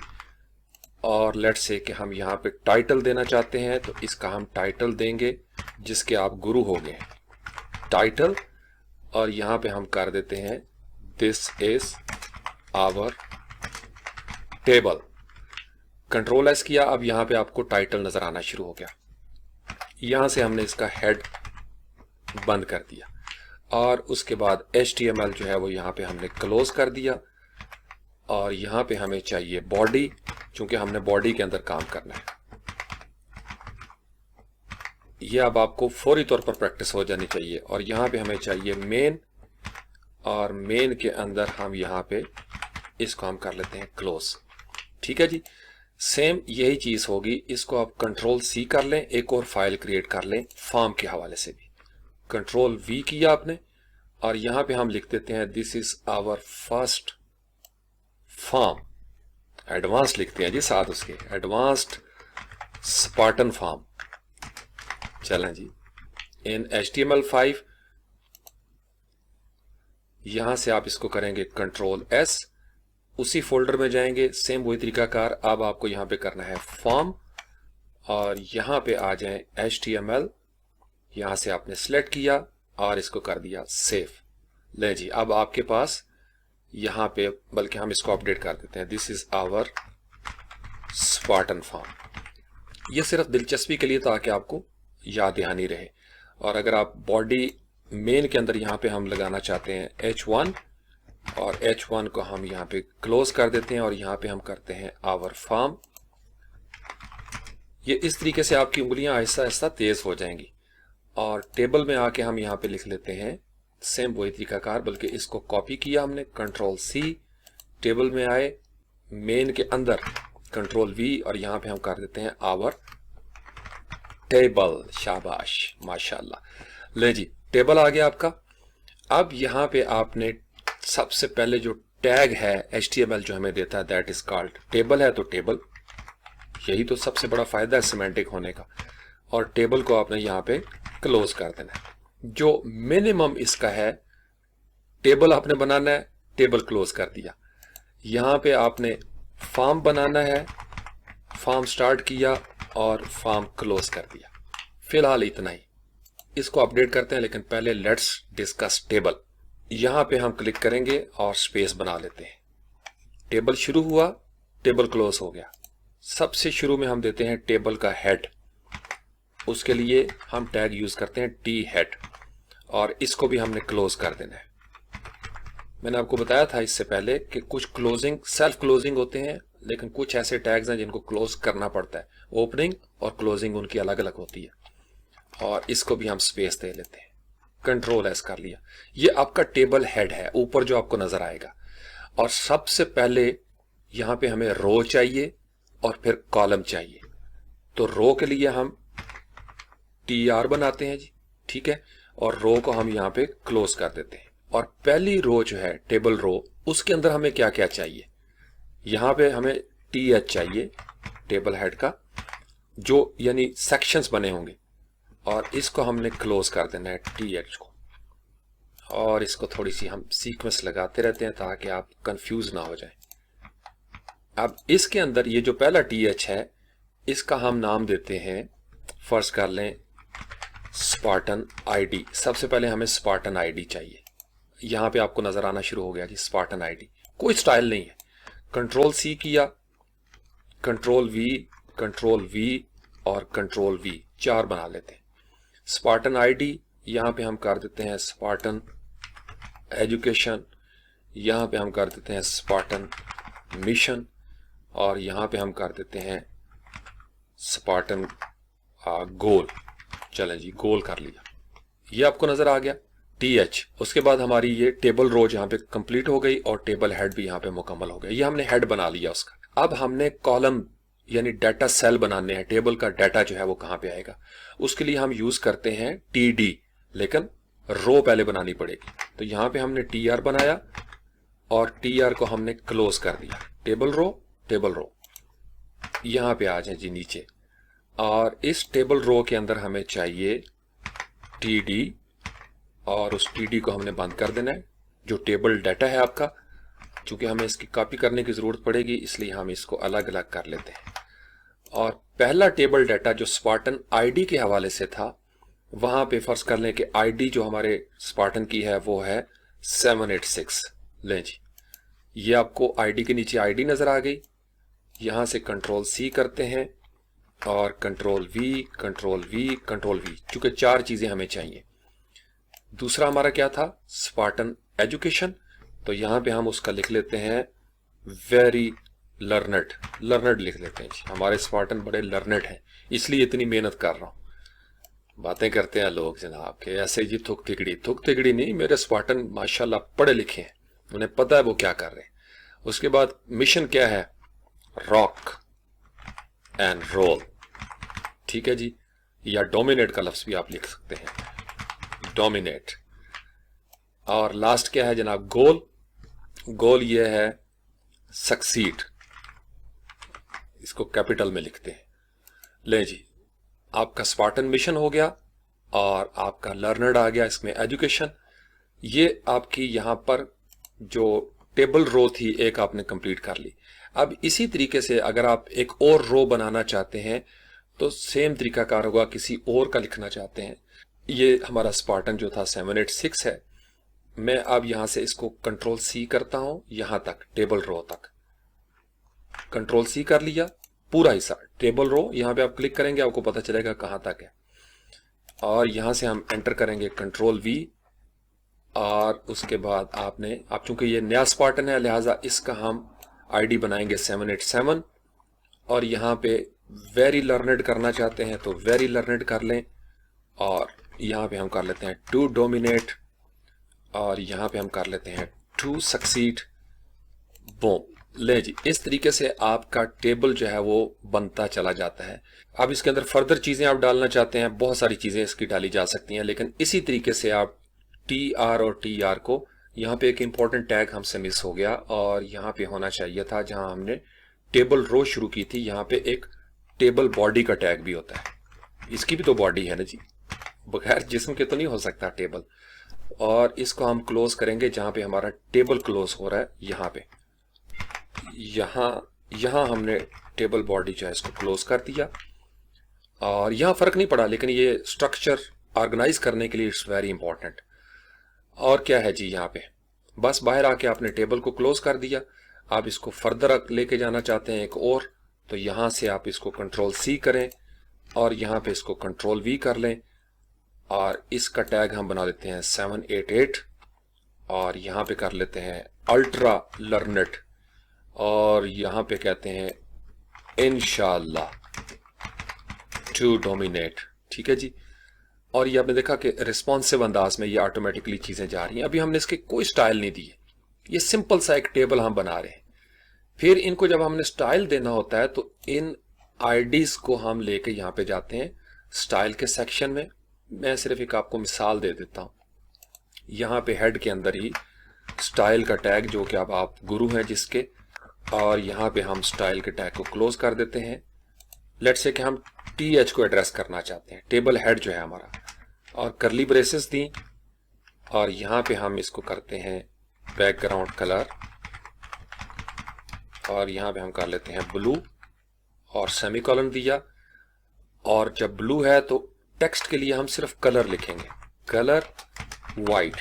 और लेट्स से कि हम यहाँ पे टाइटल देना चाहते हैं तो इसका हम टाइटल देंगे जिसके आप गुरु हो गए टाइटल, और यहाँ पे हम कर देते हैं this is our table. Control S किया, अब यहाँ पे आपको टाइटल नजर आना शुरू हो गया। यहां से हमने इसका हेड बंद कर दिया, और उसके बाद HTML जो है वो यहाँ पे हमने क्लोज कर दिया, और यहाँ पे हमें चाहिए बॉडी, क्योंकि हमने बॉडी के अंदर काम करना है। ये अब आपको फौरी तौर पर प्रैक्टिस हो जानी चाहिए। और यहाँ पे हमें चाहिए मेन, और मेन के अंदर हम यहाँ पे इसको हम कर लेते हैं क्लोज। ठीक है जी, सेम यही चीज होगी। इसको आप कंट्रोल सी कर लें, एक और फाइल क्रिएट कर लें फॉर्म के हवाले से भी। कंट्रोल वी किया आपने, और यहां पे हम लिख देते हैं this is our first form. Advance लिखते हैं जी साथ उसके, एडवांस्ड स्पार्टन फॉर्म। चलें जी, इन HTML5 यहां से आप इसको करेंगे कंट्रोल एस, उसी फोल्डर में जाएंगे, सेम वही तरीकाकार। अब आपको यहां पे करना है फॉर्म, और यहां पे आ जाएं HTML, यहां से आपने सिलेक्ट किया और इसको कर दिया सेव। ले जी, अब आपके पास यहां पे, बल्कि हम इसको अपडेट कर देते हैं, this is our Spartan form. ये सिर्फ दिलचस्पी के लिए ताकि आपको याद दहानी रहे। और अगर आप बॉडी मेन के अंदर यहां पे हम लगाना चाहते हैं H1, और H1 को हम यहां पे क्लोज कर देते हैं, और यहां पे हम करते हैं आवर फॉर्म। ये इस तरीके से आपकी उंगलियां आहिस्ता आहिस्ता तेज हो जाएंगी। और टेबल में आके हम यहाँ पे लिख लेते हैं सेम वही तरीकाकार, बल्कि इसको कॉपी किया हमने, कंट्रोल सी, टेबल में आए, मेन के अंदर कंट्रोल वी, और यहाँ पे हम कर देते हैं आवर टेबल। शाबाश, माशाल्लाह। ले जी, टेबल आ गया आपका। अब यहाँ पे आपने सबसे पहले जो टैग है HTML जो हमें देता है दैट इज कॉल्ड टेबल है, तो टेबल, यही तो सबसे बड़ा फायदा है सिमेंटिक होने का। और टेबल को आपने यहाँ पे क्लोज कर देना है। जो मिनिमम इसका है, टेबल आपने बनाना है, टेबल क्लोज कर दिया। यहां पे आपने फॉर्म बनाना है, फॉर्म स्टार्ट किया और फॉर्म क्लोज कर दिया। फिलहाल इतना ही, इसको अपडेट करते हैं, लेकिन पहले लेट्स डिस्कस टेबल। यहां पे हम क्लिक करेंगे और स्पेस बना लेते हैं। टेबल शुरू हुआ, टेबल क्लोज हो गया। सबसे शुरू में हम देते हैं टेबल का हेड, उसके लिए हम टैग यूज करते हैं टी हेड, और इसको भी हमने क्लोज कर देना है। मैंने आपको बताया था इससे पहले कि कुछ क्लोजिंग सेल्फ क्लोजिंग होते हैं, लेकिन कुछ ऐसे टैग्स हैं जिनको क्लोज करना पड़ता है। ओपनिंग और क्लोजिंग उनकी अलग अलग होती है, और इसको भी हम स्पेस दे लेते हैं। कंट्रोल एस कर लिया। ये आपका टेबल हेड है ऊपर जो आपको नजर आएगा। और सबसे पहले यहां पे हमें रो चाहिए और फिर कॉलम चाहिए। तो रो के लिए हम TR बनाते हैं जी, ठीक है, और रो को हम यहां पे क्लोज कर देते हैं। और पहली रो जो है टेबल रो, उसके अंदर हमें क्या क्या चाहिए, यहां पे हमें TH चाहिए टेबल हेड का, जो यानी सेक्शंस बने होंगे, और इसको हमने क्लोज कर देना है TH को। और इसको थोड़ी सी हम सीक्वेंस लगाते रहते हैं ताकि आप कंफ्यूज ना हो जाए। अब इसके अंदर ये जो पहला TH है, इसका हम नाम देते हैं, फर्ज कर लें स्पार्टन ID। सबसे पहले हमें स्पार्टन ID चाहिए। यहां पे आपको नजर आना शुरू हो गया जी स्पार्टन ID, कोई स्टाइल नहीं है। कंट्रोल C किया, कंट्रोल V और कंट्रोल V, 4 बना लेते हैं। स्पार्टन ID यहां पे हम कर देते हैं स्पार्टन एजुकेशन, यहां पे हम कर देते हैं स्पार्टन मिशन, और यहां पे हम कर देते हैं स्पार्टन गोल। चलें जी, गोल कर लिया। ये आपको नजर आ गया TH। उसके बाद हमारी ये टेबल रो यहाँ पे कंप्लीट हो गई, और टेबल हेड भी यहाँ पे मुकम्मल हो गया। ये हमने हेड बना लिया उसका। अब हमने कॉलम यानी डाटा सेल बनाने हैं। टेबल का डाटा जो है वो कहाँ पे आएगा, उसके लिए हम यूज करते हैं TD, लेकिन रो पहले बनानी पड़ेगी। तो यहां पे हमने TR बनाया और TR को हमने क्लोज कर दिया। टेबल रो यहां पे आ जाए जी नीचे, और इस टेबल रो के अंदर हमें चाहिए TD, और उस TD को हमने बंद कर देना है। जो टेबल डाटा है आपका, चूंकि हमें इसकी कॉपी करने की जरूरत पड़ेगी इसलिए हम इसको अलग अलग कर लेते हैं। और पहला टेबल डाटा जो स्पार्टन ID के हवाले से था, वहां पे फर्ज कर लें कि ID जो हमारे स्पार्टन की है वो है 786। लें जी, ये आपको ID के नीचे ID नजर आ गई। यहां से Ctrl+C करते हैं और Ctrl+V, चूंकि 4 चीजें हमें चाहिए। दूसरा हमारा क्या था, स्पार्टन एजुकेशन, तो यहां पे हम उसका लिख लेते हैं वेरी लर्नड लिख लेते हैं जी। हमारे स्पार्टन बड़े लर्नड हैं, इसलिए इतनी मेहनत कर रहा हूं। बातें करते हैं लोग जनाब के ऐसे जी थुक तिगड़ी नहीं, मेरे स्पार्टन माशाल्लाह पढ़े लिखे हैं, उन्हें पता है वो क्या कर रहे हैं। उसके बाद मिशन क्या है, रॉक एंड रोल, ठीक है जी, या डोमिनेट का लफ्ज भी आप लिख सकते हैं, डोमिनेट। और लास्ट क्या है जनाब, गोल ये है सक्सीड, इसको कैपिटल में लिखते हैं। ले जी, आपका स्पार्टन मिशन हो गया और आपका लर्नर आ गया, इसमें एजुकेशन। ये आपकी यहां पर जो टेबल रो थी एक आपने कंप्लीट कर ली। अब इसी तरीके से अगर आप एक और रो बनाना चाहते हैं तो सेम तरीका कार होगा, किसी और का लिखना चाहते हैं। ये हमारा स्पार्टन जो था 786 है। मैं अब यहां से इसको Ctrl+C करता हूं, यहां तक टेबल रो तक Ctrl+C कर लिया, पूरा हिस्सा टेबल रो। यहां पे आप क्लिक करेंगे आपको पता चलेगा कहां तक है, और यहां से हम एंटर करेंगे Ctrl+V, और उसके बाद आप चूंकि ये नया स्पार्टन है लिहाजा इसका हम ID बनाएंगे 787, और यहां पे वेरी लर्नड करना चाहते हैं तो वेरी लर्नड कर लें, और यहां पे हम कर लेते हैं टू डोमिनेट, और यहां पे हम कर लेते हैं टू सक्सीड। बूम, ले जी, इस तरीके से आपका टेबल जो है वो बनता चला जाता है। अब इसके अंदर फर्दर चीजें आप डालना चाहते हैं, बहुत सारी चीजें इसकी डाली जा सकती हैं, लेकिन इसी तरीके से आप TR और TR को, यहाँ पे एक इंपॉर्टेंट टैग हमसे मिस हो गया और यहाँ पे होना चाहिए था जहां हमने टेबल रो शुरू की थी, यहाँ पे एक टेबल बॉडी का टैग भी होता है। इसकी भी तो बॉडी है ना जी, बगैर जिस्म के तो नहीं हो सकता टेबल। और इसको हम क्लोज करेंगे जहां पे हमारा टेबल क्लोज हो रहा है, यहाँ पे यहां हमने टेबल बॉडी जो है इसको क्लोज कर दिया। और यहां फर्क नहीं पड़ा, लेकिन ये स्ट्रक्चर ऑर्गेनाइज करने के लिए इट्स वेरी इंपॉर्टेंट। और क्या है जी, यहाँ पे बस बाहर आके आपने टेबल को क्लोज कर दिया। आप इसको फर्दर लेके जाना चाहते हैं एक और, तो यहां से आप इसको Ctrl+C करें और यहां पे इसको Ctrl+V कर लें, और इसका टैग हम बना लेते हैं 788, और यहां पे कर लेते हैं अल्ट्रा लर्नड, और यहां पे कहते हैं इंशाल्लाह टू डोमिनेट, ठीक है जी। और ये आपने देखा कि रिस्पॉन्सिव अंदाज में ये ऑटोमेटिकली चीजें जा रही हैं। अभी हमने इसके कोई स्टाइल नहीं दी है, ये सिंपल सा एक टेबल हम बना रहे हैं। फिर इनको जब हमने स्टाइल देना होता है तो इन IDs को हम लेके यहाँ पे जाते हैं स्टाइल के सेक्शन में। मैं सिर्फ एक आपको मिसाल दे देता हूँ, यहाँ पे हेड के अंदर ही स्टाइल का टैग, जो कि अब आप गुरु हैं जिसके, और यहाँ पे हम स्टाइल के टैग को क्लोज कर देते हैं। लेट्स से कि हम TH को एड्रेस करना चाहते हैं, टेबल हेड जो है हमारा, और करली ब्रेसेस दी, और यहाँ पे हम इसको करते हैं बैकग्राउंड कलर, और यहाँ पे हम कर लेते हैं ब्लू, और सेमीकोलन दिया। और जब ब्लू है तो टेक्स्ट के लिए हम सिर्फ कलर लिखेंगे, कलर वाइट।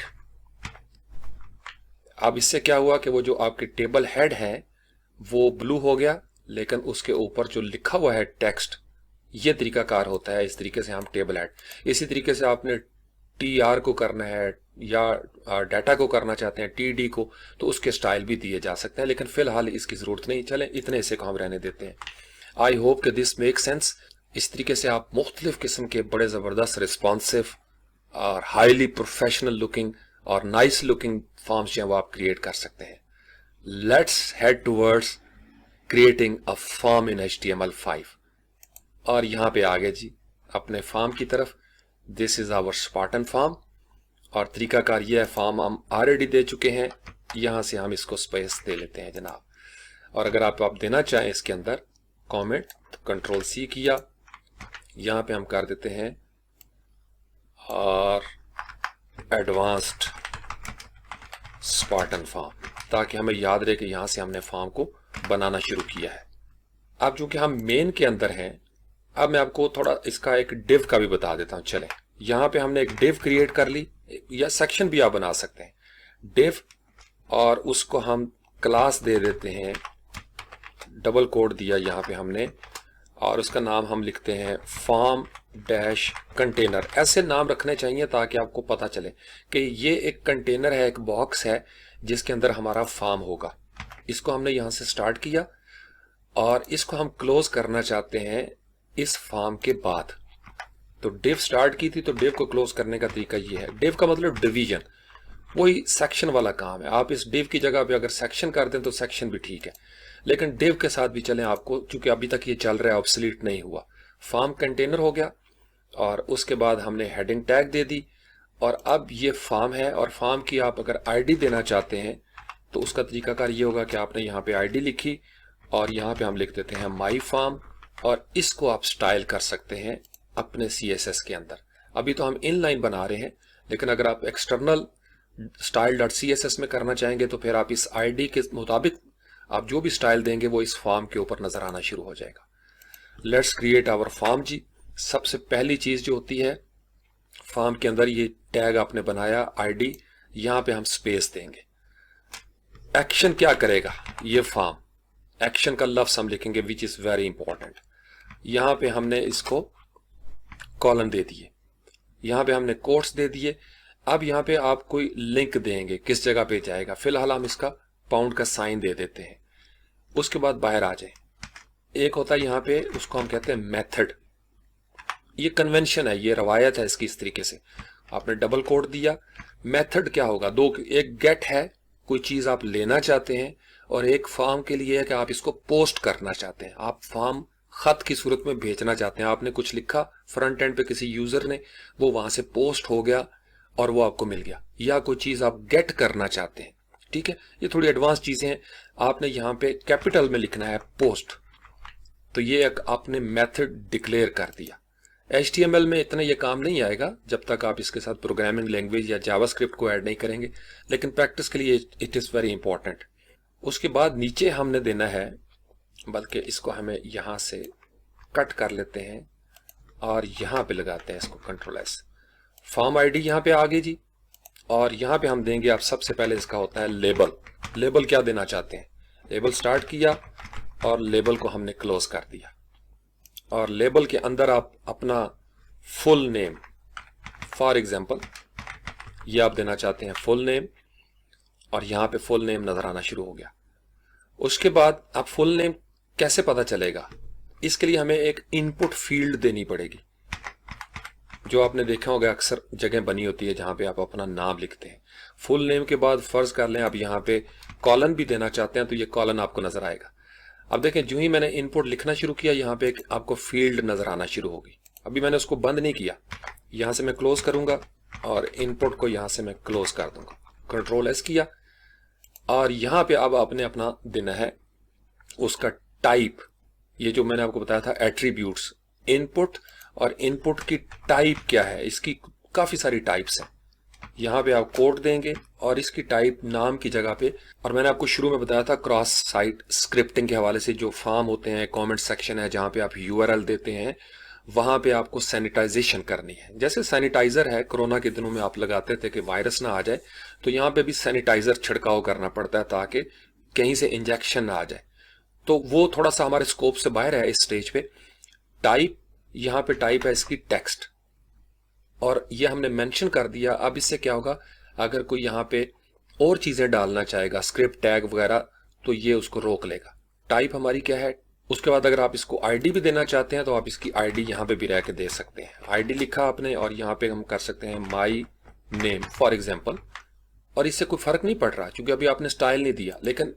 अब इससे क्या हुआ कि वो जो आपके टेबल हेड है वो ब्लू हो गया, लेकिन उसके ऊपर जो लिखा हुआ है टेक्स्ट, ये तरीकाकार होता है। इस तरीके से हम टेबल हेड, इसी तरीके से आपने TR को करना है या डाटा को करना चाहते हैं TD को, तो उसके स्टाइल भी दिए जा सकते हैं, लेकिन फिलहाल इसकी जरूरत नहीं, चले इतने से को हम रहने देते हैं। आई होप कि दिस मेक सेंस। इस तरीके से आप मुख्तलिफ किस्म के बड़े ज़बरदस्त रिस्पॉन्सिव और हाईली प्रोफेशनल लुकिंग और नाइस लुकिंग फॉर्म्स जो है वो आप क्रिएट कर सकते हैं। Let's head towards creating a form in HTML5। और यहाँ पे आ गए जी अपने फॉर्म की तरफ। This is our Spartan form. और तरीकाकार ये है, फॉर्म हम ऑलरेडी दे चुके हैं, यहां से हम इसको स्पेस दे लेते हैं जनाब। और अगर आप देना चाहें इसके अंदर कमेंट तो कंट्रोल सी किया, यहां पे हम कर देते हैं और एडवांस्ड स्पार्टन फॉर्म, ताकि हमें याद रहे कि यहां से हमने फॉर्म को बनाना शुरू किया है। अब चूंकि हम मेन के अंदर हैं, अब मैं आपको थोड़ा इसका एक डिव का भी बता देता हूं। चलें, यहां पे हमने एक डिव क्रिएट कर ली, या सेक्शन भी आप बना सकते हैं डिव, और उसको हम क्लास दे देते हैं, डबल कोड दिया यहां पे हमने, और उसका नाम हम लिखते हैं फॉर्म डैश कंटेनर। ऐसे नाम रखने चाहिए ताकि आपको पता चले कि ये एक कंटेनर है, एक बॉक्स है जिसके अंदर हमारा फॉर्म होगा। इसको हमने यहां से स्टार्ट किया और इसको हम क्लोज करना चाहते हैं इस फॉर्म के बाद। तो डिव स्टार्ट की थी, तो डिव को क्लोज करने का तरीका ये है। डिव का मतलब डिवीजन, वही सेक्शन वाला काम है। आप इस डिव की जगह पे अगर सेक्शन कर दें तो सेक्शन भी ठीक है, लेकिन डिव के साथ भी चलें आपको, क्योंकि अभी तक ये चल रहा है, ऑब्सोलीट नहीं हुआ। फॉर्म कंटेनर हो गया, और उसके बाद हमने हेडिंग टैग दे दी, और अब ये फॉर्म है। और फॉर्म की आप अगर आईडी देना चाहते हैं तो उसका तरीकाकार ये होगा कि आपने यहाँ पे आईडी लिखी, और यहाँ पे हम लिख देते हैं माई फॉर्म, और इसको आप स्टाइल कर सकते हैं अपने CSS के अंदर। अभी तो हम इनलाइन बना रहे हैं, लेकिन अगर आप एक्सटर्नल style.css में करना चाहेंगे तो फिर आप इस आईडी के मुताबिक आप जो भी स्टाइल देंगे वो इस फॉर्म के ऊपर नजर आना शुरू हो जाएगा। लेट्स क्रिएट आवर फॉर्म जी। सबसे पहली चीज जो होती है, फॉर्म के अंदर ये टैग आपने बनाया आईडी, यहां पे हम स्पेस देंगे। एक्शन क्या करेगा ये फॉर्म, एक्शन का लफ्ज हम लिखेंगे विच इज वेरी इंपॉर्टेंट। यहां पे हमने इसको कॉलन दे दिए, यहां पे हमने कोट्स दे दिए। अब यहां पे आप कोई लिंक देंगे, किस जगह पे जाएगा, फिलहाल हम इसका पाउंड का साइन दे देते हैं। उसके बाद बाहर आ जाए, एक होता है यहां पे, उसको हम कहते हैं मेथड। ये कन्वेंशन है, ये रवायत है इसकी। इस तरीके से आपने डबल कोट दिया। मेथड क्या होगा, दो, एक गेट है, कोई चीज आप लेना चाहते हैं, और एक फॉर्म के लिए है कि आप इसको पोस्ट करना चाहते हैं। आप फॉर्म खत की सूरत में भेजना चाहते हैं, आपने कुछ लिखा फ्रंट एंड पे किसी यूजर ने, वो वहां से पोस्ट हो गया और वो आपको मिल गया, या कोई चीज आप गेट करना चाहते हैं। ठीक है, ये थोड़ी एडवांस चीजें हैं। आपने यहाँ पे कैपिटल में लिखना है पोस्ट, तो ये एक आपने मेथड डिक्लेयर कर दिया। HTML में इतना ये काम नहीं आएगा जब तक आप इसके साथ प्रोग्रामिंग लैंग्वेज या जावास्क्रिप्ट को ऐड नहीं करेंगे, लेकिन प्रैक्टिस के लिए इट इज वेरी इंपॉर्टेंट। उसके बाद नीचे हमने देना है, बल्कि इसको हमें यहां से कट कर लेते हैं और यहां पे लगाते हैं इसको, कंट्रोल-S। फॉर्म आईडी यहां पे आ गई जी, और यहां पे हम देंगे, आप सबसे पहले इसका होता है लेबल। लेबल क्या देना चाहते हैं, लेबल स्टार्ट किया और लेबल को हमने क्लोज कर दिया, और लेबल के अंदर आप अपना फुल नेम, फॉर एग्जांपल ये आप देना चाहते हैं फुल नेम, और यहां पे फुल नेम नजर आना शुरू हो गया। उसके बाद आप फुल नेम कैसे पता चलेगा, इसके लिए हमें एक इनपुट फील्ड देनी पड़ेगी, जो आपने देखा होगा अक्सर जगह बनी होती है जहां पे आप अपना नाम लिखते हैं। फुल नेम के बाद फर्ज कर लें आप यहां पे कॉलन भी देना चाहते हैं, तो ये कॉलन आपको नजर आएगा। अब देखें, जो ही मैंने इनपुट लिखना शुरू किया, यहाँ पे एक आपको फील्ड नजर आना शुरू होगी। अभी मैंने उसको बंद नहीं किया, यहां से मैं क्लोज करूंगा और इनपुट को यहां से मैं क्लोज कर दूंगा, कंट्रोल-S किया। और यहां पे अब आपने अपना देना है उसका टाइप, ये जो मैंने आपको बताया था एट्रीब्यूट्स, इनपुट, और इनपुट की टाइप क्या है, इसकी काफी सारी टाइप्स हैं। यहां पे आप कोड देंगे और इसकी टाइप नाम की जगह पे, और मैंने आपको शुरू में बताया था क्रॉस साइट स्क्रिप्टिंग के हवाले से, जो फॉर्म होते हैं, कमेंट सेक्शन है जहां पे आप URL देते हैं, वहां पे आपको सैनिटाइजेशन करनी है। जैसे सैनिटाइजर है, कोरोना के दिनों में आप लगाते थे कि वायरस ना आ जाए, तो यहाँ पे भी सैनिटाइजर छिड़काव करना पड़ता है ताकि कहीं से इंजेक्शन ना आ जाए। तो वो थोड़ा सा हमारे स्कोप से बाहर है इस स्टेज पे। टाइप, यहाँ पे टाइप है इसकी टेक्स्ट, और ये हमने मेंशन कर दिया। अब इससे क्या होगा, अगर कोई यहाँ पे और चीजें डालना चाहेगा, स्क्रिप्ट टैग वगैरह, तो ये उसको रोक लेगा। टाइप हमारी क्या है। उसके बाद अगर आप इसको आईडी भी देना चाहते हैं तो आप इसकी आईडी यहाँ पे भी रह के दे सकते हैं। आईडी लिखा आपने, और यहाँ पे हम कर सकते हैं माई नेम फॉर एग्जाम्पल, और इससे कोई फर्क नहीं पड़ रहा क्योंकि अभी आपने स्टाइल नहीं दिया, लेकिन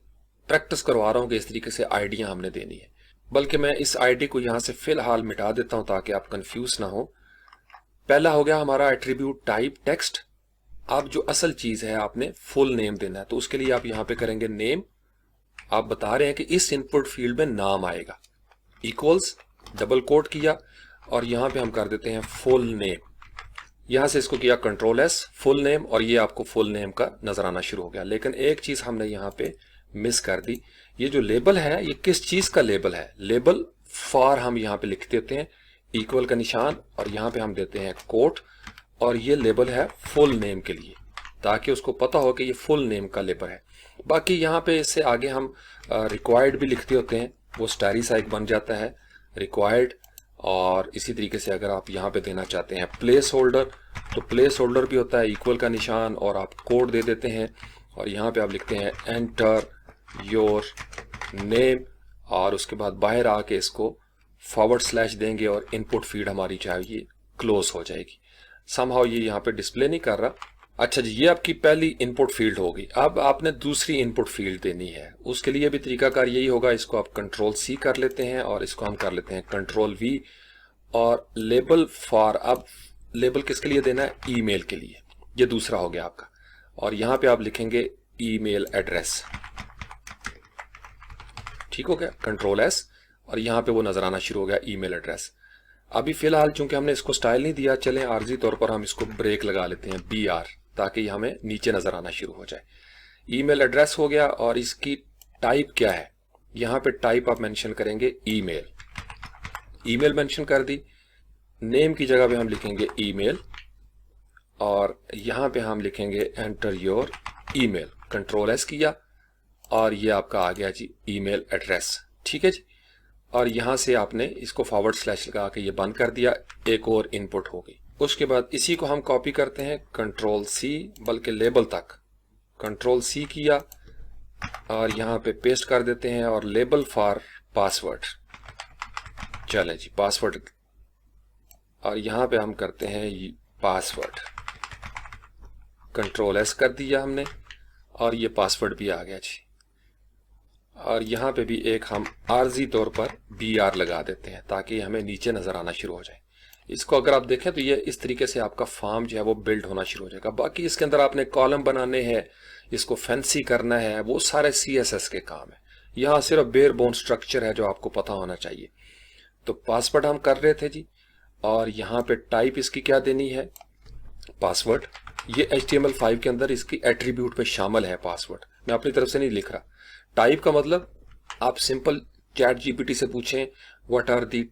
प्रैक्टिस करवा रहा हूँ कि इस तरीके से आईडियां हमने देनी है। बल्कि मैं इस आईडी को यहाँ से फिलहाल मिटा देता हूँ ताकि आप कंफ्यूज ना हो। पहला हो गया हमारा एट्रीब्यूट टाइप टेक्स्ट। अब जो असल चीज है आपने फुल नेम देना है, तो उसके लिए आप यहां पे करेंगे नेम। आप बता रहे हैं कि इस इनपुट फील्ड में नाम आएगा, इक्वल्स डबल कोट किया और यहां पे हम कर देते हैं फुल नेम। यहां से इसको किया कंट्रोल एस फुल नेम और ये आपको फुल नेम का नजर आना शुरू हो गया। लेकिन एक चीज हमने यहां पे मिस कर दी, ये जो लेबल है ये किस चीज का लेबल है? लेबल फॉर हम यहां पे लिख देते हैं इक्वल का निशान और यहां पे हम देते हैं कोट और ये लेबल है फुल नेम के लिए, ताकि उसको पता हो कि ये फुल नेम का लेबल है। बाकी यहाँ पे इससे आगे हम रिक्वायर्ड भी लिखते होते हैं, वो स्टारी सा एक बन जाता है रिक्वायर्ड। और इसी तरीके से अगर आप यहाँ पे देना चाहते हैं प्लेस होल्डर, तो प्लेस होल्डर भी होता है इक्वल का निशान और आप कोड दे देते हैं और यहाँ पे आप लिखते हैं एंटर योर नेम और उसके बाद बाहर आके इसको // देंगे और इनपुट फीड हमारी चाहिए क्लोज हो जाएगी। समहाउ ये यहाँ पे डिस्प्ले नहीं कर रहा। अच्छा जी, ये आपकी पहली इनपुट फील्ड होगी। अब आपने दूसरी इनपुट फील्ड देनी है, उसके लिए भी तरीकाकार यही होगा। इसको आप कंट्रोल C कर लेते हैं और इसको हम कर लेते हैं कंट्रोल V और लेबल फॉर। अब लेबल किसके लिए देना है? ईमेल के लिए। ये दूसरा हो गया आपका और यहाँ पे आप लिखेंगे ईमेल एड्रेस। ठीक हो गया, कंट्रोल S और यहाँ पे वो नजर आना शुरू हो गया ईमेल एड्रेस। अभी फिलहाल चूंकि हमने इसको स्टाइल नहीं दिया, चलें आर्जी तौर पर हम इसको ब्रेक लगा लेते हैं BR, ताकि हमें नीचे नजर आना शुरू हो जाए। ईमेल एड्रेस हो गया और इसकी टाइप क्या है? यहाँ पे टाइप आप मेंशन करेंगे ईमेल। ईमेल मेंशन कर दी, नेम की जगह पे हम लिखेंगे ईमेल और यहाँ पे हम लिखेंगे enter your email. Control S किया और ये आपका आ गया जी ईमेल एड्रेस। ठीक है जी, और यहां से आपने इसको // लगा के ये बंद कर दिया, एक और इनपुट हो गई। उसके बाद इसी को हम कॉपी करते हैं कंट्रोल C, बल्कि लेबल तक कंट्रोल C किया और यहां पे पेस्ट कर देते हैं और लेबल फॉर पासवर्ड। चले जी पासवर्ड और यहां पे हम करते हैं पासवर्ड। कंट्रोल S कर दिया हमने और ये पासवर्ड भी आ गया जी। और यहाँ पे भी एक हम आर्जी तौर पर BR लगा देते हैं ताकि हमें नीचे नजर आना शुरू हो जाए। इसको अगर आप देखें तो ये इस तरीके से आपका फॉर्म जो है वो बिल्ड होना शुरू हो जाएगा। बाकी इसके अंदर आपने कॉलम बनाने हैं, इसको फैंसी करना है, वो सारे CSS के काम है। यहाँ सिर्फ बेयर बोन स्ट्रक्चर है जो आपको पता होना चाहिए। तो पासवर्ड हम कर रहे थे जी और यहाँ पे टाइप इसकी क्या देनी है? पासवर्ड। ये HTML5 के अंदर इसकी एट्रीब्यूट में शामिल है पासवर्ड, मैं अपनी तरफ से नहीं लिख रहा। टाइप का मतलब आप सिंपल ChatGPT से पूछें व्हाट आर दी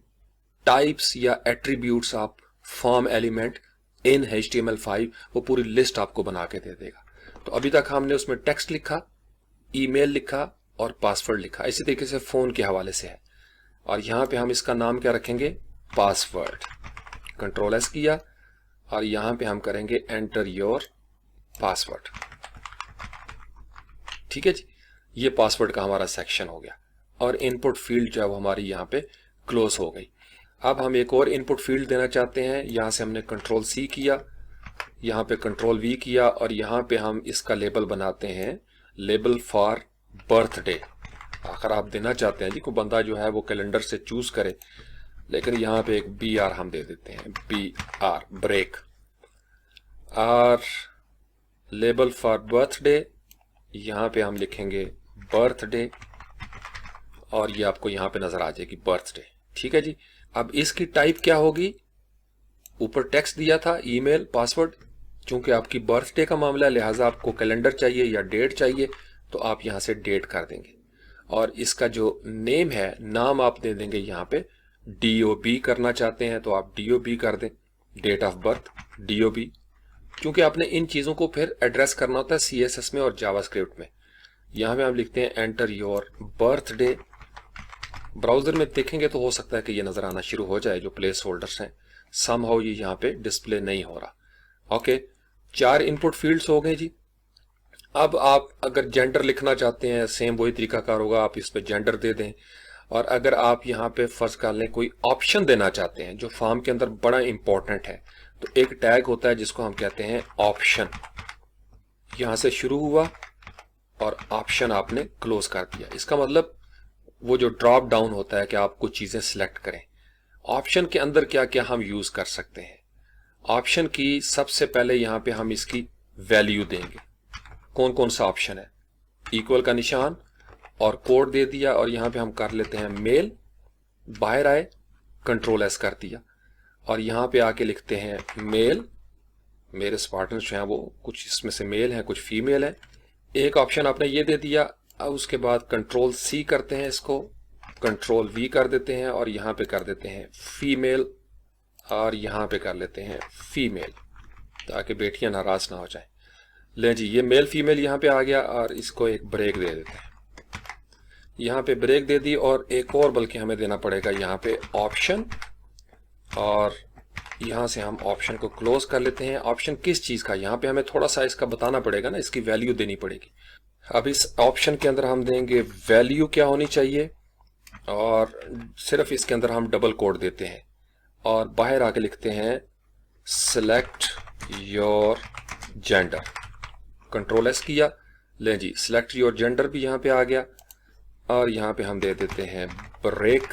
टाइप्स या attributes of form element in HTML5, वो पूरी लिस्ट आपको बना के दे देगा। तो अभी तक हमने उसमें टेक्स्ट लिखा, ईमेल लिखा और पासवर्ड लिखा। इसी तरीके से फोन के हवाले से है और यहाँ पे हम इसका नाम क्या रखेंगे? पासवर्ड। कंट्रोल S किया और यहाँ पे हम करेंगे एंटर योर पासवर्ड। ठीक है जी, ये पासवर्ड का हमारा सेक्शन हो गया और इनपुट फील्ड जो है वो हमारी यहाँ पे क्लोज हो गई। अब हम एक और इनपुट फील्ड देना चाहते हैं। यहाँ से हमने कंट्रोल C किया, यहाँ पे कंट्रोल V किया और यहाँ पे हम इसका लेबल बनाते हैं लेबल फॉर बर्थडे। आखिर आप देना चाहते हैं जी कोई बंदा जो है वो कैलेंडर से चूज करे, लेकिन यहाँ पे एक BR हम दे देते हैं, BR ब्रेक। और लेबल फॉर बर्थडे, यहाँ पे हम लिखेंगे बर्थडे और ये आपको यहाँ पे नजर आ जाएगी बर्थडे। ठीक है जी, अब इसकी टाइप क्या होगी? ऊपर टेक्स्ट दिया था ईमेल पासवर्ड, चूंकि आपकी बर्थडे का मामला है लिहाजा आपको कैलेंडर चाहिए या डेट चाहिए, तो आप यहाँ से डेट कर देंगे। और इसका जो नेम है, नाम आप दे देंगे यहाँ पे DOB। करना चाहते हैं तो आप DOB कर दें, डेट ऑफ बर्थ DOB, क्योंकि आपने इन चीजों को फिर एड्रेस करना होता है CSS में और जावास्क्रिप्ट में। यहाँ पे हम लिखते हैं एंटर योर बर्थडे। ब्राउजर में देखेंगे तो हो सकता है कि ये नजर आना शुरू हो जाए जो प्लेस होल्डर्स हैं, समहाउ ये यहाँ पे डिस्प्ले नहीं हो रहा। ओके, 4 इनपुट फील्ड्स हो गए जी। अब आप अगर जेंडर लिखना चाहते हैं, सेम वही तरीकाकार होगा, आप इस पे जेंडर दे दें। और अगर आप यहाँ पे फर्ज कर लें कोई ऑप्शन देना चाहते हैं जो फॉर्म के अंदर बड़ा इंपॉर्टेंट है, तो एक टैग होता है जिसको हम कहते हैं ऑप्शन। यहां से शुरू हुआ और ऑप्शन आपने क्लोज कर दिया। इसका मतलब वो जो ड्रॉप डाउन होता है कि आप कुछ चीजें सिलेक्ट करें। ऑप्शन के अंदर क्या क्या हम यूज कर सकते हैं? ऑप्शन की सबसे पहले यहाँ पे हम इसकी वैल्यू देंगे। कौन कौन सा ऑप्शन है? इक्वल का निशान और कोड दे दिया, और यहाँ पे हम कर लेते हैं मेल। बाहर आए, कंट्रोल एस कर दिया, और यहाँ पे आके लिखते हैं मेल। मेरे स्पार्टन्स जो हैं वो कुछ इसमें से मेल हैं, कुछ फीमेल है। एक ऑप्शन आपने ये दे दिया। अब उसके बाद कंट्रोल सी करते हैं, इसको कंट्रोल वी कर देते हैं, और यहाँ पे कर देते हैं फीमेल, और यहाँ पे कर लेते हैं फीमेल, ताकि बेटियां नाराज ना हो जाए। ले जी, ये मेल फीमेल यहाँ पे आ गया, और इसको एक ब्रेक दे देते हैं। यहाँ पे ब्रेक दे दी, और एक और बल्कि हमें देना पड़ेगा यहाँ पे ऑप्शन, और यहाँ से हम ऑप्शन को क्लोज कर लेते हैं। ऑप्शन किस चीज़ का? यहाँ पे हमें थोड़ा सा इसका बताना पड़ेगा ना, इसकी वैल्यू देनी पड़ेगी। अब इस ऑप्शन के अंदर हम देंगे वैल्यू क्या होनी चाहिए, और सिर्फ इसके अंदर हम डबल कोड देते हैं, और बाहर आके लिखते हैं select your gender. Control S किया, ले जी सिलेक्ट योर जेंडर भी यहाँ पे आ गया, और यहाँ पे हम दे देते हैं ब्रेक।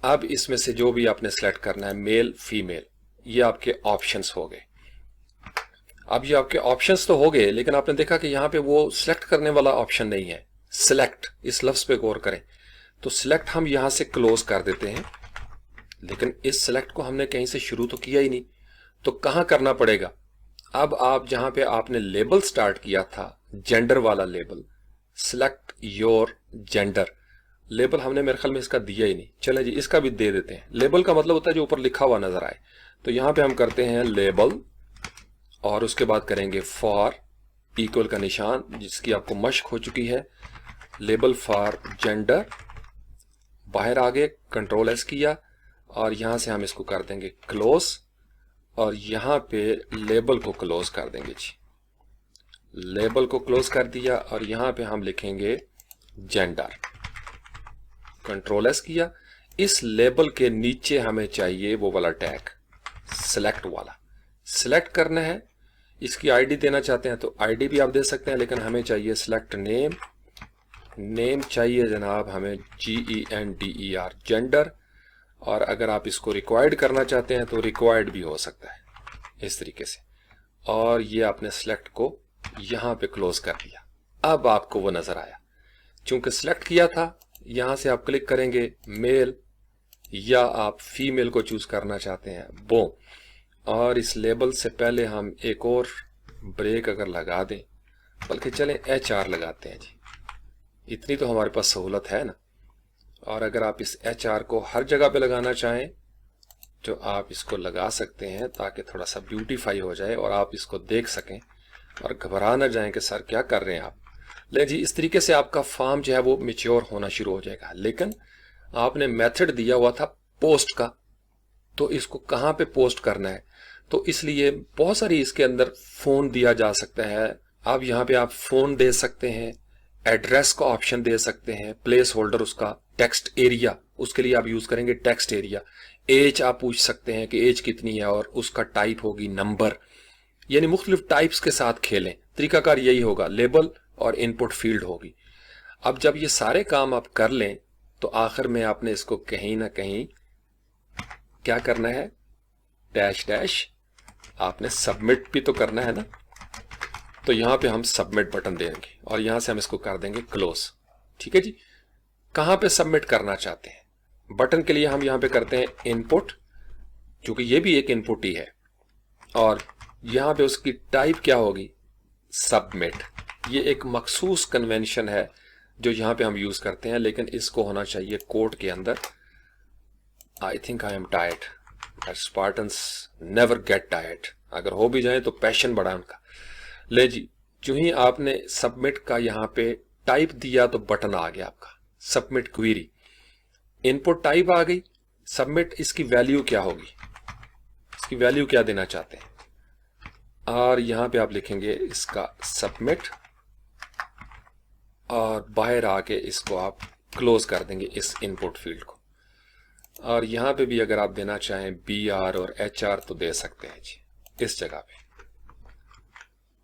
अब इसमें से जो भी आपने सेलेक्ट करना है, मेल फीमेल, ये आपके ऑप्शंस हो गए। अब ये आपके ऑप्शंस तो हो गए, लेकिन आपने देखा कि यहाँ पे वो सिलेक्ट करने वाला ऑप्शन नहीं है। सिलेक्ट, इस लफ्ज पे गौर करें, तो सिलेक्ट हम यहाँ से क्लोज कर देते हैं, लेकिन इस सिलेक्ट को हमने कहीं से शुरू तो किया ही नहीं, तो कहाँ करना पड़ेगा? अब आप जहां पे आपने लेबल स्टार्ट किया था, जेंडर वाला label, select your gender label, हमने मेरे ख्याल में इसका दिया ही नहीं। चले जी, इसका भी दे देते हैं। लेबल का मतलब होता है जो ऊपर लिखा हुआ नजर आए, तो यहां पे हम करते हैं लेबल, और उसके बाद करेंगे फॉर, इक्वल का निशान जिसकी आपको मश्क हो चुकी है, लेबल फॉर जेंडर। बाहर आ गए, कंट्रोल एस किया, और यहां से हम इसको कर देंगे क्लोज, और यहां पे लेबल को क्लोज कर देंगे जी। लेबल को क्लोज कर दिया, और यहां पे हम लिखेंगे जेंडर। कंट्रोल एस किया। इस लेबल के नीचे हमें चाहिए वो वाला टैग, सिलेक्ट वाला। सिलेक्ट करना है, इसकी आईडी देना चाहते हैं तो आईडी भी आप दे सकते हैं, लेकिन हमें चाहिए सिलेक्ट नेम। नेम चाहिए जनाब हमें GENDER, जेंडर। और अगर आप इसको रिक्वायर्ड करना चाहते हैं तो रिक्वायर्ड भी हो सकता है इस तरीके से। और ये आपने सिलेक्ट को यहां पे क्लोज कर दिया। अब आपको वो नजर आया, चूंकि सिलेक्ट किया था, यहां से आप क्लिक करेंगे मेल, या आप फीमेल को चूज करना चाहते हैं वो। और इस लेबल से पहले हम एक और ब्रेक अगर लगा दें, बल्कि चलें HR लगाते हैं जी, इतनी तो हमारे पास सहूलत है ना। और अगर आप इस HR को हर जगह पे लगाना चाहें तो आप इसको लगा सकते हैं, ताकि थोड़ा सा ब्यूटीफाई हो जाए और आप इसको देख सकें और घबरा ना जाएं कि सर क्या कर रहे हैं आप। ले जी, इस तरीके से आपका फॉर्म जो है वो मैच्योर होना शुरू हो जाएगा। लेकिन आपने मेथड दिया हुआ था पोस्ट का, तो इसको कहाँ पे पोस्ट करना है, तो इसलिए बहुत सारी इसके अंदर फोन दिया जा सकता है। अब यहाँ पे आप फोन दे सकते हैं, एड्रेस का ऑप्शन दे सकते हैं, प्लेस होल्डर उसका, टेक्स्ट एरिया, उसके लिए आप यूज करेंगे टेक्स्ट एरिया। एज आप पूछ सकते हैं कि एज कितनी है, और उसका टाइप होगी नंबर। यानी मुख्तलिफ टाइप्स के साथ खेलें, तरीकाकार यही होगा। लेबल और इनपुट फील्ड होगी। अब जब ये सारे काम आप कर लें तो आखिर में आपने इसको कहीं ना कहीं क्या करना है, डैश डैश, आपने सबमिट भी तो करना है ना। तो यहां पे हम सबमिट बटन देंगे, और यहां से हम इसको कर देंगे क्लोज। ठीक है जी। कहां पे सबमिट करना चाहते हैं, बटन के लिए हम यहां पे करते हैं इनपुट, क्योंकि ये भी एक इनपुट ही है, और यहां पे उसकी टाइप क्या होगी, सबमिट। ये एक मखसूस कन्वेंशन है जो यहां पे हम यूज करते हैं, लेकिन इसको होना चाहिए कोड के अंदर। I think I am tired, Spartans never get tired. अगर हो भी जाए तो पैशन बढ़ा उनका। ले जी, जो ही आपने सबमिट का यहां पे टाइप दिया तो बटन आ गया आपका सबमिट क्वेरी। इनपुट टाइप आ गई, सबमिट इसकी वैल्यू क्या होगी, इसकी वैल्यू क्या देना चाहते हैं, और यहां पे आप लिखेंगे इसका सबमिट, और बाहर आके इसको आप क्लोज कर देंगे इस इनपुट फील्ड को। और यहां पे भी अगर आप देना चाहें BR और HR तो दे सकते हैं जी इस जगह पे।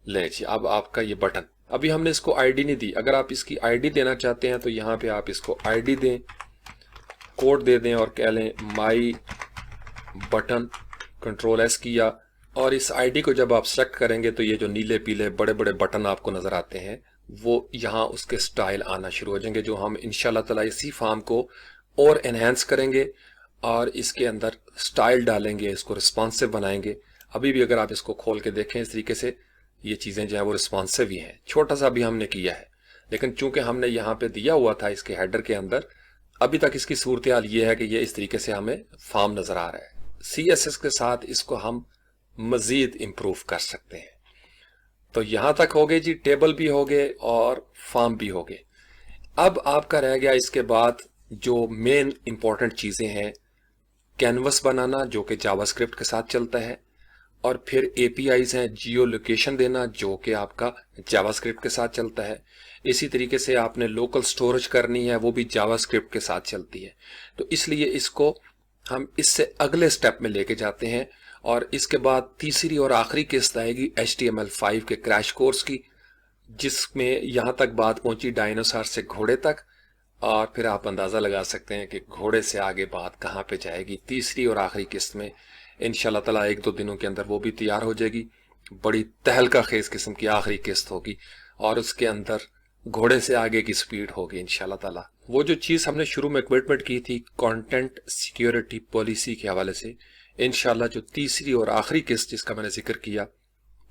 ले जी, अब आपका ये बटन, अभी हमने इसको आईडी नहीं दी। अगर आप इसकी आईडी देना चाहते हैं तो यहां पे आप इसको आईडी दें, कोड दे दें और कह लें माई बटन कंट्रोल एस किया और इस आईडी को जब आप सेलेक्ट करेंगे तो ये जो नीले पीले बड़े बड़े बटन आपको नजर आते हैं वो यहाँ उसके स्टाइल आना शुरू हो जाएंगे, जो हम इंशाल्लाह ताला इसी फॉर्म को और एनहेंस करेंगे और इसके अंदर स्टाइल डालेंगे, इसको रिस्पॉन्सिव बनाएंगे। अभी भी अगर आप इसको खोल के देखें इस तरीके से ये चीज़ें जो है वो रिस्पॉन्सिव ही हैं। छोटा सा भी हमने किया है, लेकिन चूंकि हमने यहाँ पे दिया हुआ था इसके हेडर के अंदर, अभी तक इसकी सूरत हाल ये है कि ये इस तरीके से हमें फॉर्म नज़र आ रहा है। CSS के साथ इसको हम मज़ीद इम्प्रूव कर सकते हैं। तो यहाँ तक हो गए जी, टेबल भी हो गए और फॉर्म भी हो गए। अब आपका रह गया इसके बाद जो मेन इंपॉर्टेंट चीज़ें हैं, कैनवस बनाना जो कि जावास्क्रिप्ट के साथ चलता है, और फिर APIs हैं, जियो लोकेशन देना जो कि आपका जावास्क्रिप्ट के साथ चलता है। इसी तरीके से आपने लोकल स्टोरेज करनी है, वो भी जावास्क्रिप्ट के साथ चलती है। तो इसलिए इसको हम इससे अगले स्टेप में लेके जाते हैं और इसके बाद तीसरी और आखिरी किस्त आएगी HTML5 के क्रैश कोर्स की, जिसमें यहाँ तक बात पहुंची डायनासोर से घोड़े तक, और फिर आप अंदाज़ा लगा सकते हैं कि घोड़े से आगे बात कहाँ पे जाएगी तीसरी और आखिरी किस्त में। इंशाल्लाह ताला 1-2 दिनों के अंदर वो भी तैयार हो जाएगी। बड़ी तहलका खेज किस्म की आखिरी किस्त होगी और उसके अंदर घोड़े से आगे की स्पीड होगी इंशाल्लाह ताला। वो जो चीज़ हमने शुरू में कमिटमेंट की थी कंटेंट सिक्योरिटी पॉलिसी के हवाले से, इंशाल्लाह जो तीसरी और आखिरी किस्त जिसका मैंने जिक्र किया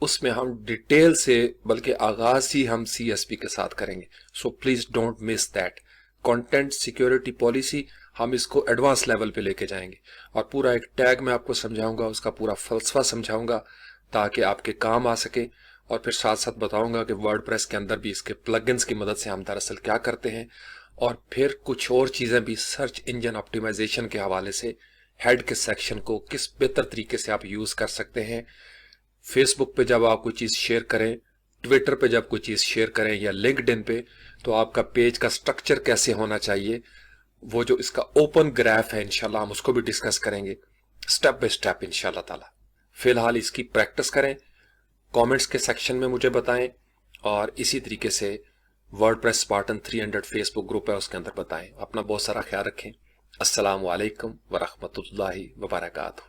उसमें हम डिटेल से, बल्कि आगाज ही हम CSP के साथ करेंगे। So please don't miss that. Content security policy हम इसको एडवांस लेवल पे लेके जाएंगे और पूरा एक टैग मैं आपको समझाऊंगा, उसका पूरा फलसफा समझाऊंगा ताकि आपके काम आ सके, और फिर साथ साथ बताऊंगा कि वर्डप्रेस के अंदर भी इसके प्लगइन्स की मदद से हम दरअसल क्या करते हैं, और फिर कुछ और चीज़ें भी सर्च इंजन ऑप्टिमाइजेशन के हवाले से हेड के सेक्शन को किस बेहतर तरीके से आप यूज़ कर सकते हैं। फेसबुक पे जब आप कोई चीज़ शेयर करें, ट्विटर पे जब कोई चीज़ शेयर करें या लिंक्डइन पे, तो आपका पेज का स्ट्रक्चर कैसे होना चाहिए, वो जो इसका ओपन ग्राफ है इंशाल्लाह हम उसको भी डिस्कस करेंगे स्टेप बाय स्टेप इंशाल्लाह ताला। फिलहाल इसकी प्रैक्टिस करें, कमेंट्स के सेक्शन में मुझे बताएं, और इसी तरीके से वर्डप्रेस स्पार्टन 300 फेसबुक ग्रुप है उसके अंदर बताएं। अपना बहुत सारा ख्याल रखें। अस्सलामु अलैकुम व रहमतुल्लाहि व बरकातहू।